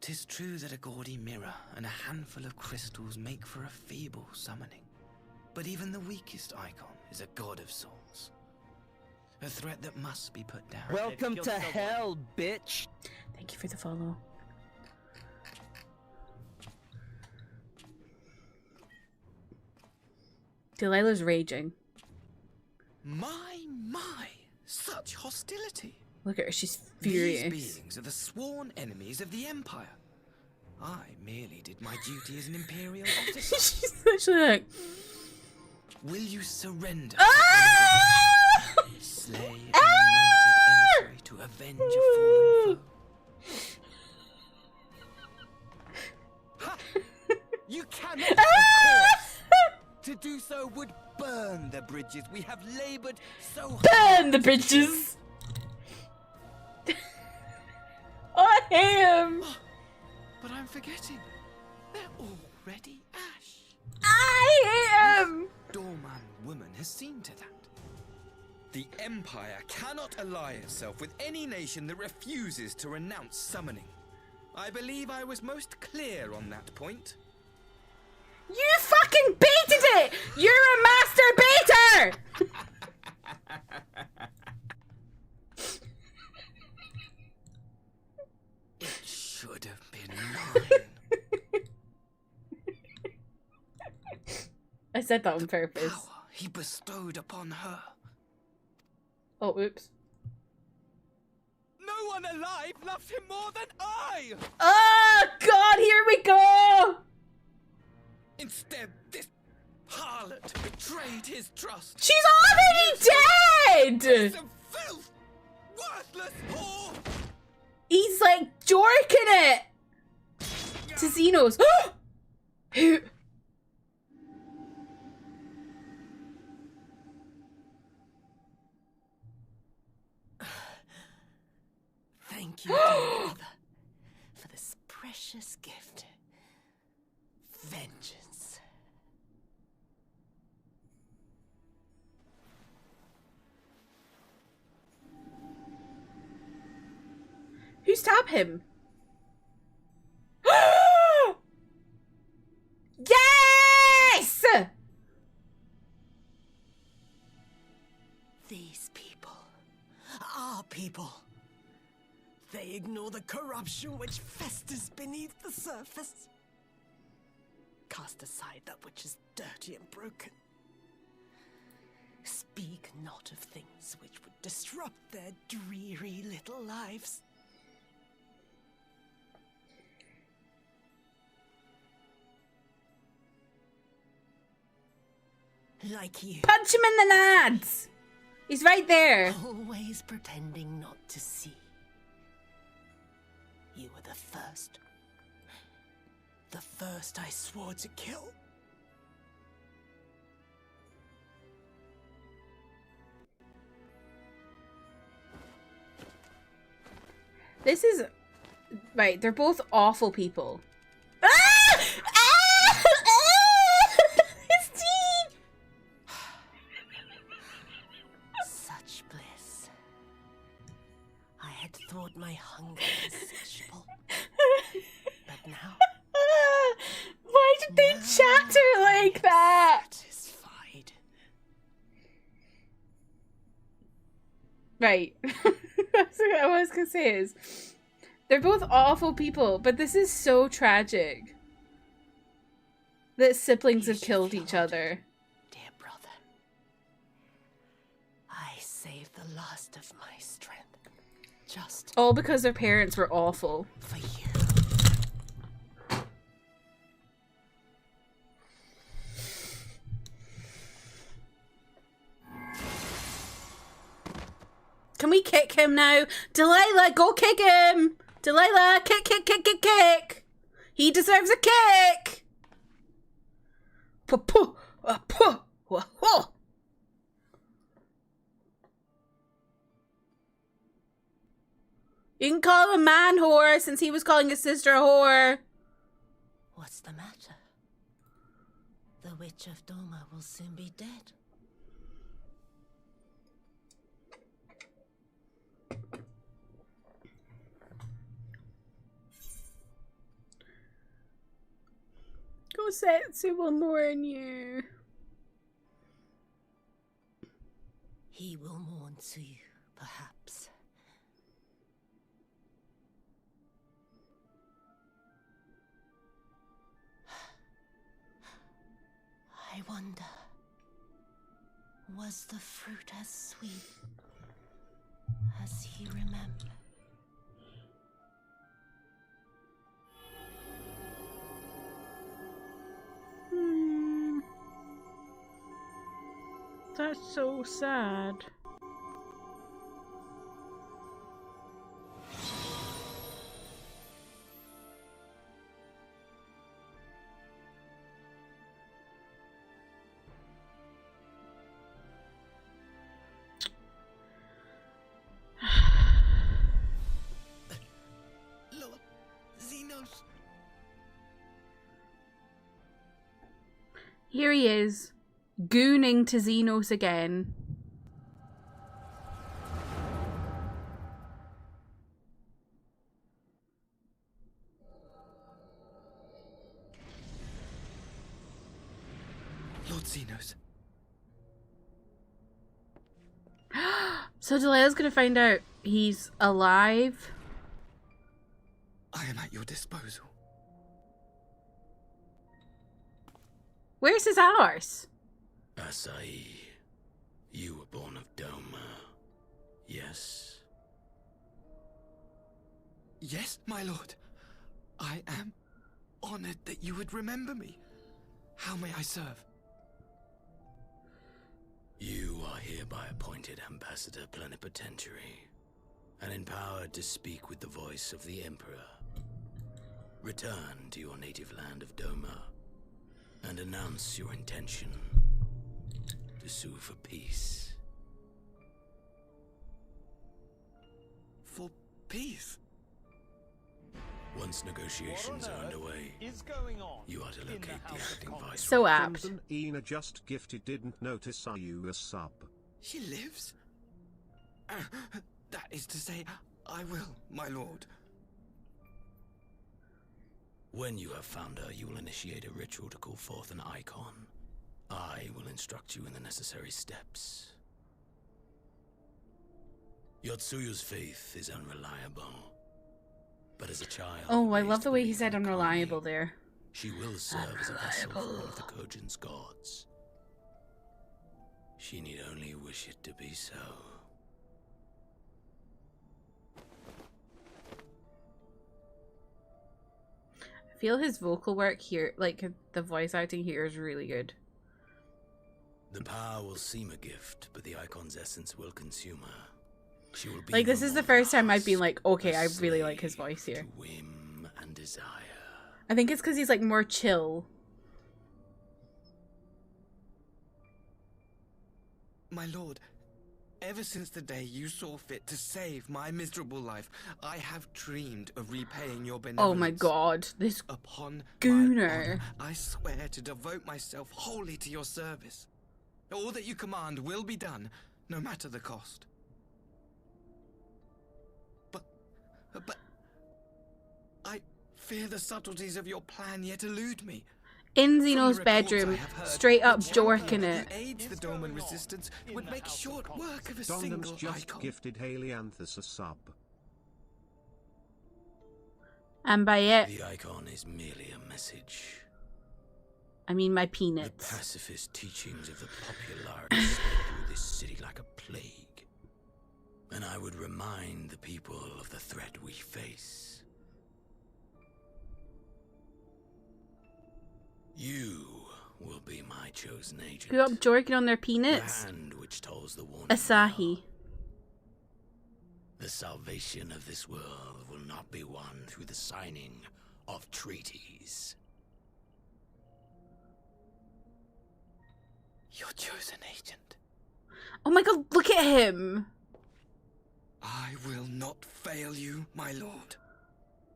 'Tis true that a gaudy mirror and a handful of crystals make for a feeble summoning. But even the weakest icon is a god of sorts. A threat that must be put down. Welcome to hell, bitch. Thank you for the follow. Delilah's raging. My, such hostility. Look at her, she's furious. These beings are the sworn enemies of the Empire. I merely did my duty as an Imperial officer. She's literally like... Will you surrender? Ah! Slay an anointed emissary to avenge a fallen foe. Ha! You cannot, of course! To do so would burn the bridges we have labored so hard. Burn the bridges! I hate him! But I'm forgetting. They're already ash. I hate him! Dorman woman has seen to that. The Empire cannot ally itself with any nation that refuses to renounce summoning. I believe I was most clear on that point. You fucking baited it! You're a master baiter! It should have been mine. I said that on purpose. Power he bestowed upon her. Oh, oops. No one alive loves him more than I! Oh, God, here we go! Instead, this harlot betrayed his trust. She's already dead! Piece of filth! Worthless whore! He's like jorking it! To Xenos. Who? Thank you, dear brother, for this precious gift. Vengeance. Who stabbed him? Yes! These people, our people, they ignore the corruption which festers beneath the surface. Cast aside that which is dirty and broken. Speak not of things which would disrupt their dreary little lives. Like you. Punch him in the nads! He's right there. Always pretending not to see. You were the first. The first I swore to kill. This is... Right, they're both awful people. Ah! Ah! Ah! His teeth! Such bliss. I had thought my hunger insatiable. But now... Why did they chatter like that? Satisfied. Right. That's what I was gonna say is... They're both awful people, but this is so tragic. That siblings have killed each other. Dear brother, I saved the last of my strength. Just All because their parents were awful. for you. Can we kick him now? Delilah, go kick him! Delilah, kick, kick, kick, kick, kick! He deserves a kick! Puh-puh, puh, wah-wah. You can call him a man whore since he was calling his sister a whore. What's the matter? The Witch of Doma will soon be dead. Setsu will mourn you. He will mourn Tsuyu, perhaps. I wonder, was the fruit as sweet as he remembered? That's so sad. Lord Xenos. Here he is, gooning to Xenos again. Lord Xenos. So Delila's gonna find out he's alive. I am at your disposal. Where's his arse? Asai, you were born of Doma, yes? Yes, my lord. I am honored that you would remember me. How may I serve? You are hereby appointed Ambassador Plenipotentiary, and empowered to speak with the voice of the Emperor. Return to your native land of Doma, and announce your intention to sue for peace. For peace? Once negotiations are underway, you are to locate the acting viceroy. So apt. Crimson Ina just gifted didn't notice are you a sub. She lives? That is to say, I will, my lord. When you have found her, you will initiate a ritual to call forth an icon. I will instruct you in the necessary steps. Yotsuyu's faith is unreliable, but as a child... Oh, I love the way he said unreliable there. She will serve as a vessel for one of the Kojin's gods. She need only wish it to be so. I feel his vocal work here, like the voice acting here, is really good. The power will seem a gift, but the icon's essence will consume her. She will be Like, this is the first time I've been like, okay, I really like his voice here. whim and desire. I think it's because he's like more chill. My lord, ever since the day you saw fit to save my miserable life, I have dreamed of repaying your benevolence. Oh my god, this Upon gooner. my honor, I swear to devote myself wholly to your service. All that you command will be done, no matter the cost. But I fear the subtleties of your plan yet elude me. In Xeno's bedroom, straight up jorking it. Aids the Doman resistance would make short work of a Dongan's single just icon. gifted Helianthus a sub. And by it, The icon is merely a message. I mean my The peanuts. pacifist teachings of the popularity spread through this city like a plague. And I would remind the people of the threat we face. You will be my chosen agent. Who up jorking on their The peanuts? hand which tolls the warning Asahi. The salvation of this world will not be won through the signing of treaties. Your chosen agent. Oh my god, look at him! I will not fail you, my lord.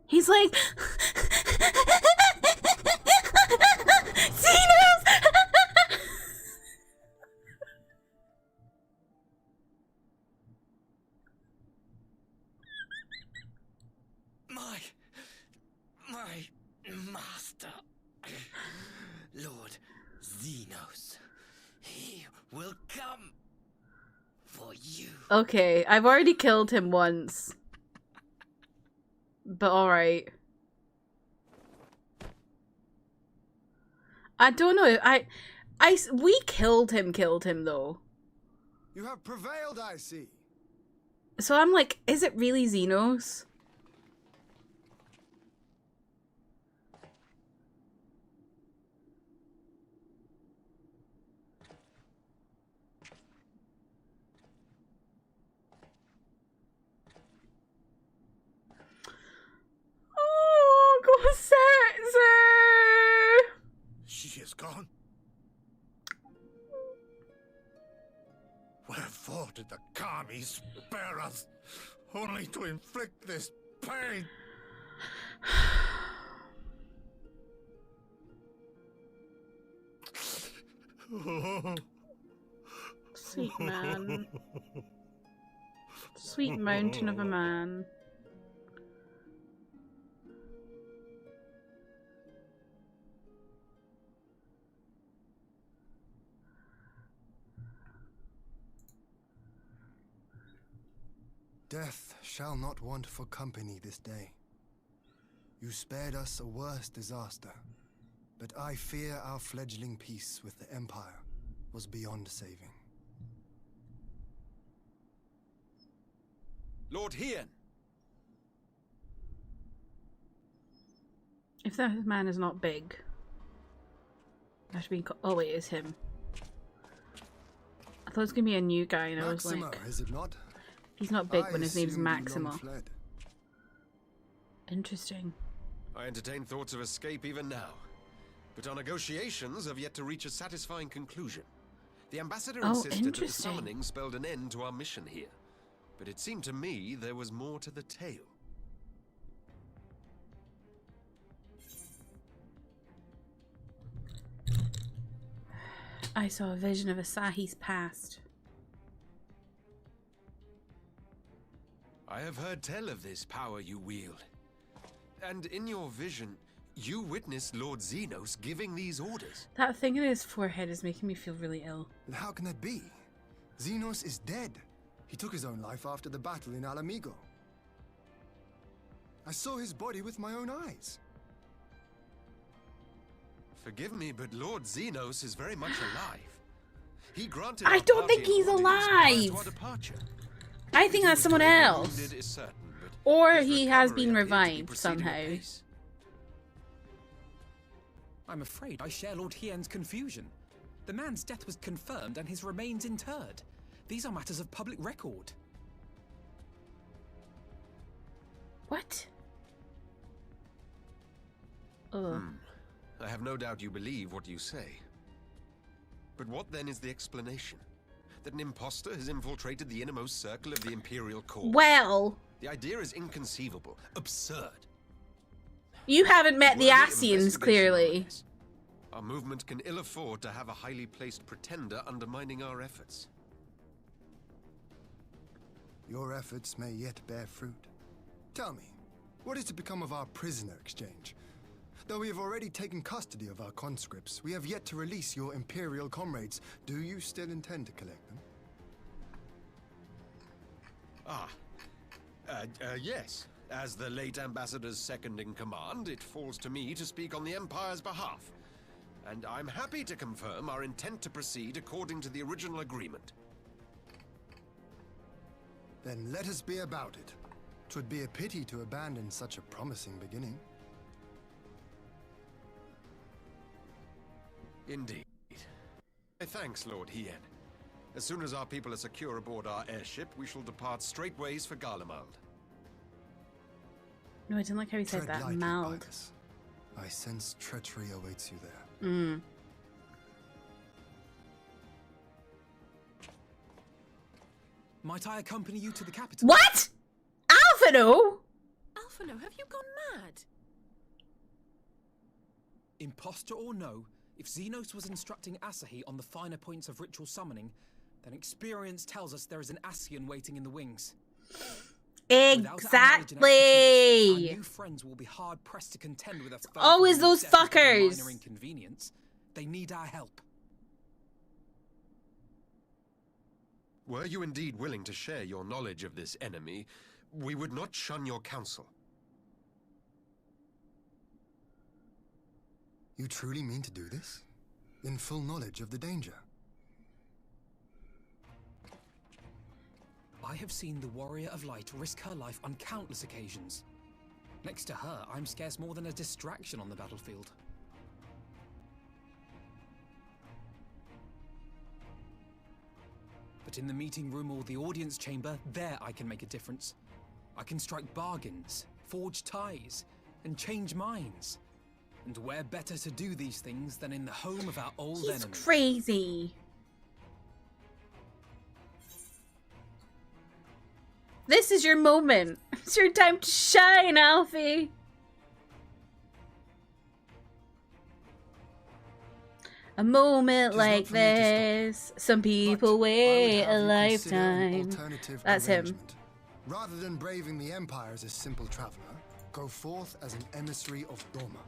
He's like... Xenos! My master. for you. Okay, I've already killed him once. But alright. I don't know. We killed him though. You have prevailed, I see. So I'm like, is it really Xenos? Oh, Corsetzer! She is gone. Wherefore did the Kami spare us, only to inflict this pain? Sweet man. Sweet mountain of a man. Death shall not want for company this day. You spared us a worse disaster, but I fear our fledgling peace with the Empire was beyond saving. Lord Hien! If that man is not big, that should be. Oh wait, it's him. I thought it was gonna be a new guy, and I was Maxima, like, is it not? he's not big I when his name's assumed you long Maxima. fled. Interesting. I entertain thoughts of escape even now, but our negotiations have yet to reach a satisfying conclusion. The ambassador insisted that the interesting. summoning spelled an end to our mission here, but it seemed to me there was more to the tale. I saw a vision of Asahi's past. I have heard tell of this power you wield. And in your vision, you witnessed Lord Xenos giving these orders. That thing in his forehead is making me feel really ill. How can that be? Xenos is dead. He took his own life after the battle in Alamigo. I saw his body with my own eyes. Forgive me, but Lord Xenos is very much alive. He granted I our don't party think he's orders prior to our alive. departure. I think that's someone else. Wounded is certain, but Or his he has recovery been appeared to be revived proceeding somehow. apace. I'm afraid I share Lord Hien's confusion. The man's death was confirmed and his remains interred. These are matters of public record. What? Ugh. I have no doubt you believe what you say. But what then is the explanation? That an imposter has infiltrated the innermost circle of the Imperial Court? Well, The idea is inconceivable, absurd. you haven't met the Worthy Asians, investigation clearly. on this. Our movement can ill afford to have a highly placed pretender undermining our efforts. Your efforts may yet bear fruit. Tell me, what is to become of our prisoner exchange? Though we have already taken custody of our conscripts, we have yet to release your Imperial comrades. Do you still intend to collect them? Yes. As the late Ambassador's second in command, it falls to me to speak on the Empire's behalf. And I'm happy to confirm our intent to proceed according to the original agreement. Then let us be about it. 'Twould be a pity to abandon such a promising beginning. Indeed. Thanks, Lord Hien. As soon as our people are secure aboard our airship, we shall depart straightways for Garlemald. No, I didn't like how he said Tread that. lightly, Mald. Pybus. I sense treachery awaits you there. Mm. Might I accompany you to the capital? What? Alphino? Alphino, have you gone mad? Imposter or no, if Xenos was instructing Asahi on the finer points of ritual summoning, then experience tells us there is an Asian waiting in the wings. Exactly. Our new friends will be hard pressed to contend with us. Always those fuckers. Minor inconvenience. They need our help. Were you indeed willing to share your knowledge of this enemy, we would not shun your counsel. You truly mean to do this? In full knowledge of the danger? I have seen the Warrior of Light risk her life on countless occasions. Next to her, I'm scarce more than a distraction on the battlefield. But in the meeting room or the audience chamber, there I can make a difference. I can strike bargains, forge ties, and change minds. And where better to do these things than in the home of our old enemy? He's crazy. This is your moment. It's your time to shine, Alfie. A moment like this, some people wait a lifetime. That's him. Rather than braving the Empire as a simple traveler, go forth as an emissary of Doma.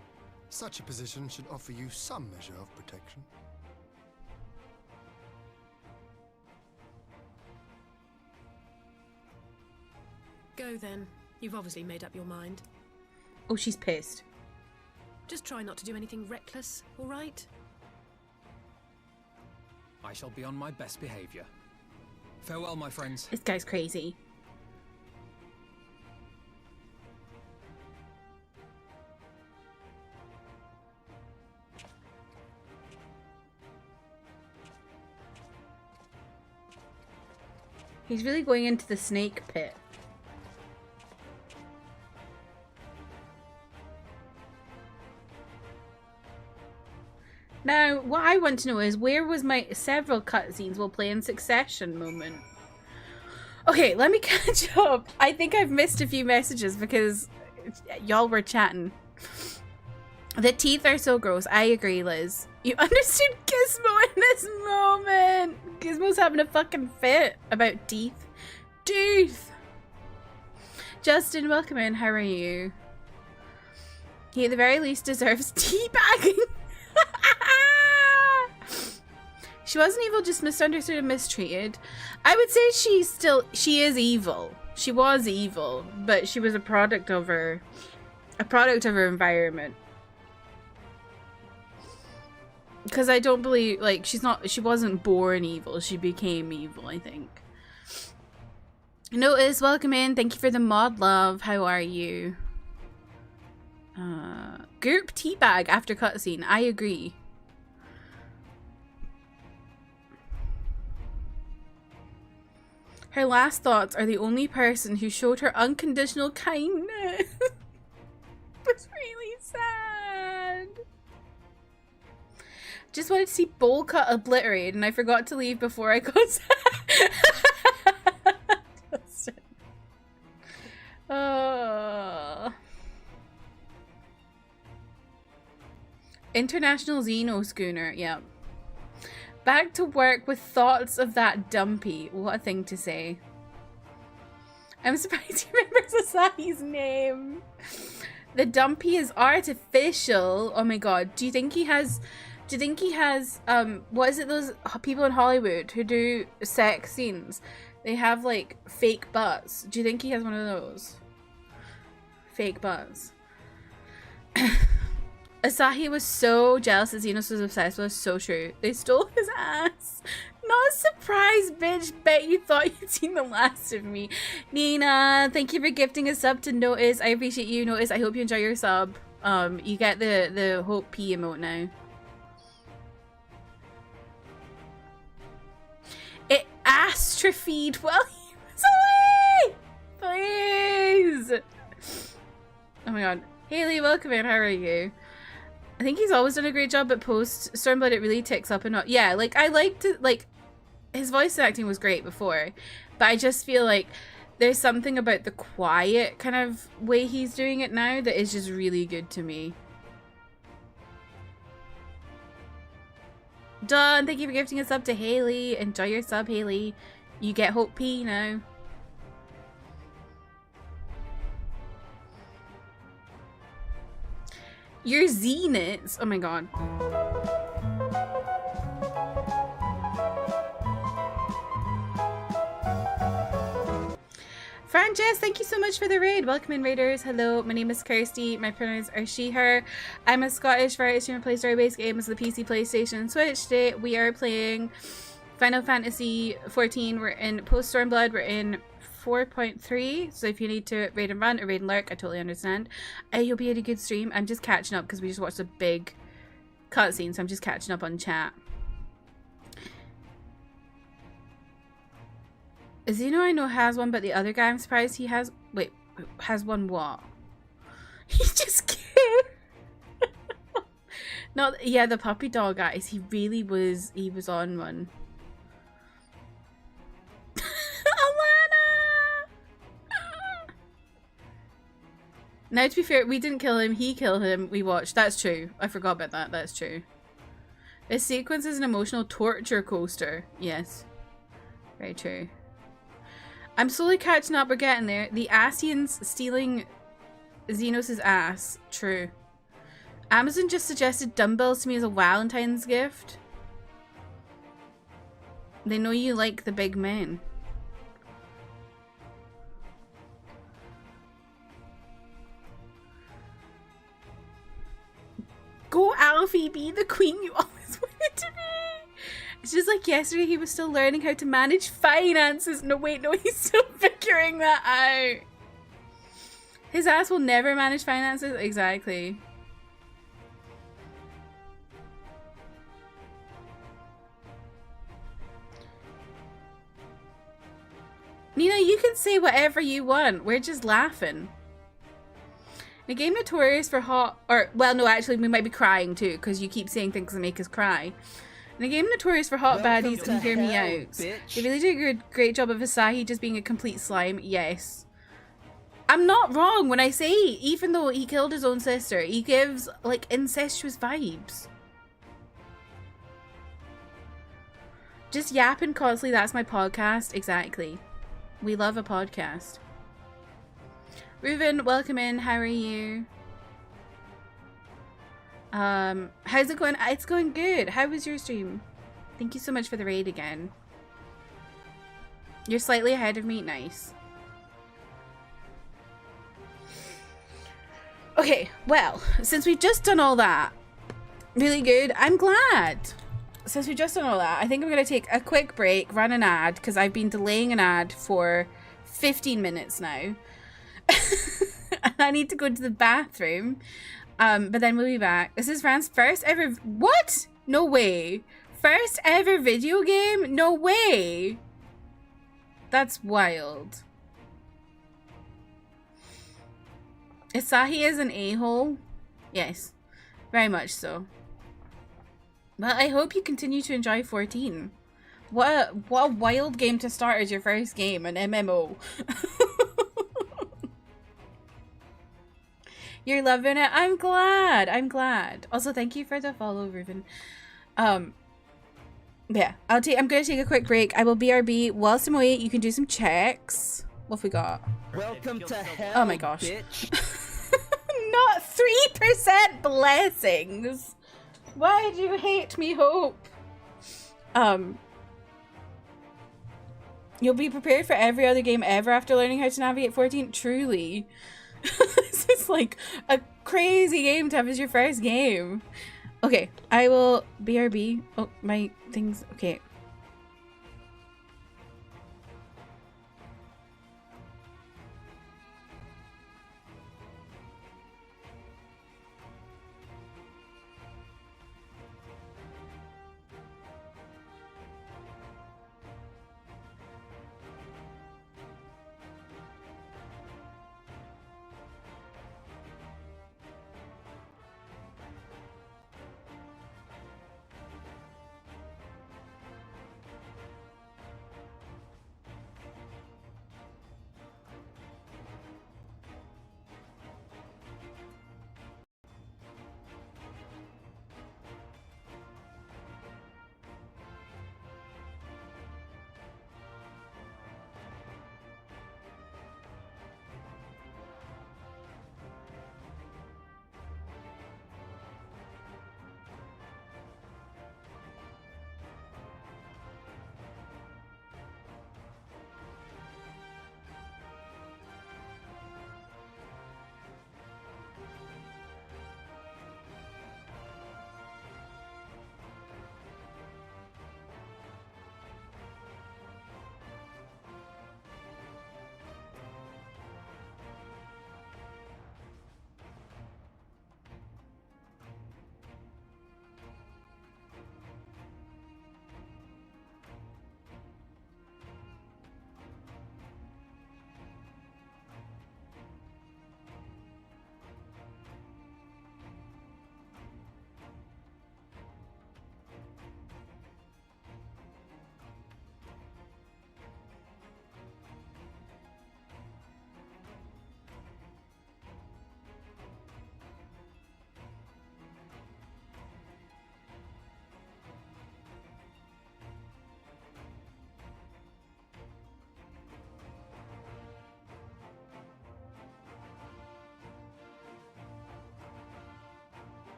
Such a position should offer you some measure of protection. Go then. You've obviously made up your mind. Oh, she's pissed. Just try not to do anything reckless, all right? I shall be on my best behavior. Farewell, my friends. This guy's crazy. He's really going into the snake pit. Now, what I want to know is, where was my several cutscenes will play in succession moment? Okay, let me catch up. I think I've missed a few messages because y'all were chatting. The teeth are so gross. I agree, Liz. You understood Gizmo in this moment. Gizmo's having a fucking fit about teeth. Teeth! Justin, welcome in. How are you? He at the very least deserves teabagging. She wasn't evil, just misunderstood and mistreated. I would say she is evil. She was evil, but she was a product of her environment. Because I don't believe, like, she wasn't born evil, she became evil, I think. Notice, welcome in. Thank you for the mod, love. How are you? Group teabag after cutscene. I agree. Her last thoughts are the only person who showed her unconditional kindness. It's really sad. Just wanted to see bowl cut obliterated and I forgot to leave before I got sad. Oh. International Xeno schooner, yeah. Back to work with thoughts of that dumpy. What a thing to say. I'm surprised he remembers Asahi's name. The dumpy is artificial. Oh my god. Do you think he has what is it, those people in Hollywood who do sex scenes? They have like fake butts. Do you think he has one of those? Fake butts. Asahi was so jealous that Xenos was obsessed with. So true. They stole his ass. Not surprised, bitch. Bet you thought you'd seen the last of me. Nina, thank you for gifting a sub to Notice. I appreciate you, Notice. I hope you enjoy your sub. You get the Hope P emote now. It astrophied while he was away! Please! Oh my god. Haley, welcome in. How are you? I think he's always done a great job, but post Stormblood it really ticks up and up. Yeah, like I liked it, like his voice acting was great before, but I just feel like there's something about the quiet kind of way he's doing it now that is just really good to me. Done. Thank you for gifting a sub to Haley. Enjoy your sub, Haley. You get Hope P now. Your zeniths. Oh my god. Frances, thank you so much for the raid. Welcome in, raiders. Hello, my name is Kirsty. My pronouns are she, her. I'm a Scottish variety streamer, play story-based games on the PC, PlayStation, and Switch. Today we are playing Final Fantasy 14. We're in post Stormblood. We're in 4.3. So if you need to raid and run or raid and lurk, I totally understand. You'll be at a good stream. I'm just catching up because we just watched a big cutscene, so I'm just catching up on chat. Zeno I know has one, but the other guy I'm surprised he has. Wait, has one what? He just can't. Not yeah, the puppy dog guys. He really was. He was on one. Alana. Now to be fair, we didn't kill him. He killed him. We watched. That's true. I forgot about that. That's true. This sequence is an emotional torture coaster. Yes, very true. I'm slowly catching up. We're getting there. The Asians stealing Xenos' ass. True. Amazon just suggested dumbbells to me as a Valentine's gift. They know you like the big men. Go Alfie, be the queen you always wanted to be. It's just like yesterday he was still learning how to manage finances. No, wait, no, he's still figuring that out. His ass will never manage finances. Exactly. Nina, you can say whatever you want. We're just laughing. In a game notorious for hot... Or, well, no, actually, we might be crying too, because you keep saying things that make us cry. In a game notorious for hot baddies and hear me out. They really do a great job of Asahi just being a complete slime. Yes. I'm not wrong when I say, even though he killed his own sister, he gives, like, incestuous vibes. Just yapping constantly, that's my podcast. Exactly. We love a podcast. Reuven, welcome in. How are you? How's it going? It's going good. How was your stream? Thank you so much for the raid again. You're slightly ahead of me. Nice. Okay, well, since we've just done all that, really good. I'm glad. Since we've just done all that, I think I'm going to take a quick break, run an ad, because I've been delaying an ad for 15 minutes now. And I need to go to the bathroom. But then we'll be back. This is Fran's first ever... What? No way. First ever video game? No way. That's wild. Asahi is an a-hole? Yes. Very much so. Well, I hope you continue to enjoy 14. What a wild game to start as your first game, an MMO. You're loving it. I'm glad. I'm glad. Also, thank you for the follow, Reuven. Yeah, I'm gonna take a quick break. I will BRB. Whilst I'm away, you can do some checks. What have we got? Welcome to hell. Oh my gosh. Bitch. Not 3% blessings. Why do you hate me, Hope? You'll be prepared for every other game ever after learning how to navigate 14. Truly. This is like a crazy game to have as your first game. Okay, I will BRB. Oh, my things. Okay.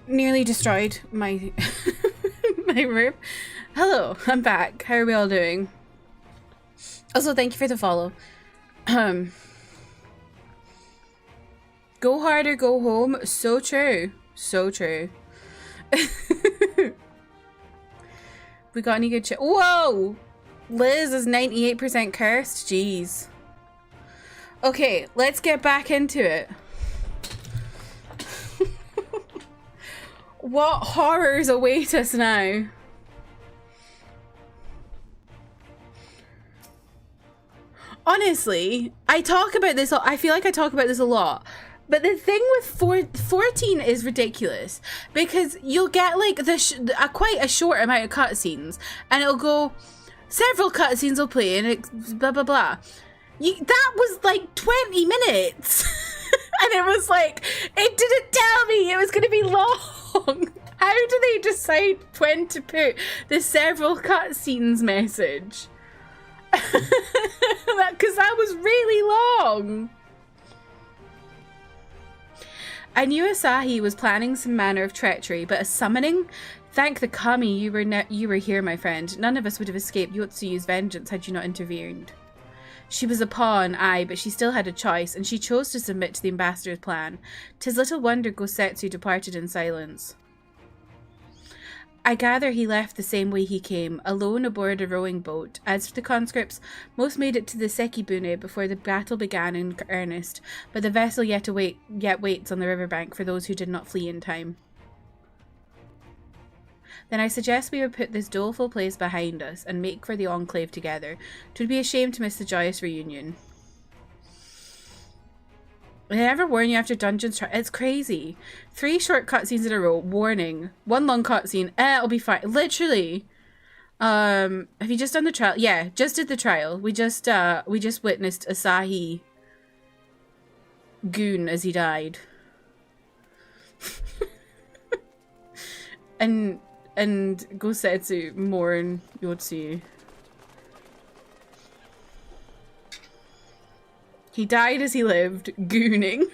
nearly destroyed my my room. Hello, I'm back. How are we all doing? Also, thank you for the follow. Go hard or go home. So true. So true. We got any good Whoa! Liz is 98% cursed. Jeez. Okay, let's get back into it. What horrors await us now? Honestly, I talk about this. I feel like I talk about this a lot. But the thing with 14 is ridiculous because you'll get like quite a short amount of cutscenes, and it'll go several cutscenes will play, and it's blah blah blah. That was like 20 minutes, and it was like it didn't tell me it was going to be long. How do they decide when to put the several cutscenes message? Because that was really long. I knew Asahi was planning some manner of treachery, but a summoning? Thank the kami you were here, my friend. None of us would have escaped Yotsuyu's vengeance had you not intervened. She was a pawn, aye, but she still had a choice, and she chose to submit to the ambassador's plan. 'Tis little wonder Gosetsu departed in silence. I gather he left the same way he came, alone aboard a rowing boat. As for the conscripts, most made it to the Sekibune before the battle began in earnest, but the vessel yet waits on the riverbank for those who did not flee in time. Then I suggest we would put this doleful place behind us and make for the Enclave together. 'Twould be a shame to miss the joyous reunion. I never warn you after dungeons. It's crazy. 3 short cutscenes in a row. Warning. 1 long cutscene. It'll be fine. Literally. Have you just done the trial? Yeah, just did the trial. We just witnessed Asahi goon as he died. and Gosetsu mourn Yotsuyu. He died as he lived, gooning.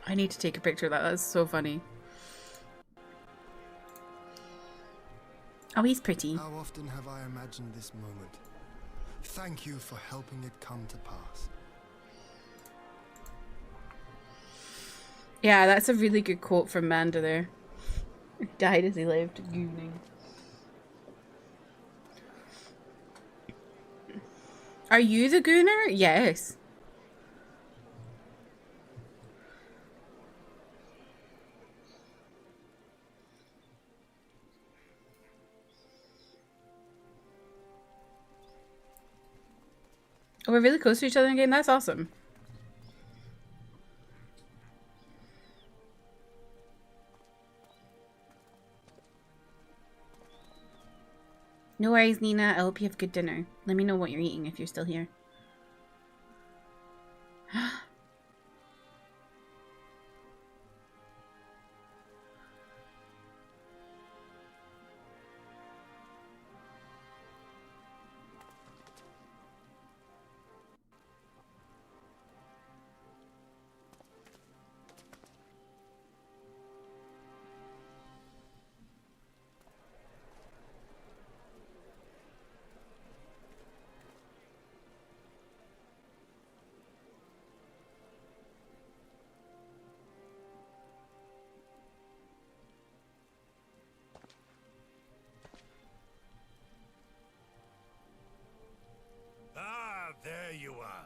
I need to take a picture of that. That's so funny. Oh, he's pretty. How often have I imagined this moment? Thank you for helping it come to pass. Yeah, that's a really good quote from Manda there. Died as he lived, gooning. Are you the gooner? Yes. Oh, we're really close to each other in the game? That's awesome. No worries, Nina. I hope you have good dinner. Let me know what you're eating if you're still here. There you are.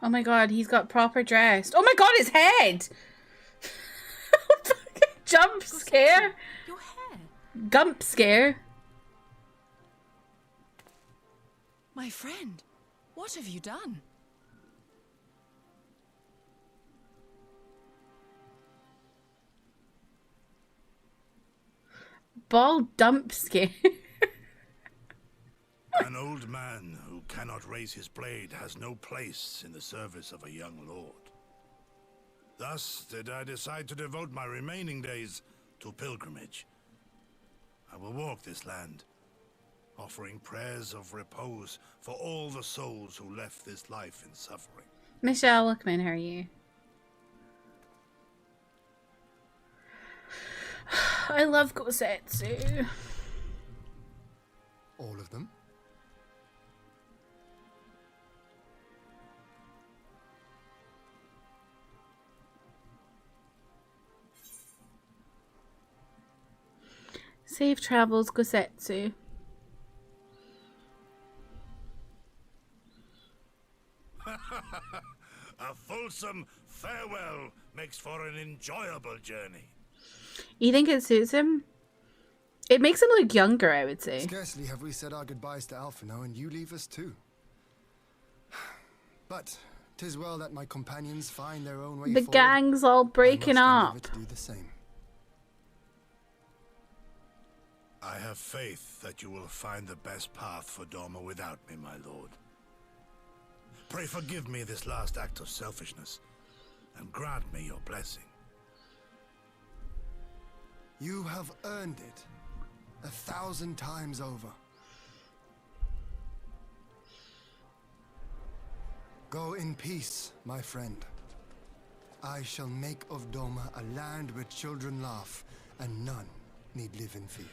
Oh my god, he's got proper dressed. Oh my god, his head! Jump scare! Your hair. Gump scare. My friend, what have you done? Ball dump scare. An old man who cannot raise his blade has no place in the service of a young lord. Thus did I decide to devote my remaining days to pilgrimage. I will walk this land, offering prayers of repose for all the souls who left this life in suffering. Michelle, welcome in. How are you? I love Gosetsu. All of them? Safe travels, Gosetsu. A fulsome farewell makes for an enjoyable journey. You think it suits him? It makes him look younger, I would say. Scarcely have we said our goodbyes to Alphino, and you leave us too. But 'tis well that my companions find their own way The forward. gang's all breaking I up. must endeavor to do the same. I have faith that you will find the best path for Doma without me, my lord. Pray forgive me this last act of selfishness, and grant me your blessing. You have earned it 1,000 times over. Go in peace, my friend. I shall make of Doma a land where children laugh and none need live in fear.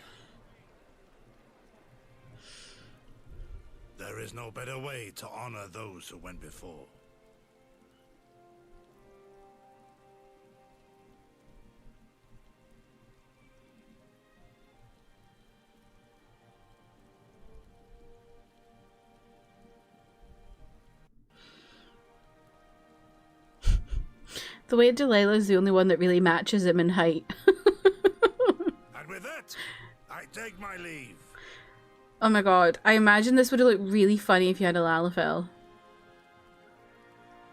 There is no better way to honor those who went before. The way Delilah's the only one that really matches him in height. And with that, I take my leave. Oh my god, I imagine this would have looked really funny if you had a Lalafell.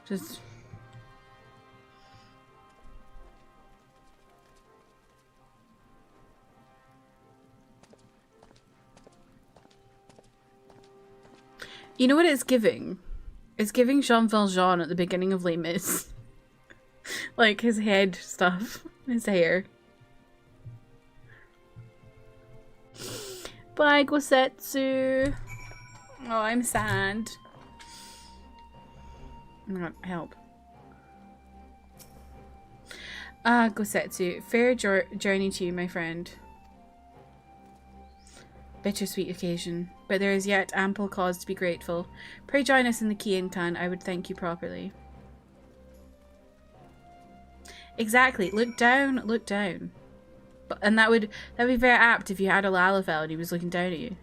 Just... You know what it's giving? It's giving Jean Valjean at the beginning of Les Mis. Like his head stuff, his hair. Bye, Gosetsu. Oh, I'm sad. Oh my god, help. Ah, Gosetsu. Fair journey to you, my friend. Bittersweet occasion, but there is yet ample cause to be grateful. Pray join us in the Kian Clan. I would thank you properly. Exactly. Look down. Look down. And that'd be very apt if you had a Lalafell and he was looking down at you.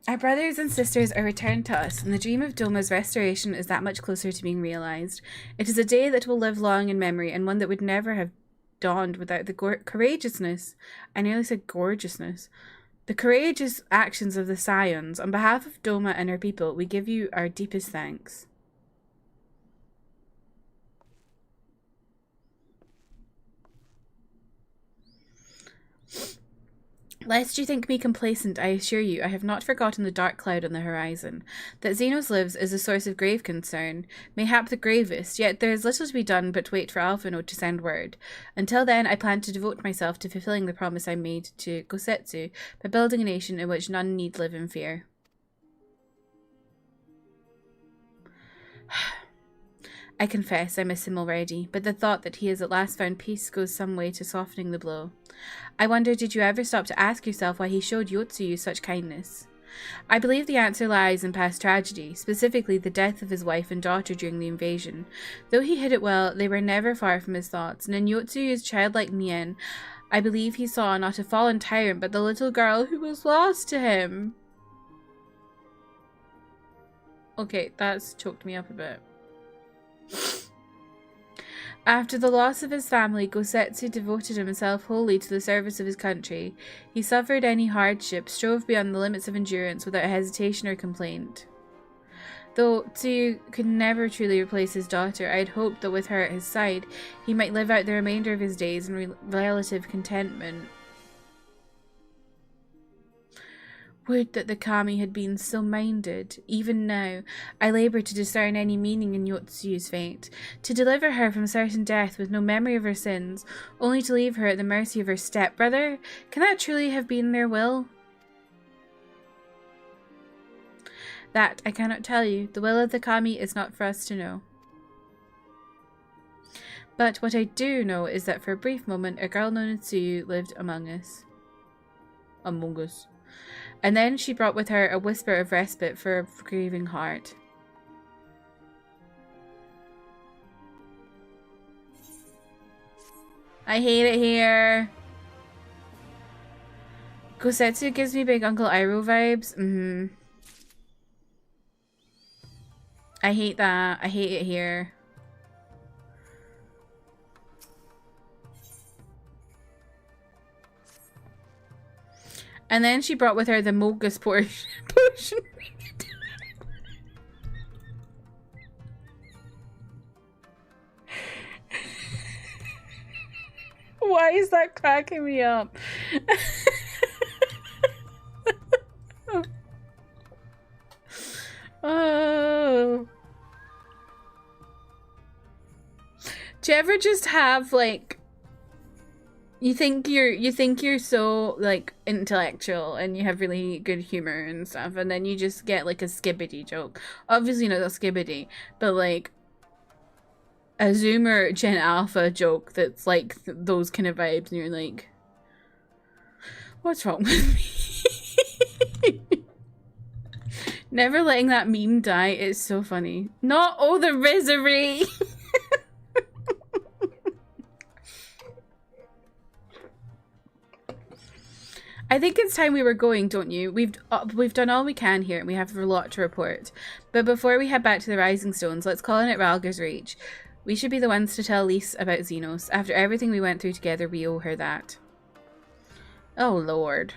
Our brothers and sisters are returned to us, and the dream of Doma's restoration is that much closer to being realized. It is a day that will live long in memory, and one that would never have dawned without the courageousness, I nearly said gorgeousness, the courageous actions of the Scions. On behalf of Doma and her people, we give you our deepest thanks. Lest you think me complacent, I assure you I have not forgotten the dark cloud on the horizon. That Xenos lives is a source of grave concern, mayhap the gravest, yet there is little to be done but wait for Alphino to send word. Until then, I plan to devote myself to fulfilling the promise I made to Gosetsu by building a nation in which none need live in fear. I confess I miss him already, but the thought that he has at last found peace goes some way to softening the blow. I wonder, did you ever stop to ask yourself why he showed Yotsuyu such kindness? I believe the answer lies in past tragedy, specifically the death of his wife and daughter during the invasion. Though he hid it well, they were never far from his thoughts, and in Yotsuyu's childlike mien, I believe he saw not a fallen tyrant, but the little girl who was lost to him. Okay, that's choked me up a bit. After the loss of his family, Gosetsu devoted himself wholly to the service of his country. He suffered any hardship, strove beyond the limits of endurance without hesitation or complaint. Though Tsuyu could never truly replace his daughter, I'd hoped that with her at his side, he might live out the remainder of his days in relative contentment. Would that the kami had been so minded. Even now, I labour to discern any meaning in Yotsuyu's fate. To deliver her from certain death with no memory of her sins, only to leave her at the mercy of her stepbrother? Can that truly have been their will? That I cannot tell you. The will of the kami is not for us to know. But what I do know is that for a brief moment, a girl known as Tsuyu lived among us. And then she brought with her a whisper of respite for a grieving heart. I hate it here. Gosetsu gives me big Uncle Iroh vibes. I hate that. I hate it here. And then she brought with her the Mogus potion. Why is that cracking me up? Oh. Do you ever just have like you think you're so like intellectual and you have really good humor and stuff, and then you just get like a skibbity joke. Obviously not a skibbity, but like a Zoomer Gen Alpha joke that's like those kind of vibes, and you're like, what's wrong with me? Never letting that meme die is so funny. Not all the misery. I think it's time we were going, don't you? We've done all we can here, and we have a lot to report. But before we head back to the Rising Stones, let's call in at Ralga's Reach. We should be the ones to tell Lise about Xenos. After everything we went through together, we owe her that. Oh, Lord.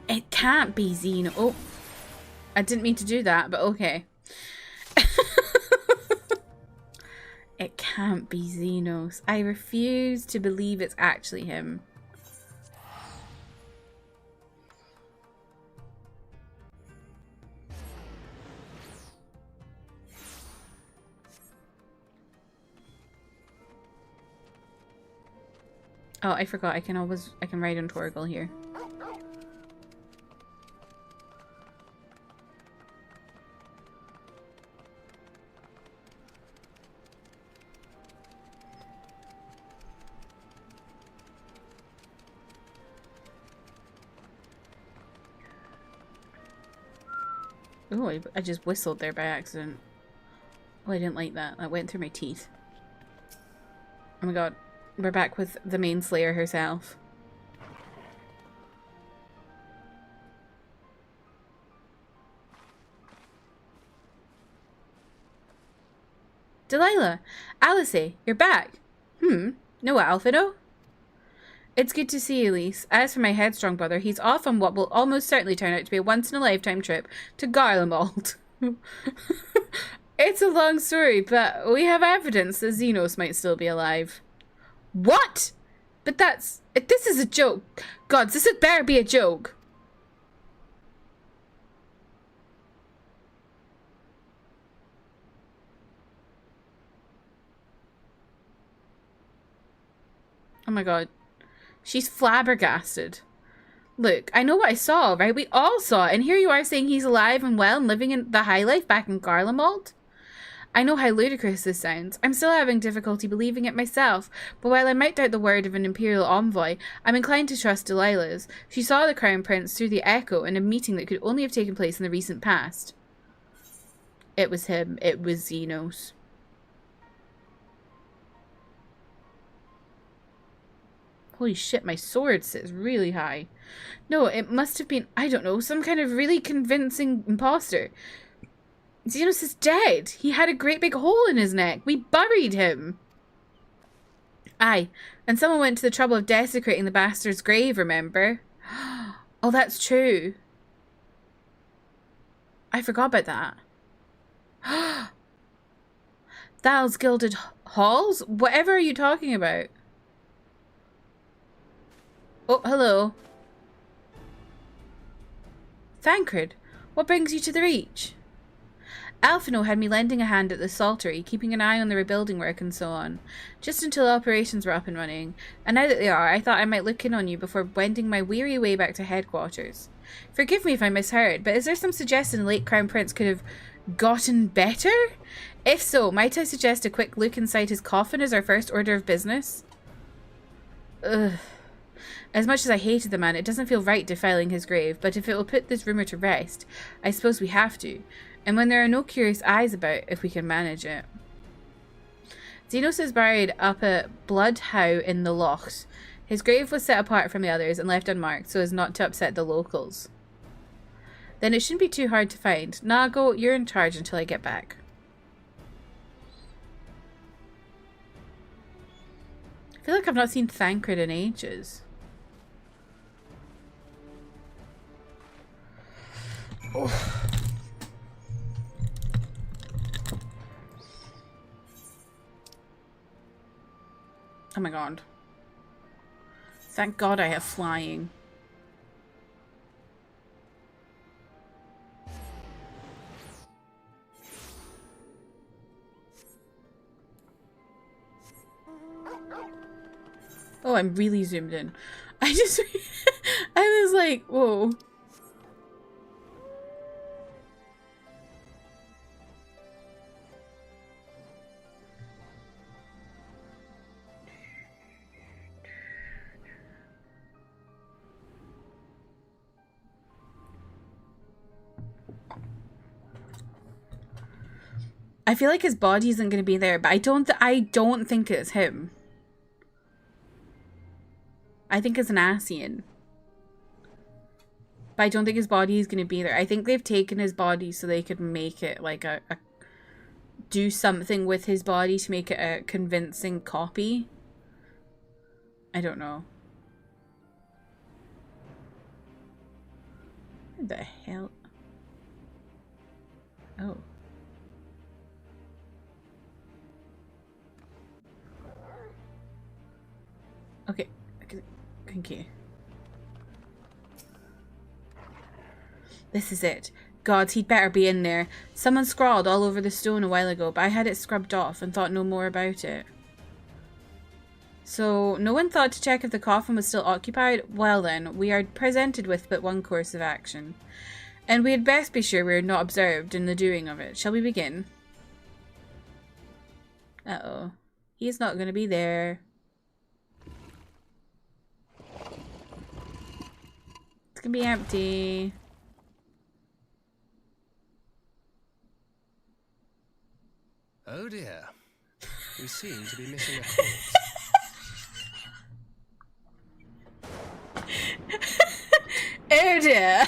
It can't be Xeno. Oh, I didn't mean to do that, but okay. It can't be Xenos. I refuse to believe it's actually him. Oh, I forgot. I can ride on Torgal here. Oh, I just whistled there by accident. Oh, I didn't like that. That went through my teeth. Oh my god. We're back with the main slayer herself. Delilah! Alice, you're back! No Alphino? It's good to see you, Lise. As for my headstrong brother, he's off on what will almost certainly turn out to be a once-in-a-lifetime trip to Garlemald. It's a long story, but we have evidence that Xenos might still be alive. What? But this is a joke. Gods, this had better be a joke. Oh my god. She's flabbergasted. Look, I know what I saw, right? We all saw it, and here you are saying he's alive and well and living in the high life back in Garlemald? I know how ludicrous this sounds. I'm still having difficulty believing it myself, but while I might doubt the word of an Imperial envoy, I'm inclined to trust Delilah's. She saw the Crown Prince through the Echo in a meeting that could only have taken place in the recent past. It was him. It was Xenos. Holy shit, my sword sits really high. No, it must have been, I don't know, some kind of really convincing imposter. Xenos is dead. He had a great big hole in his neck. We buried him. Aye, and someone went to the trouble of desecrating the bastard's grave, remember? Oh, that's true. I forgot about that. Thal's Gilded Halls? Whatever are you talking about? Oh, hello. Thancred, what brings you to the Reach? Alphino had me lending a hand at the saltery, keeping an eye on the rebuilding work and so on, just until operations were up and running, and now that they are, I thought I might look in on you before wending my weary way back to headquarters. Forgive me if I misheard, but is there some suggestion the late Crown Prince could have gotten better? If so, might I suggest a quick look inside his coffin as our first order of business? Ugh. As much as I hated the man, it doesn't feel right defiling his grave, but if it will put this rumour to rest, I suppose we have to. And when there are no curious eyes about, if we can manage it. Xenos is buried up at Blood How in the Locht. His grave was set apart from the others and left unmarked so as not to upset the locals. Then it shouldn't be too hard to find. Nago, you're in charge until I get back. I feel like I've not seen Thancred in ages. Oh. Oh my god. Thank God I have flying. Oh, I'm really zoomed in. I was like, whoa. I feel like his body isn't going to be there, but I don't think it's him. I think it's an Ascian. But I don't think his body is going to be there. I think they've taken his body so they could make it like do something with his body to make it a convincing copy. I don't know. What the hell? Oh. Okay. Thank you. This is it. Gods, he'd better be in there. Someone scrawled all over the stone a while ago, but I had it scrubbed off and thought no more about it. So, no one thought to check if the coffin was still occupied? Well then, we are presented with but one course of action. And we had best be sure we are not observed in the doing of it. Shall we begin? Uh-oh. He's not going to be there. It's going to be empty. Oh dear. We seem to be missing a corpse. Oh dear.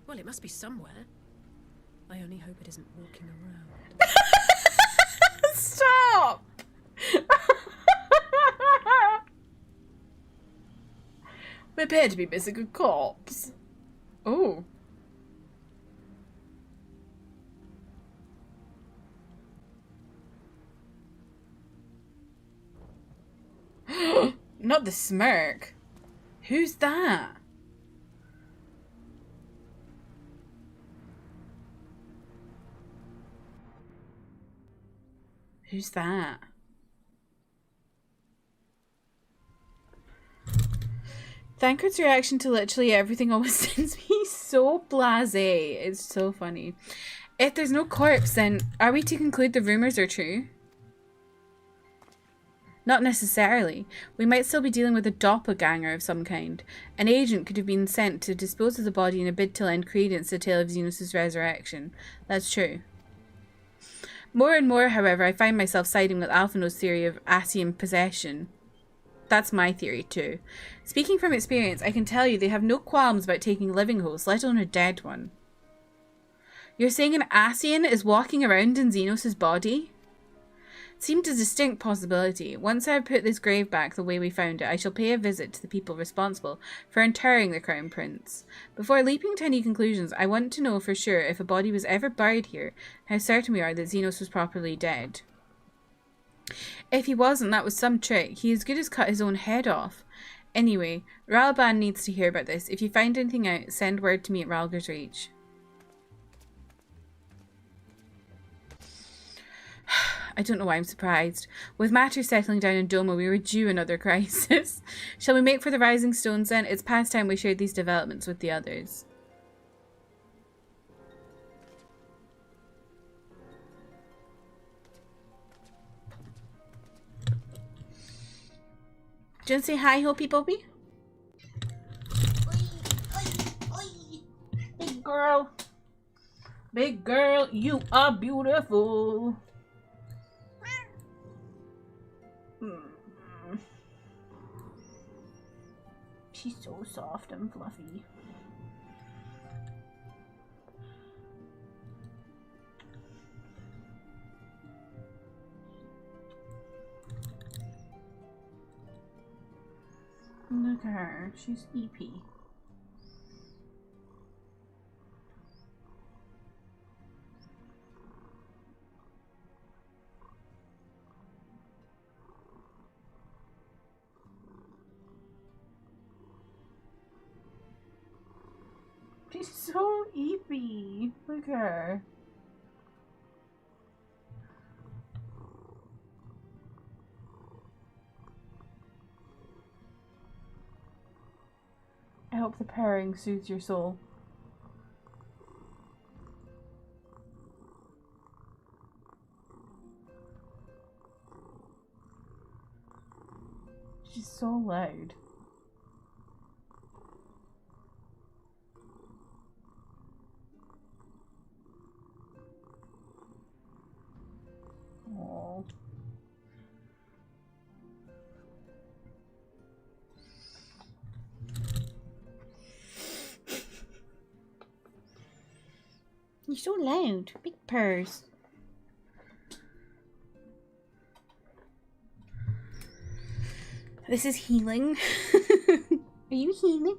Well, it must be somewhere. I only hope it isn't walking around. Stop! We appear to be missing a corpse. Oh. Not the smirk. Who's that? Who's that? Thancred's reaction to literally everything always sends me so blasé. It's so funny. If there's no corpse, then are we to conclude the rumors are true? Not necessarily. We might still be dealing with a doppelganger of some kind. An agent could have been sent to dispose of the body in a bid to lend credence to the tale of Xenos' resurrection. That's true. More and more, however, I find myself siding with Alphino's theory of Ascian possession. That's my theory too. Speaking from experience, I can tell you they have no qualms about taking living hosts, let alone a dead one. You're saying an Ascian is walking around in Xenos' body? seemed a distinct possibility. Once I have put this grave back the way we found it, I shall pay a visit to the people responsible for interring the Crown Prince. Before leaping to any conclusions, I want to know for sure if a body was ever buried here, how certain we are that Xenos was properly dead. If he wasn't, that was some trick. He as good as cut his own head off. Anyway, Ralban needs to hear about this. If you find anything out, send word to me at Ralgar's Reach. I don't know why I'm surprised. With matters settling down in Doma, we were due another crisis. Shall we make for the Rising Stones then? It's past time we shared these developments with the others. Do you want to say hi, Hoppy Poppy? Big girl. Big girl, you are beautiful. She's so soft and fluffy. Look at her, she's EP. She's so EP. Look at her. I hope the pairing soothes your soul. She's so loud. Aww. You're so loud. Big purrs. This is healing. Are you healing?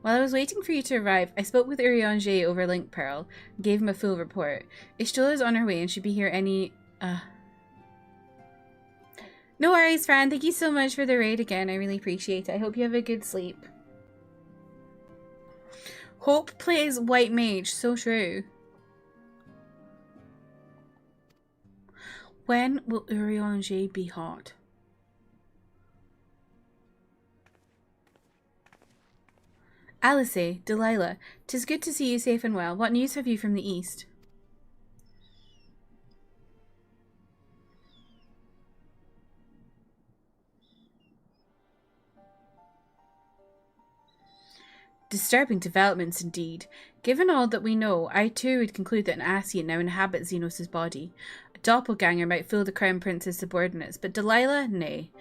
While I was waiting for you to arrive, I spoke with Urianger over Link Pearl and gave him a full report. Ishtola is on her way and should be here any... No worries, Fran. Thank you so much for the raid again. I really appreciate it. I hope you have a good sleep. Hope plays White Mage. So true. When will Urianger be hot? Alice, Delilah, 'tis good to see you safe and well. What news have you from the east? Disturbing developments indeed. Given all that we know, I too would conclude that an Ascian now inhabits Xenos' body. A doppelganger might fool the Crown Prince's subordinates, but Delilah, nay.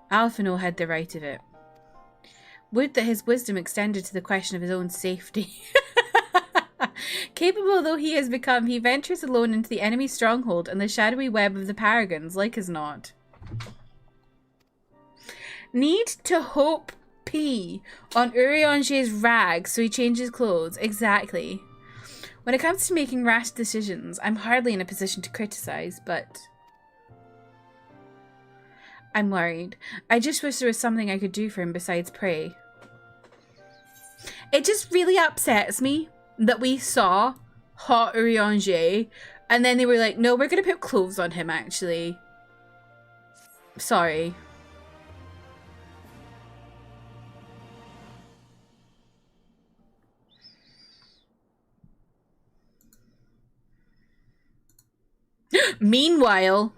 Alphino had the right of it. Would that his wisdom extended to the question of his own safety. Capable though he has become, he ventures alone into the enemy's stronghold and the shadowy web of the Paragons, like as not. Need to hope P on Urianger's rag so he changes clothes. Exactly. When it comes to making rash decisions, I'm hardly in a position to criticize, but I'm worried. I just wish there was something I could do for him besides pray. It just really upsets me that we saw hot Urianger and then they were like, no, we're going to put clothes on him actually. Sorry. Meanwhile,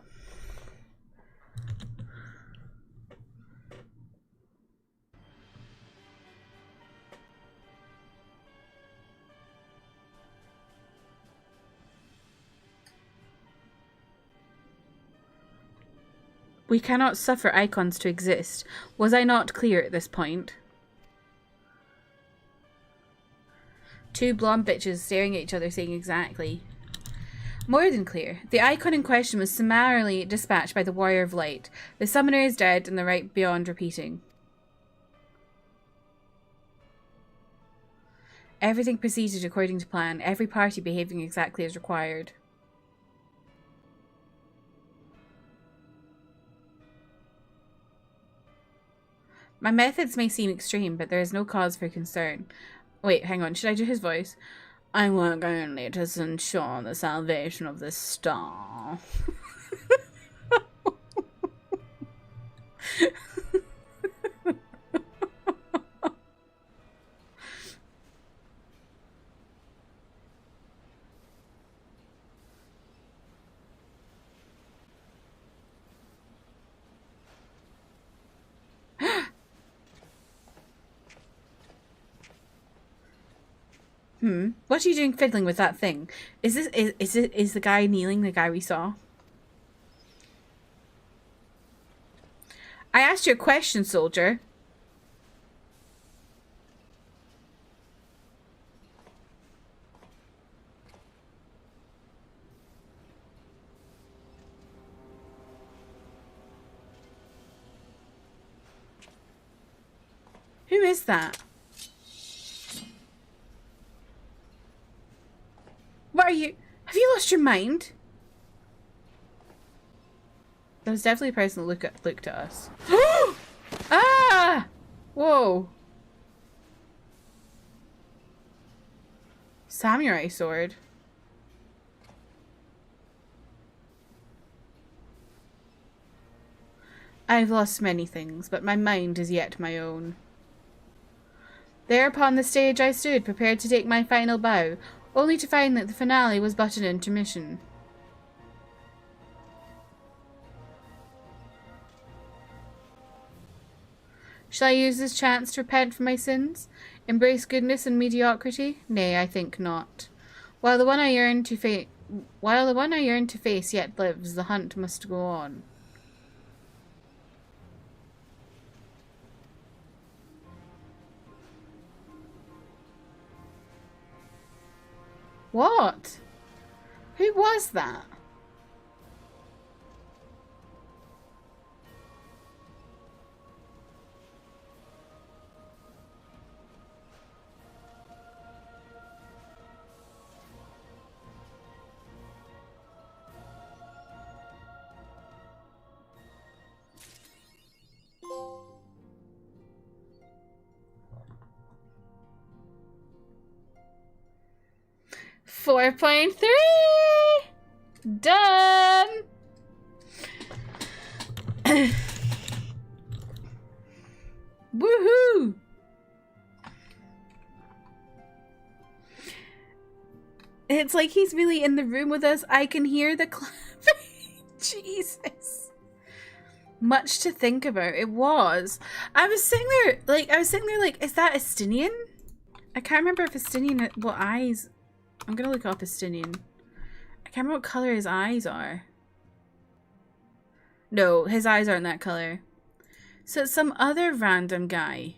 we cannot suffer icons to exist. Was I not clear at this point? Two blonde bitches staring at each other saying exactly. More than clear. The icon in question was summarily dispatched by the Warrior of Light. The summoner is dead and the right beyond repeating. Everything proceeded according to plan, every party behaving exactly as required. My methods may seem extreme, but there is no cause for concern. Wait, hang on, should I do his voice? I work only to ensure the salvation of this star. What are you doing fiddling with that thing? Is the guy kneeling the guy we saw? I asked you a question, soldier. Who is that? What are you? Have you lost your mind? That was definitely a person that looked at us. Ah! Whoa. Samurai sword. I've lost many things, but my mind is yet my own. There upon the stage I stood, prepared to take my final bow, only to find that the finale was but an intermission. Shall I use this chance to repent for my sins? Embrace goodness and mediocrity? Nay, I think not. While the one I yearn to face yet lives, the hunt must go on. What? Who was that? .3 done. Woohoo! It's like he's really in the room with us. I can hear the clapping. Jesus. Much to think about. It was. I was sitting there like, is that Estinian? I can't remember if Estinian, what eyes. I'm gonna look up Estinian. I can't remember what color his eyes are. No, his eyes aren't that color. So it's some other random guy.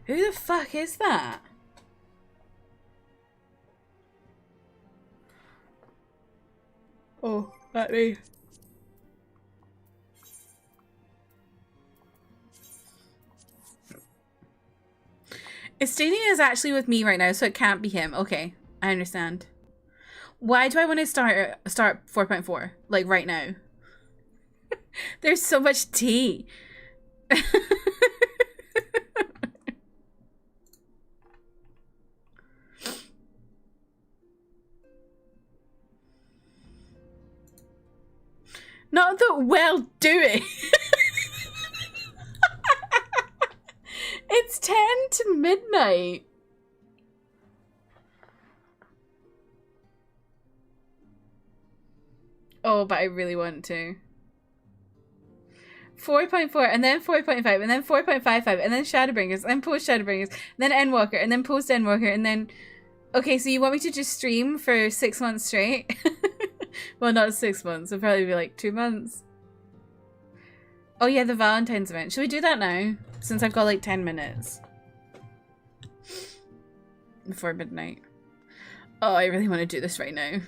Who the fuck is that? Oh, that me. Estinian is actually with me right now, so it can't be him. Okay. I understand. Why do I want to start 4.4? Like right now. There's so much tea. Not the well-doing. It's 10 to midnight. Oh, but I really want to. 4.4 and then 4.5 and then 4.55 and then Shadowbringers and then post Shadowbringers, then Endwalker and then post Endwalker and then... Okay, so you want me to just stream for 6 months straight? Well, not 6 months. It'll probably be like 2 months. Oh yeah, the Valentine's event. Should we do that now? Since I've got like 10 minutes. before midnight. Oh, I really want to do this right now.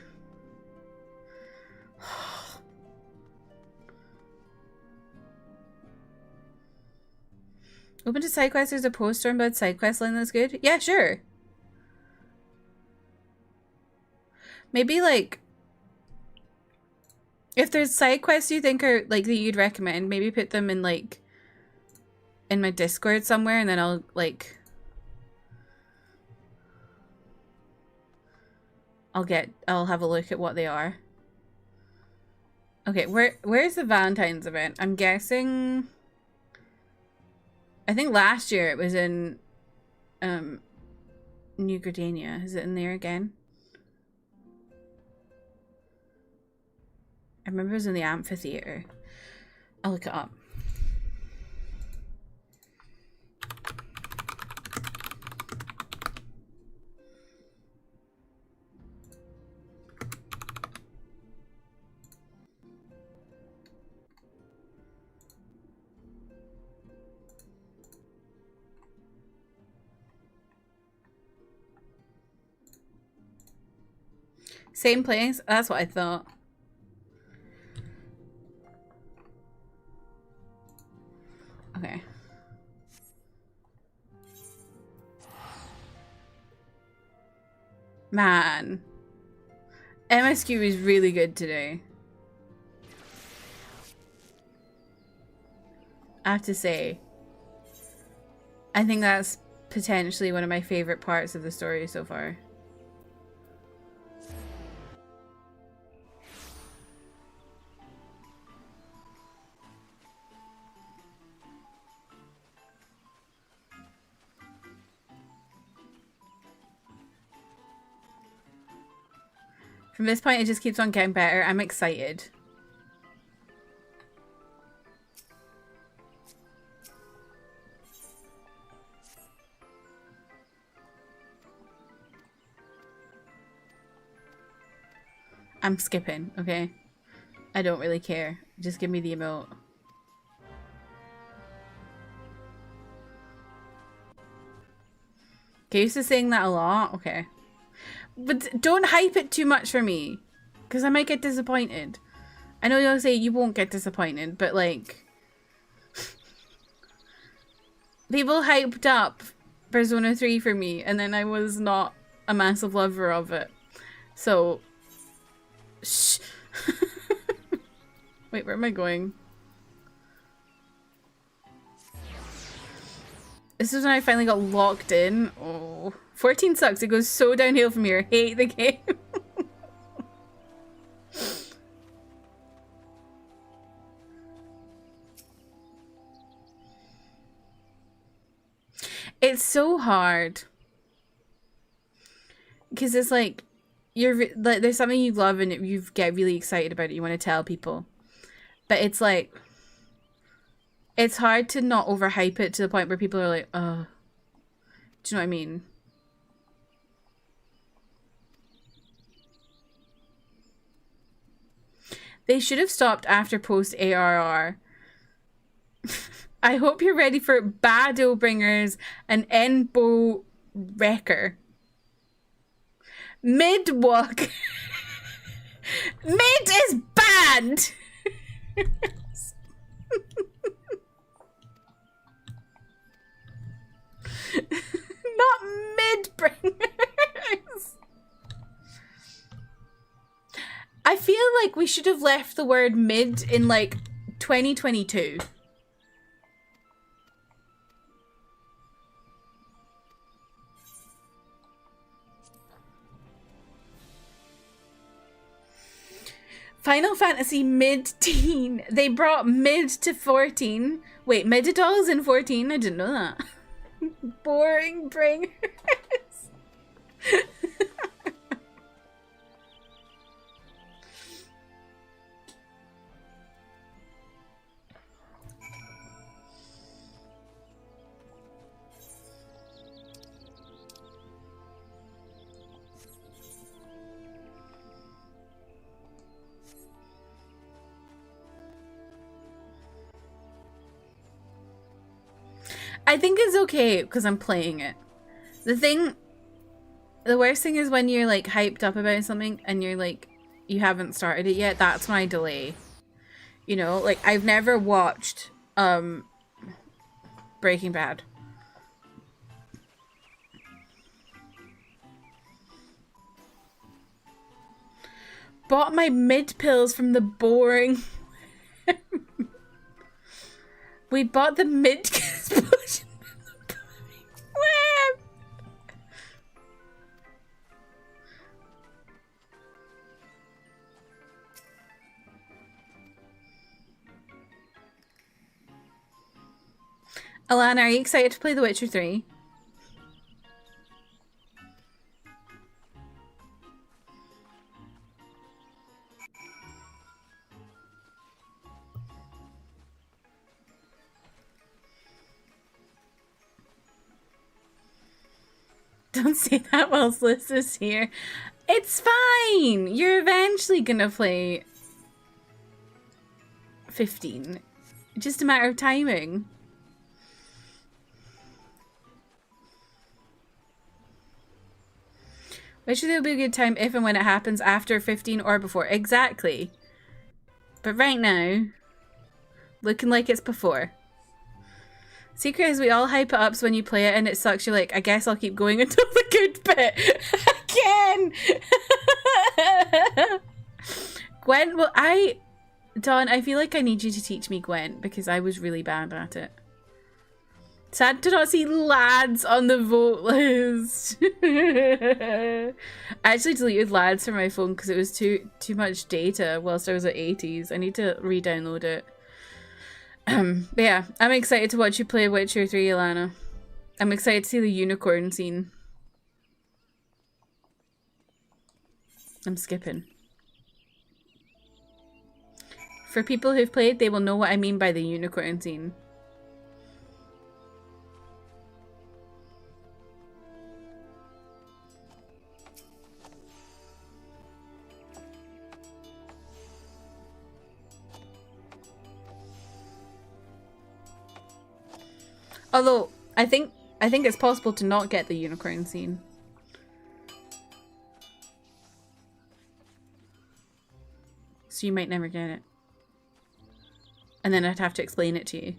Open to side quests. There's a post Stormblood side quest line that's good. Yeah, sure. Maybe like if there's side quests you think are like that you'd recommend, maybe put them in like in my Discord somewhere, and then I'll like I'll have a look at what they are. Okay, where's the Valentine's event? I'm guessing I think last year it was in New Gridania. Is it in there again? I remember it was in the amphitheater. I'll look it up. Same place? That's what I thought. Okay. Man. MSQ is really good today. I have to say. I think that's potentially one of my favorite parts of the story so far. From this point, it just keeps on getting better. I'm excited. I'm skipping, okay? I don't really care. Just give me the emote. Okay, used to saying that a lot? Okay. But don't hype it too much for me, because I might get disappointed. I know you'll say you won't get disappointed, but like... people hyped up Persona 3 for me, and then I was not a massive lover of it. So... shh. Wait, where am I going? This is when I finally got locked in. Oh, 14 sucks. It goes so downhill from here. Hate the game. It's so hard. Because it's like, like, there's something you love and you get really excited about it. You want to tell people. But it's like, it's hard to not overhype it to the point where people are like, oh. Do you know what I mean? They should have stopped after post ARR. I hope you're ready for Bado Bringers and Enbo Wrecker. Mid-walk. Mid is bad! Not mid-bringers. I feel like we should have left the word mid in like 2022. Final Fantasy mid-teen. They brought mid to 14. Wait, mid-adults in 14? I didn't know that. Boring bringers. I think it's okay because I'm playing it. The thing The worst thing is when you're like hyped up about something and you're like, you haven't started it yet. That's when I delay. You know, like I've never watched Breaking Bad. Bought my mid pills from the boring. We bought the mid potion from the boring web. Alana, are you excited to play The Witcher 3? Don't say that whilst Liz is here. It's fine! You're eventually gonna play 15. Just a matter of timing. Which will be a good time if and when it happens, after 15 or before. Exactly. But right now, looking like it's before. Secret is we all hype it up, so when you play it and it sucks, you're like, I guess I'll keep going until the good bit. Again! Gwent, well, Dawn, I feel like I need you to teach me Gwent, because I was really bad at it. Sad to not see lads on the vote list. I actually deleted lads from my phone because it was too much data whilst I was at 80s. I need to re-download it. But yeah, I'm excited to watch you play Witcher 3, Alana. I'm excited to see the unicorn scene. I'm skipping. For people who've played, they will know what I mean by the unicorn scene. Although, I think it's possible to not get the unicorn scene. So you might never get it. And then I'd have to explain it to you.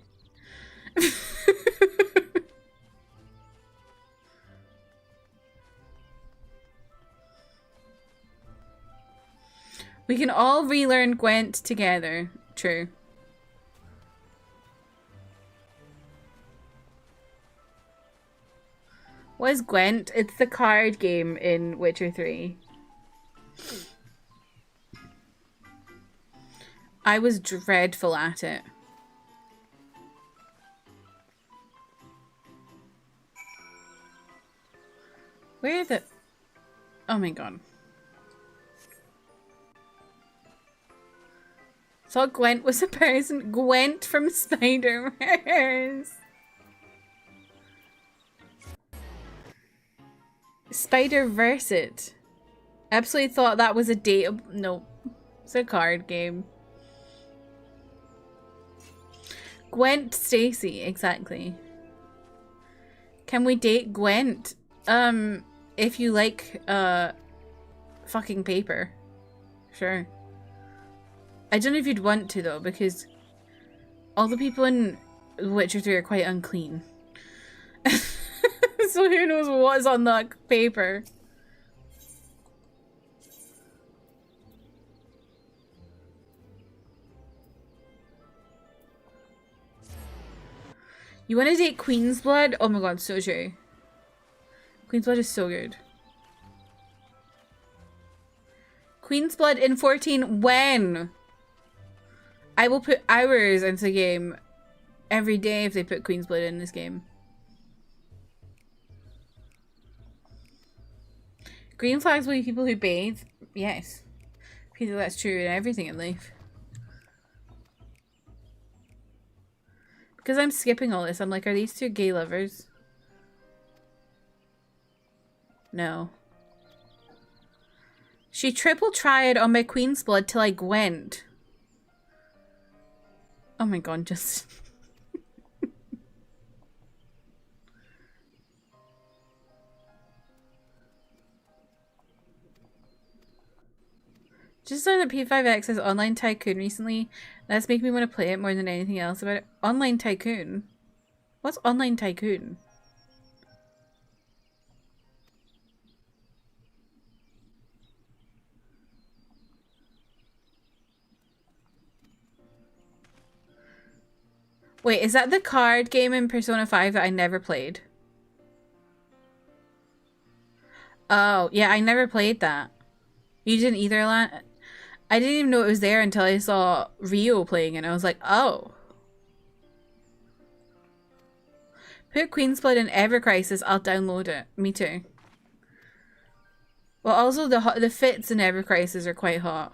We can all relearn Gwent together. True. What is Gwent? It's the card game in Witcher 3. I was dreadful at it. Where the... Oh my god. Thought Gwent was a person. Gwent from Spider-Verse. Spider-Verse it. Absolutely thought that was a date. No. It's a card game. Gwent Stacy, exactly. Can we date Gwent? If you like, fucking paper. Sure. I don't know if you'd want to, though, because all the people in Witcher 3 are quite unclean. So who knows what's on that paper. You want to date Queen's Blood? Oh my god, so true. Queen's Blood is so good. Queen's Blood in 14 when? I will put hours into the game every day if they put Queen's Blood in this game. Green flags will be people who bathe. Yes. Because that's true in everything in life. Because I'm skipping all this, I'm like, are these two gay lovers? No. She triple tried on my Queen's Blood till I Gwent. Oh my god, just... Just learned that P5X has Online Tycoon recently. That's making me want to play it more than anything else about it. Online Tycoon? What's Online Tycoon? Wait, is that the card game in Persona 5 that I never played? Oh, yeah, I never played that. You didn't either, Lan? I didn't even know it was there until I saw Rio playing it, and I was like, oh. Put Queen's Blood in Ever Crisis, I'll download it. Me too. Well, also the fits in Ever Crisis are quite hot.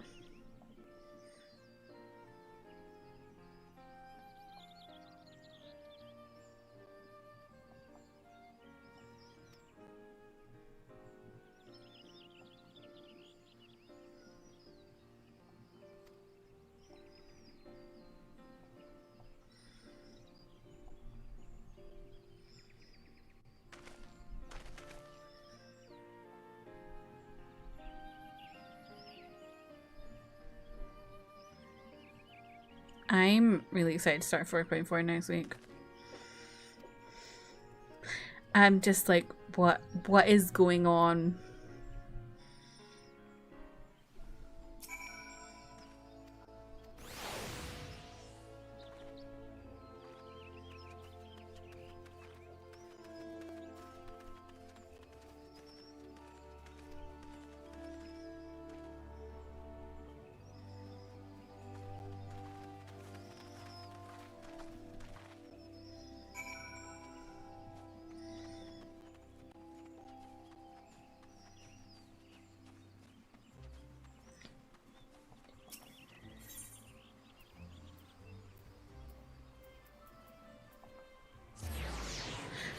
I'm really excited to start 4.4 next week. I'm just like, what is going on?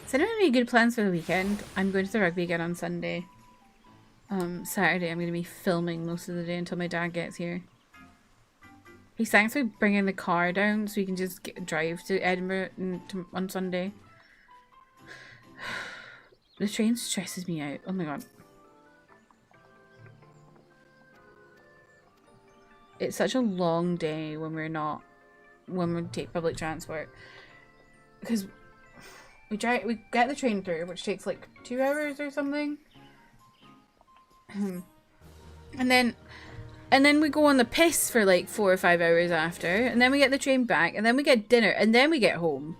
Does anyone have any good plans for the weekend? I'm going to the rugby again on Sunday. Saturday I'm going to be filming most of the day until my dad gets here. He's thanks for bringing the car down so we can just drive to Edinburgh on Sunday. The train stresses me out. Oh my god. It's such a long day when we take public transport. Because we get the train through, which takes like 2 hours or something. And then we go on the piss for like 4 or 5 hours after, and then we get the train back, and then we get dinner, and then we get home.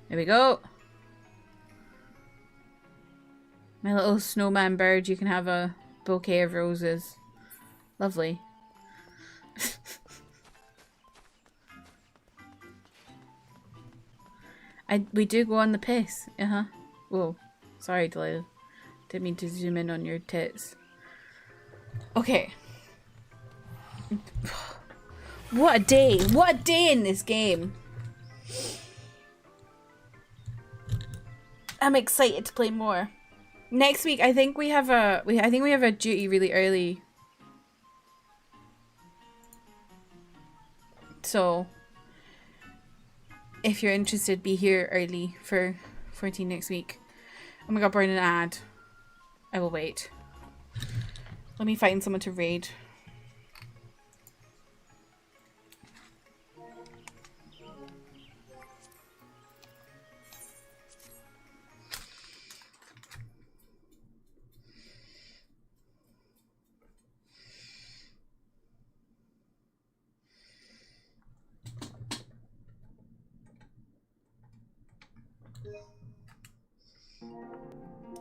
There we go. My little snowman bird, you can have a bouquet of roses. Lovely. We do go on the piss. Uh-huh. Whoa. Sorry, Delilah. Didn't mean to zoom in on your tits. Okay. What a day. What a day in this game. I'm excited to play more. Next week, I think we have a duty really early. So, if you're interested, be here early for 14 next week. Oh my god, burn an ad. I will wait. Let me find someone to raid.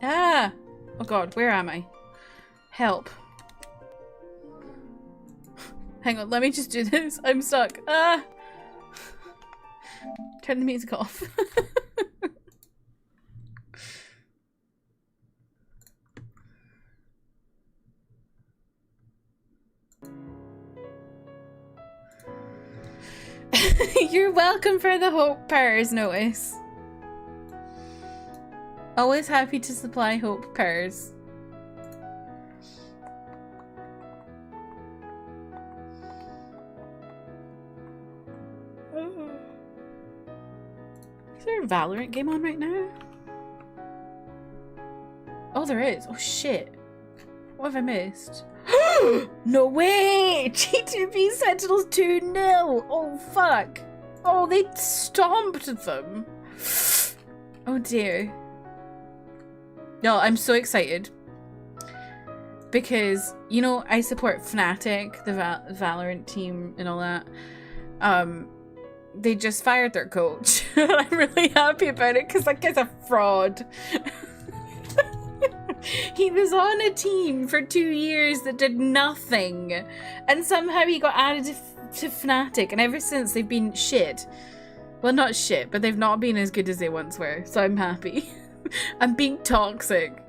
Ah! Oh god, where am I? Help. Hang on, let me just do this. I'm stuck. Ah! Turn the music off. You're welcome for the Hope Powers notice. Always happy to supply Hope Powers. Is there a Valorant game on right now? Oh, there is. Oh, shit. What have I missed? No way! G2B Sentinels 2-0! Oh, fuck. Oh, they stomped them. Oh, dear. No, I'm so excited. Because, you know, I support Fnatic, the Valorant team and all that. They just fired their coach. I'm really happy about it because that guy's a fraud. He was on a team for 2 years that did nothing. And somehow he got added to Fnatic. And ever since they've been shit. Well, not shit, but they've not been as good as they once were. So I'm happy. I'm being toxic.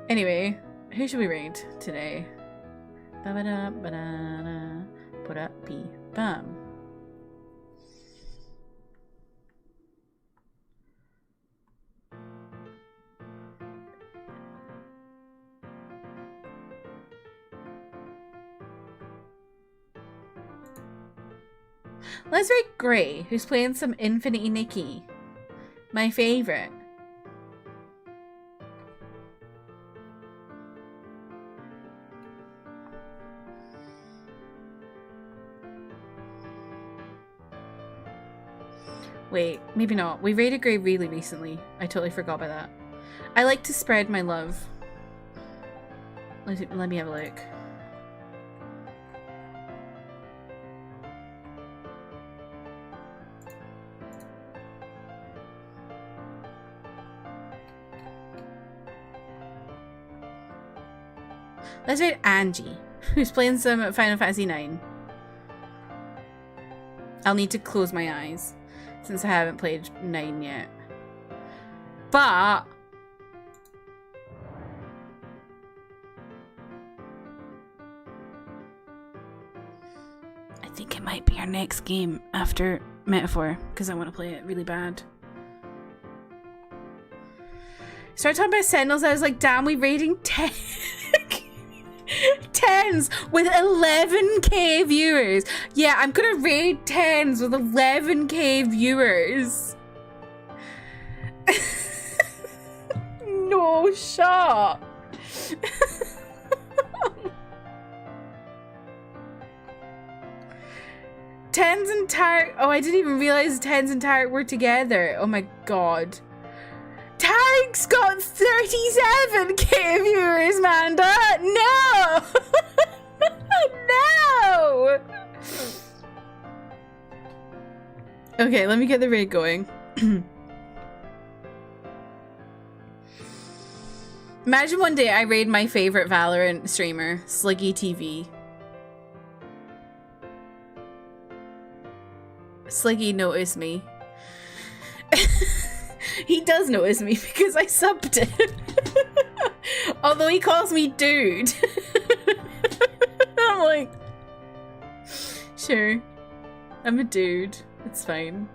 Anyway, who should we raid today? Bam. Let's rate Gray, who's playing some Infinity Nikki. My favorite. Wait, maybe not. We raided Gray really recently. I totally forgot about that. I like to spread my love. Let me have a look. Let's raid Angie, who's playing some Final Fantasy IX. I'll need to close my eyes, since I haven't played 9 yet. But I think it might be our next game after Metaphor, because I want to play it really bad. Started talking about Sentinels, I was like, damn, we raiding 10s with 11k viewers. Yeah, I'm gonna raid 10s with 11k viewers. No shot. Tens and Tarek. Oh, I didn't even realize Tens and Tarek were together. Oh my god. Tarek's got 37k viewers, Manda! No! No! Okay, let me get the raid going. Imagine one day I raid my favorite Valorant streamer, Sliggy TV. Sliggy noticed me. He does notice me because I subbed him. Although he calls me dude. I'm like, sure. I'm a dude. It's fine.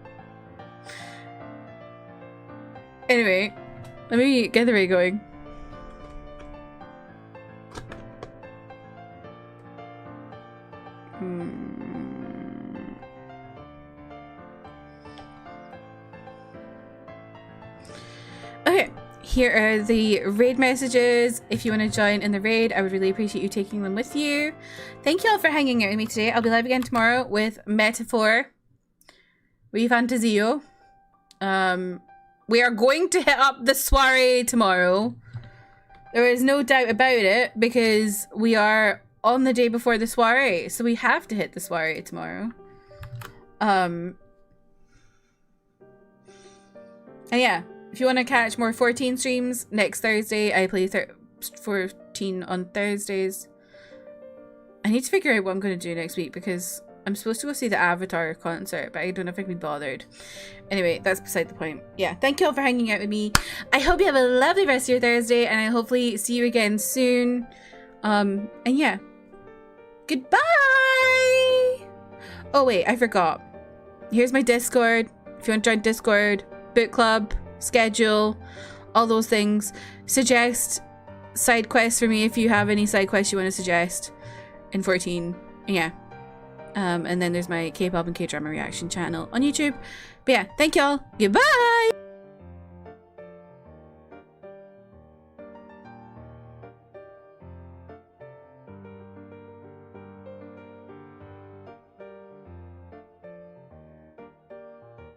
Anyway, let me get the raid going. Okay, here are the raid messages. If you want to join in the raid, I would really appreciate you taking them with you. Thank you all for hanging out with me today. I'll be live again tomorrow with Metaphor. We Fantasio. We are going to hit up the soiree tomorrow. There is no doubt about it because we are on the day before the soiree. So we have to hit the soiree tomorrow. And yeah. If you want to catch more 14 streams, next Thursday, I play 14 on Thursdays. I need to figure out what I'm going to do next week because I'm supposed to go see the Avatar concert, but I don't know if I can be bothered. Anyway, that's beside the point. Yeah, thank you all for hanging out with me. I hope you have a lovely rest of your Thursday, and I hopefully see you again soon. And yeah. Goodbye! Oh wait, I forgot. Here's my Discord. If you want to join Discord, book club, schedule, all those things. Suggest side quests for me if you have any side quests you want to suggest in 14. Yeah. And then there's my K-pop and K-drama reaction channel on YouTube. But yeah, thank y'all. Goodbye!